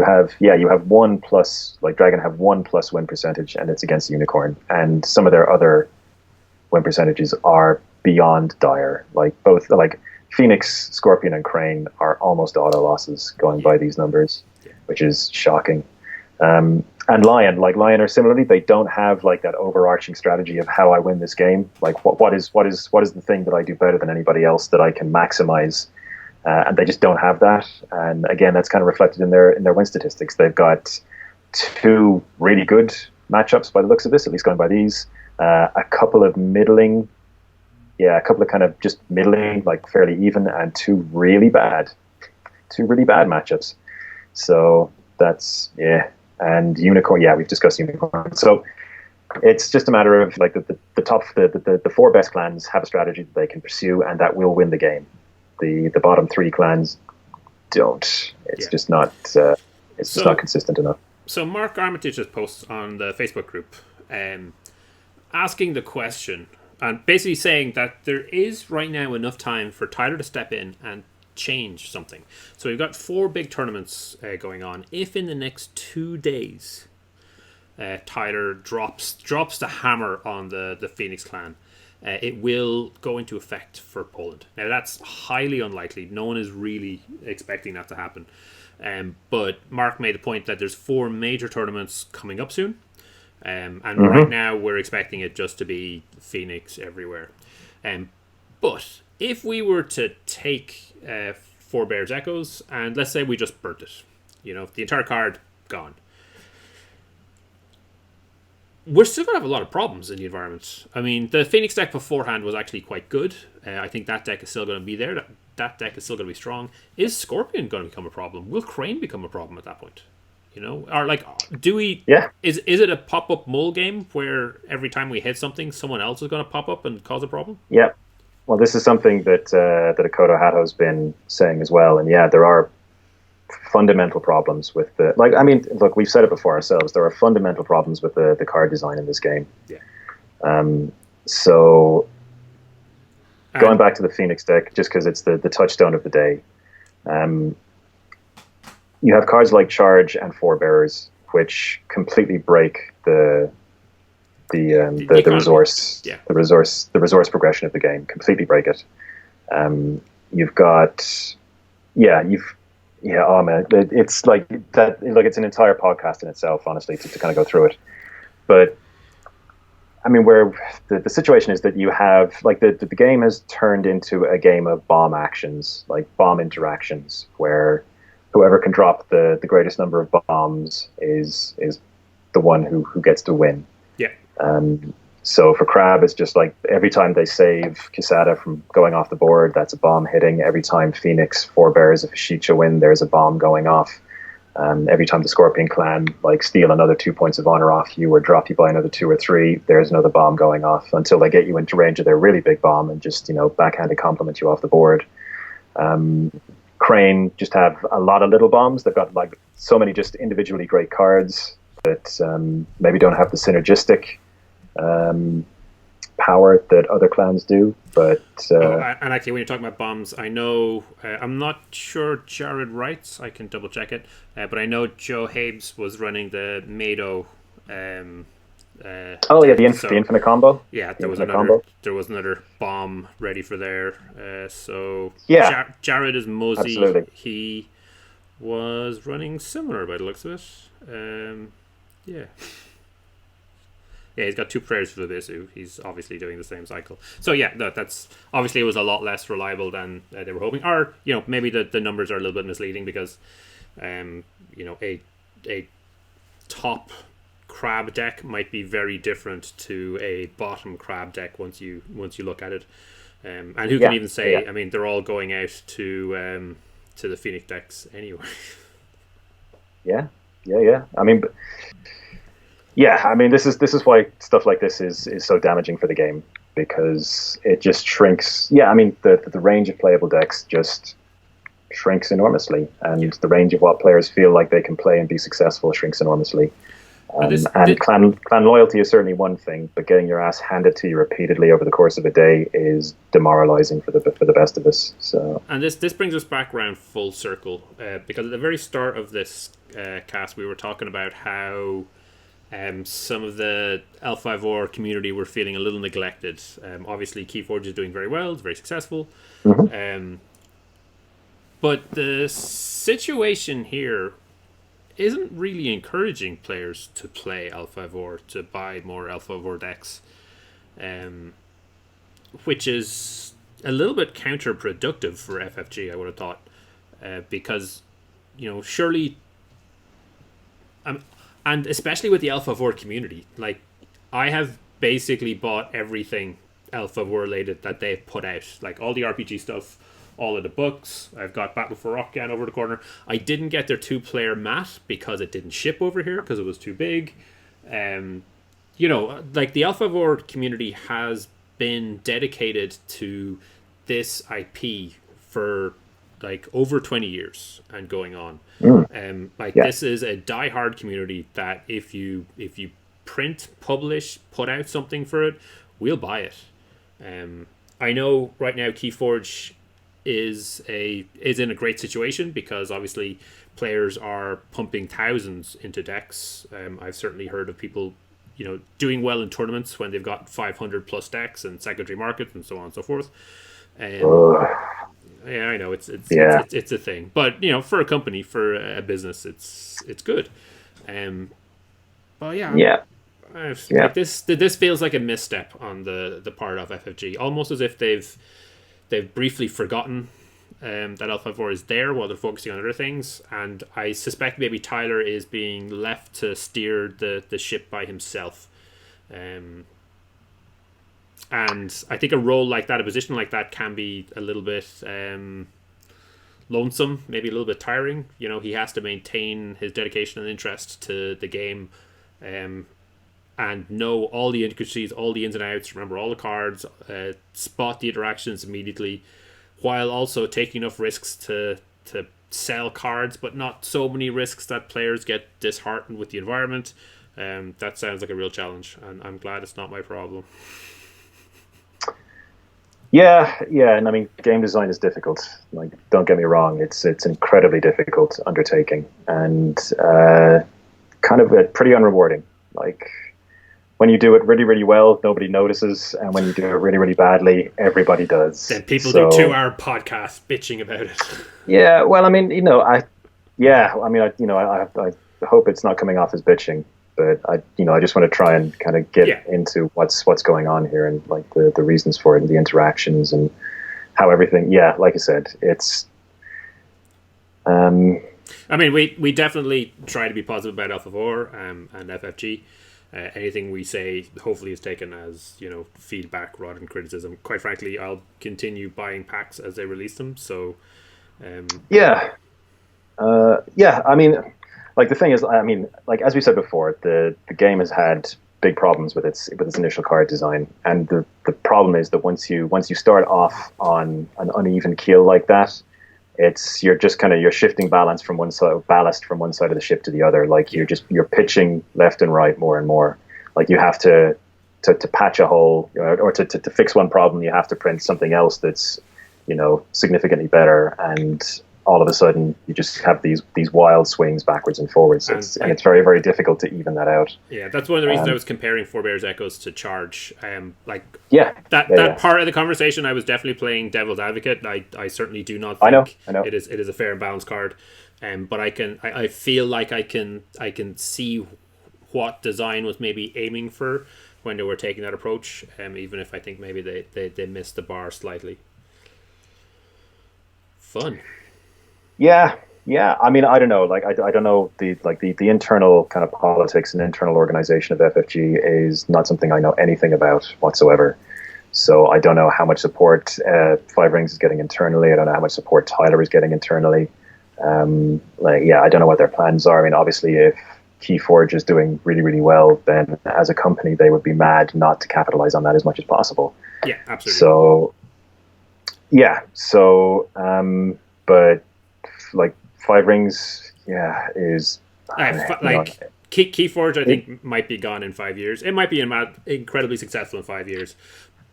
Speaker 2: 1 plus, like Dragon have 1 plus win percentage, and it's against Unicorn. And some of their other win percentages are beyond dire. Like Phoenix, Scorpion, and Crane are almost auto losses going by these numbers, which is shocking. And Lion are similarly, they don't have like that overarching strategy of how I win this game. Like what is the thing that I do better than anybody else that I can maximize, and they just don't have that. And again, that's kind of reflected in their win statistics. They've got 2 really good matchups by the looks of this, at least going by these. A couple of middling. Yeah, a couple of kind of just middling, like fairly even, and 2 really bad matchups. So that's, yeah. And Unicorn, yeah, we've discussed Unicorn. So it's just a matter of like the 4 best clans have a strategy that they can pursue, and that will win the game. The bottom 3 clans don't. It's just not. It's just not consistent enough.
Speaker 1: So Mark Armitage's posts on the Facebook group, asking the question and basically saying that there is right now enough time for Tyler to step in and change something. So we've got 4 big tournaments going on. If in the next 2 days Tyler drops the hammer on the Phoenix clan, it will go into effect for Poland. Now that's highly unlikely. No one is really expecting that to happen. But Mark made the point that there's 4 major tournaments coming up soon. And right now we're expecting it just to be Phoenix everywhere. But if we were to take Forebear's Echoes and let's say we just burnt it, the entire card gone, we're still going to have a lot of problems in the environment. I mean, the Phoenix deck beforehand was actually quite good. I think that deck is still going to be there. That deck is still going to be strong. Is Scorpion going to become a problem? Will Crane become a problem at that point? Or like, do we? Yeah. Is it a pop-up mole game where every time we hit something, someone else is going to pop up and cause a problem?
Speaker 2: Yeah. Well, this is something that Akoto Hato's been saying as well. And yeah, there are fundamental problems with look, we've said it before ourselves. There are fundamental problems with the card design in this game.
Speaker 1: Yeah.
Speaker 2: So going back to the Phoenix deck, just because it's the touchstone of the day, you have cards like Charge and Forebearers, which completely break the resource, the resource progression of the game. Completely break it. You've got, oh man, it's like that. Look, it's an entire podcast in itself, honestly, to kind of go through it. But I mean, where the situation is that you have the game has turned into a game of bomb actions, like bomb interactions, where whoever can drop the greatest number of bombs is the one who gets to win.
Speaker 1: Yeah.
Speaker 2: So for Crab, it's just like every time they save Kisada from going off the board, that's a bomb hitting. Every time Phoenix Forebears a Fashicha win, there's a bomb going off. Every time the Scorpion clan steal another 2 points of honor off you or drop you by another 2 or 3, there's another bomb going off until they get you into range of their really big bomb and just backhanded compliment you off the board. Crane just have a lot of little bombs. They've got so many just individually great cards that maybe don't have the synergistic power that other clans do. But
Speaker 1: and actually, when you're talking about bombs, I know I'm not sure Jared writes. I can double check it, but I know Joe Habes was running the Mado.
Speaker 2: The infinite combo.
Speaker 1: Yeah, there was another bomb ready for there. Jared is Mosey.
Speaker 2: Absolutely.
Speaker 1: He was running similar by the looks of it. Yeah, he's got 2 prayers for the Bisu. He's obviously doing the same cycle. So yeah, that's obviously it was a lot less reliable than they were hoping. Or maybe the numbers are a little bit misleading because a top Crab deck might be very different to a bottom Crab deck once you look at it. And who can even say? I mean, they're all going out to the Phoenix decks anyway. Yeah.
Speaker 2: I mean. This is why stuff like this is so damaging for the game, because it just shrinks. Yeah, I mean, the range of playable decks just shrinks enormously, and the range of what players feel like they can play and be successful shrinks enormously. Clan loyalty is certainly one thing, but getting your ass handed to you repeatedly over the course of a day is demoralizing for the best of us. So,
Speaker 1: and this brings us back around full circle, because at the very start of this cast, we were talking about how some of the L5R community were feeling a little neglected. Obviously, Keyforge is doing very well; it's very successful. But the situation here isn't really encouraging players to play L5R, to buy more L5R decks, which is a little bit counterproductive for FFG, I would have thought, because surely, and especially with the L5R community, I have basically bought everything L5R related that they've put out, all the RPG stuff, all of the books. I've got Battle for Rockgan over the corner. I didn't get their 2-player mat because it didn't ship over here because it was too big. The L5R community has been dedicated to this IP for like over 20 years and going on. This is a diehard community that if you print, publish, put out something for it, we'll buy it. I know right now Keyforge is in a great situation because obviously players are pumping thousands into decks. I've certainly heard of people, doing well in tournaments when they've got 500 plus decks and secondary markets and so on and so forth. Yeah, I know it's a thing, but for a company, for a business, it's good. But like this feels like a misstep on the part of FFG, almost as if they've briefly forgotten that L54 is there while they're focusing on other things, and I suspect maybe Tyler is being left to steer the ship by himself. And I think a role like that, a position like that, can be a little bit lonesome, maybe a little bit tiring. He has to maintain his dedication and interest to the game, and know all the intricacies, all the ins and outs, remember all the cards, spot the interactions immediately, while also taking enough risks to sell cards, but not so many risks that players get disheartened with the environment. That sounds like a real challenge, and I'm glad it's not my problem.
Speaker 2: Yeah, and I mean, game design is difficult. Like, don't get me wrong, it's incredibly difficult undertaking, and kind of pretty unrewarding. Like, when you do it really, really well, nobody notices, and when you do it really, really badly, everybody does.
Speaker 1: Then people do 2-hour podcasts bitching about it.
Speaker 2: Yeah, well, I mean, I hope it's not coming off as bitching. But I just want to try and kind of get into what's going on here, and like the reasons for it and the interactions and how everything. Yeah, like I said, it's.
Speaker 1: I mean, we definitely try to be positive about L54 and FFG. Anything we say, hopefully, is taken as feedback rather than criticism. Quite frankly, I'll continue buying packs as they release them. So.
Speaker 2: I mean. Like, the thing is, I mean, like, as we said before, the game has had big problems with its initial card design, and the problem is that once you start off on an uneven keel like that, you're shifting ballast from one side of the ship to the other. Like, you're pitching left and right more and more. Like, you have to patch a hole, or to fix one problem, you have to print something else that's significantly better, and all of a sudden you just have these wild swings backwards and forwards, and it's very, very difficult to even that out.
Speaker 1: Yeah, that's one of the reasons I was comparing Forebear's Echoes to Charge. That part of the conversation, I was definitely playing devil's advocate. I certainly do not think
Speaker 2: I know.
Speaker 1: It is a fair and balanced card, but I feel like I can see what design was maybe aiming for when they were taking that approach, even if I think maybe they missed the bar slightly. Fun.
Speaker 2: Yeah. I mean, I don't know. Like, I don't know the internal kind of politics and internal organization of FFG is not something I know anything about whatsoever. So I don't know how much support Five Rings is getting internally. I don't know how much support Tyler is getting internally. I don't know what their plans are. I mean, obviously, if Keyforge is doing really, really well, then as a company, they would be mad not to capitalize on that as much as possible.
Speaker 1: Yeah, absolutely.
Speaker 2: But like, Five Rings, is
Speaker 1: Keyforge, I think might be gone in 5 years. It might be incredibly successful in 5 years,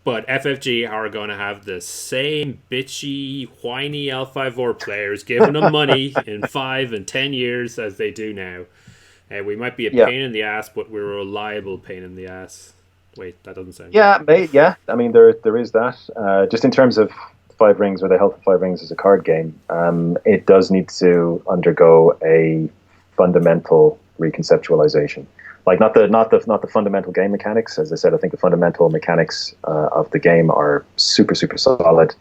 Speaker 1: but FFG are going to have the same bitchy, whiny L54 players giving them money in 5 and 10 years as they do now. We might be a pain in the ass, but we're a reliable pain in the ass. Wait, that doesn't sound good.
Speaker 2: Yeah. I mean, there is that. Just in terms of Five Rings, or the health of Five Rings as a card game, it does need to undergo a fundamental reconceptualization. Like, not the fundamental game mechanics. As I said, I think the fundamental mechanics of the game are super, super solid.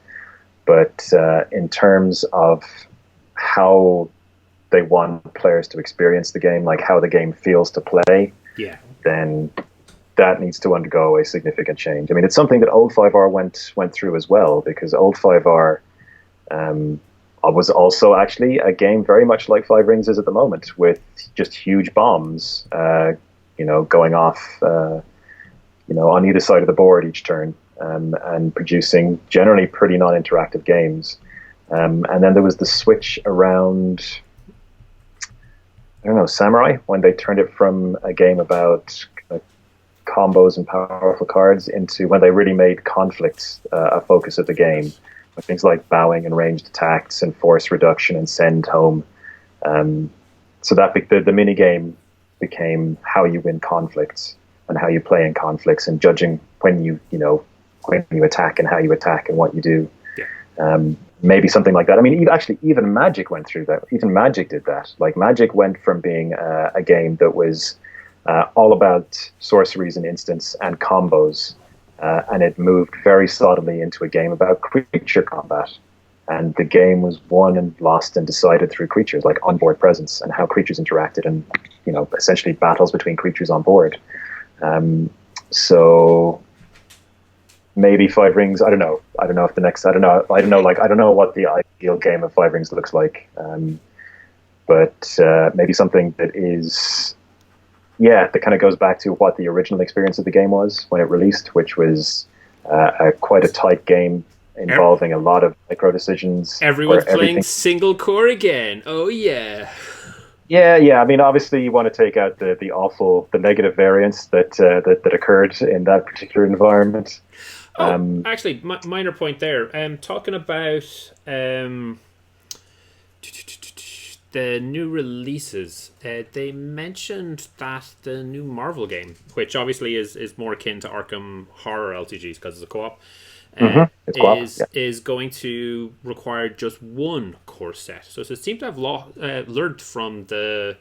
Speaker 2: But in terms of how they want players to experience the game, like how the game feels to play, then that needs to undergo a significant change. I mean, it's something that Old 5R went through as well, because Old 5R was also actually a game very much like Five Rings is at the moment, with just huge bombs, going off, on either side of the board each turn, and producing generally pretty non-interactive games. And then there was the switch around, I don't know, Samurai, when they turned it from a game about combos and powerful cards into when they really made conflict a focus of the game, with things like bowing and ranged attacks and force reduction and send home. So that the mini game became how you win conflicts and how you play in conflicts and judging when you attack and how you attack and what you do.
Speaker 1: Yeah.
Speaker 2: Maybe something like that. I mean, even Magic went through that. Even Magic did that. Like, Magic went from being a game that was all about sorceries and instants and combos, and it moved very subtly into a game about creature combat. And the game was won and lost and decided through creatures, like onboard presence and how creatures interacted, and essentially battles between creatures on board. So maybe Five Rings. I don't know if the next. I don't know what the ideal game of Five Rings looks like. But maybe something that is, that kind of goes back to what the original experience of the game was when it released, which was quite a tight game involving a lot of micro decisions.
Speaker 1: Everyone's playing single core again. Oh yeah.
Speaker 2: Yeah. I mean, obviously, you want to take out the negative variance that occurred in that particular environment.
Speaker 1: Actually, minor point there. Talking about the new releases, they mentioned that the new Marvel game, which obviously is more akin to Arkham horror LTGs because it's a co-op, is going to require just one core set. So it seems to have learned from the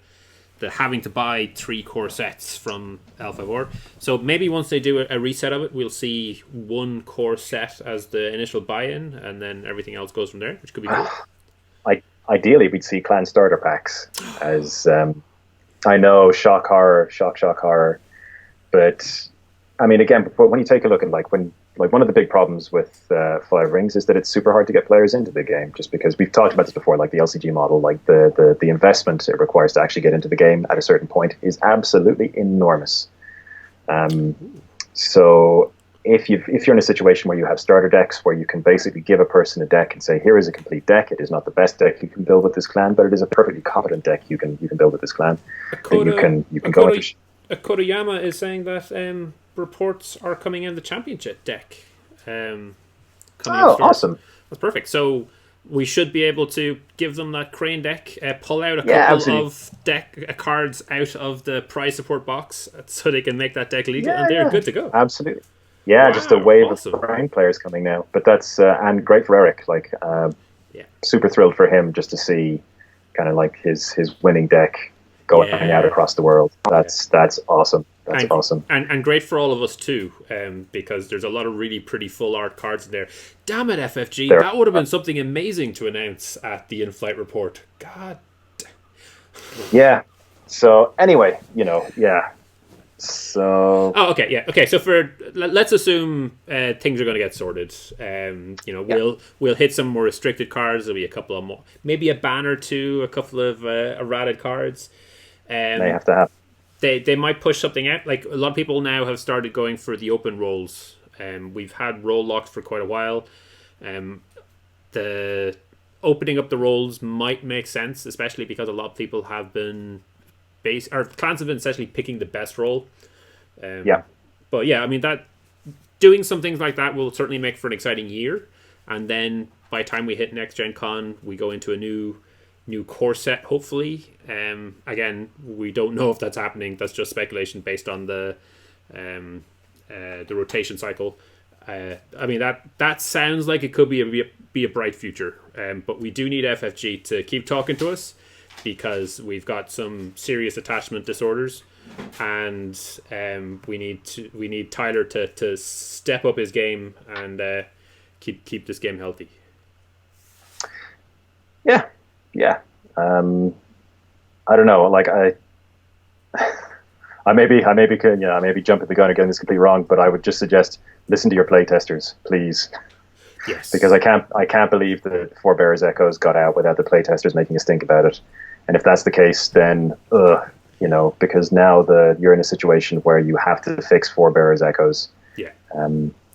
Speaker 1: having to buy 3 core sets from L5R. So maybe once they do a reset of it, we'll see one core set as the initial buy-in, and then everything else goes from there, which could be cool.
Speaker 2: Ideally, we'd see clan starter packs as I know, shock horror, but I mean, again, when you take a look at one of the big problems with Five Rings is that it's super hard to get players into the game, just because we've talked about this before, like the LCG model, like the investment it requires to actually get into the game at a certain point is absolutely enormous. So if you're in a situation where you have starter decks where you can basically give a person a deck and say, here is a complete deck, it is not the best deck you can build with this clan, but it is a perfectly competent deck you can build with this clan, then you can go into.
Speaker 1: Kodayama is saying that reports are coming in the championship deck.
Speaker 2: Awesome!
Speaker 1: That's perfect. So we should be able to give them that Crane deck, pull out a couple of deck cards out of the prize support box, so they can make that deck legal, and they're good to go.
Speaker 2: Absolutely. Yeah, wow, just a wave of Crane players coming now. But that's and great for Eric. Super thrilled for him just to see kind of like his winning deck going out across the world. That's awesome. That's awesome.
Speaker 1: And great for all of us too, because there's a lot of really pretty full art cards in there. Damn it, FFG. That would have been something amazing to announce at the in-flight report. God.
Speaker 2: Yeah. So anyway, So.
Speaker 1: Oh, okay, yeah, okay. So let's assume things are going to get sorted. We'll hit some more restricted cards. There'll be a couple of more, maybe a ban or two, a couple of errated cards.
Speaker 2: They have to have.
Speaker 1: They might push something out. Like, a lot of people now have started going for the open rolls. We've had roll locks for quite a while. The opening up the rolls might make sense, especially because a lot of people have been clans have been essentially picking the best roll. But yeah, I mean, that doing some things like that will certainly make for an exciting year. And then by the time we hit next Gencon, we go into a new core set, hopefully. Again, we don't know if that's happening. That's just speculation based on the rotation cycle. I mean, that sounds like it could be a bright future. But we do need FFG to keep talking to us, because we've got some serious attachment disorders, and we need Tyler to step up his game and keep this game healthy.
Speaker 2: Yeah. I don't know. Like I may be jumping the gun and getting this completely wrong, but I would just suggest listen to your playtesters, please.
Speaker 1: Yes.
Speaker 2: Because I can't believe the Forebearer's Echoes got out without the playtesters making a stink about it. And if that's the case, then because now you're in a situation where you have to fix Forebearer's Echoes.
Speaker 1: Yeah.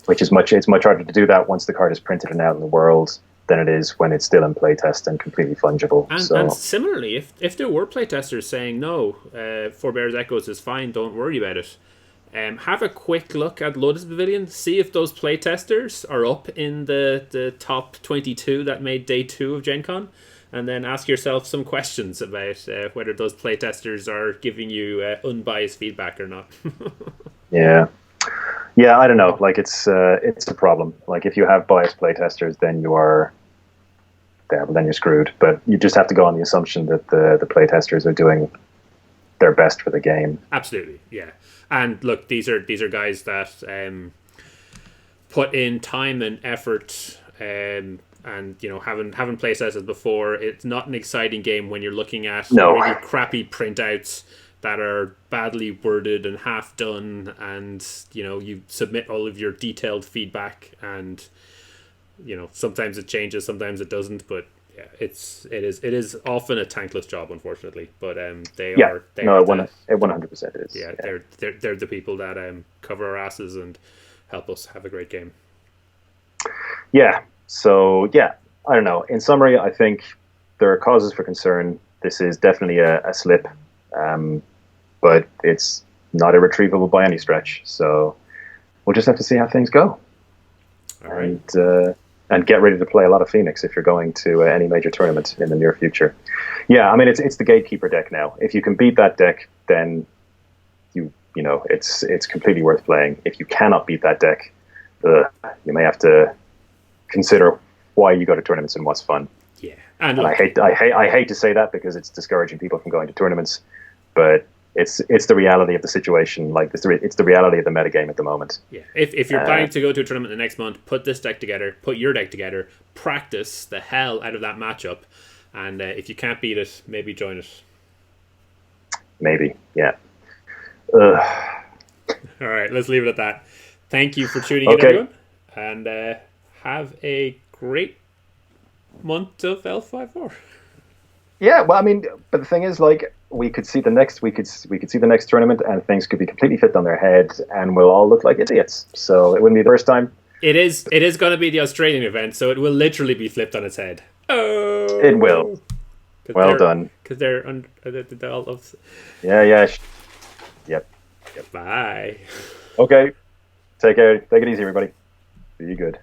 Speaker 2: Which is it's much harder to do that once the card is printed and out in the world. than it is when it's still in playtest and completely fungible.
Speaker 1: And similarly, if there were playtesters saying no, Forebear's Echoes is fine, don't worry about it. Have a quick look at Lotus Pavilion, see if those playtesters are up in the top 22 that made day 2 of Gen Con, and then ask yourself some questions about whether those playtesters are giving you unbiased feedback or not.
Speaker 2: Yeah, I don't know. Like it's a problem. Like if you have biased playtesters, then you're screwed. But you just have to go on the assumption that the playtesters are doing their best for the game.
Speaker 1: Absolutely, yeah. And look, these are guys that put in time and effort, and having play sessions before. It's not an exciting game when you're looking at really crappy printouts that are badly worded and half done, and you submit all of your detailed feedback, and sometimes it changes, sometimes it doesn't, but yeah, it is often a thankless job, unfortunately. But they are. It
Speaker 2: 100% is.
Speaker 1: Yeah, they're the people that cover our asses and help us have a great game.
Speaker 2: Yeah. So yeah, I don't know. In summary, I think there are causes for concern. This is definitely a slip, but it's not irretrievable by any stretch. So we'll just have to see how things go.
Speaker 1: All right.
Speaker 2: And get ready to play a lot of Phoenix if you're going to any major tournament in the near future. Yeah, I mean it's the gatekeeper deck now. If you can beat that deck, then it's completely worth playing. If you cannot beat that deck, you may have to consider why you go to tournaments and what's fun.
Speaker 1: Yeah,
Speaker 2: and I hate to say that because it's discouraging people from going to tournaments, but it's the reality of the situation. Like it's the reality of the metagame at the moment.
Speaker 1: Yeah, if you're planning to go to a tournament the next month, put this deck together, put your deck together, practice the hell out of that matchup, and if you can't beat it, maybe join it.
Speaker 2: Maybe, yeah.
Speaker 1: All right, let's leave it at that. Thank you for tuning in, everyone, and have a great month of L54.
Speaker 2: Yeah, well, I mean, but the thing is, like, we could see the next tournament, and things could be completely flipped on their head, and we'll all look like idiots. So it wouldn't be the first time.
Speaker 1: It is going to be the Australian event, so it will literally be flipped on its head. Oh,
Speaker 2: it will. Well done.
Speaker 1: Because they're under the all of.
Speaker 2: Yeah. Yep.
Speaker 1: Bye.
Speaker 2: Okay. Take care. Take it easy, everybody. Be good.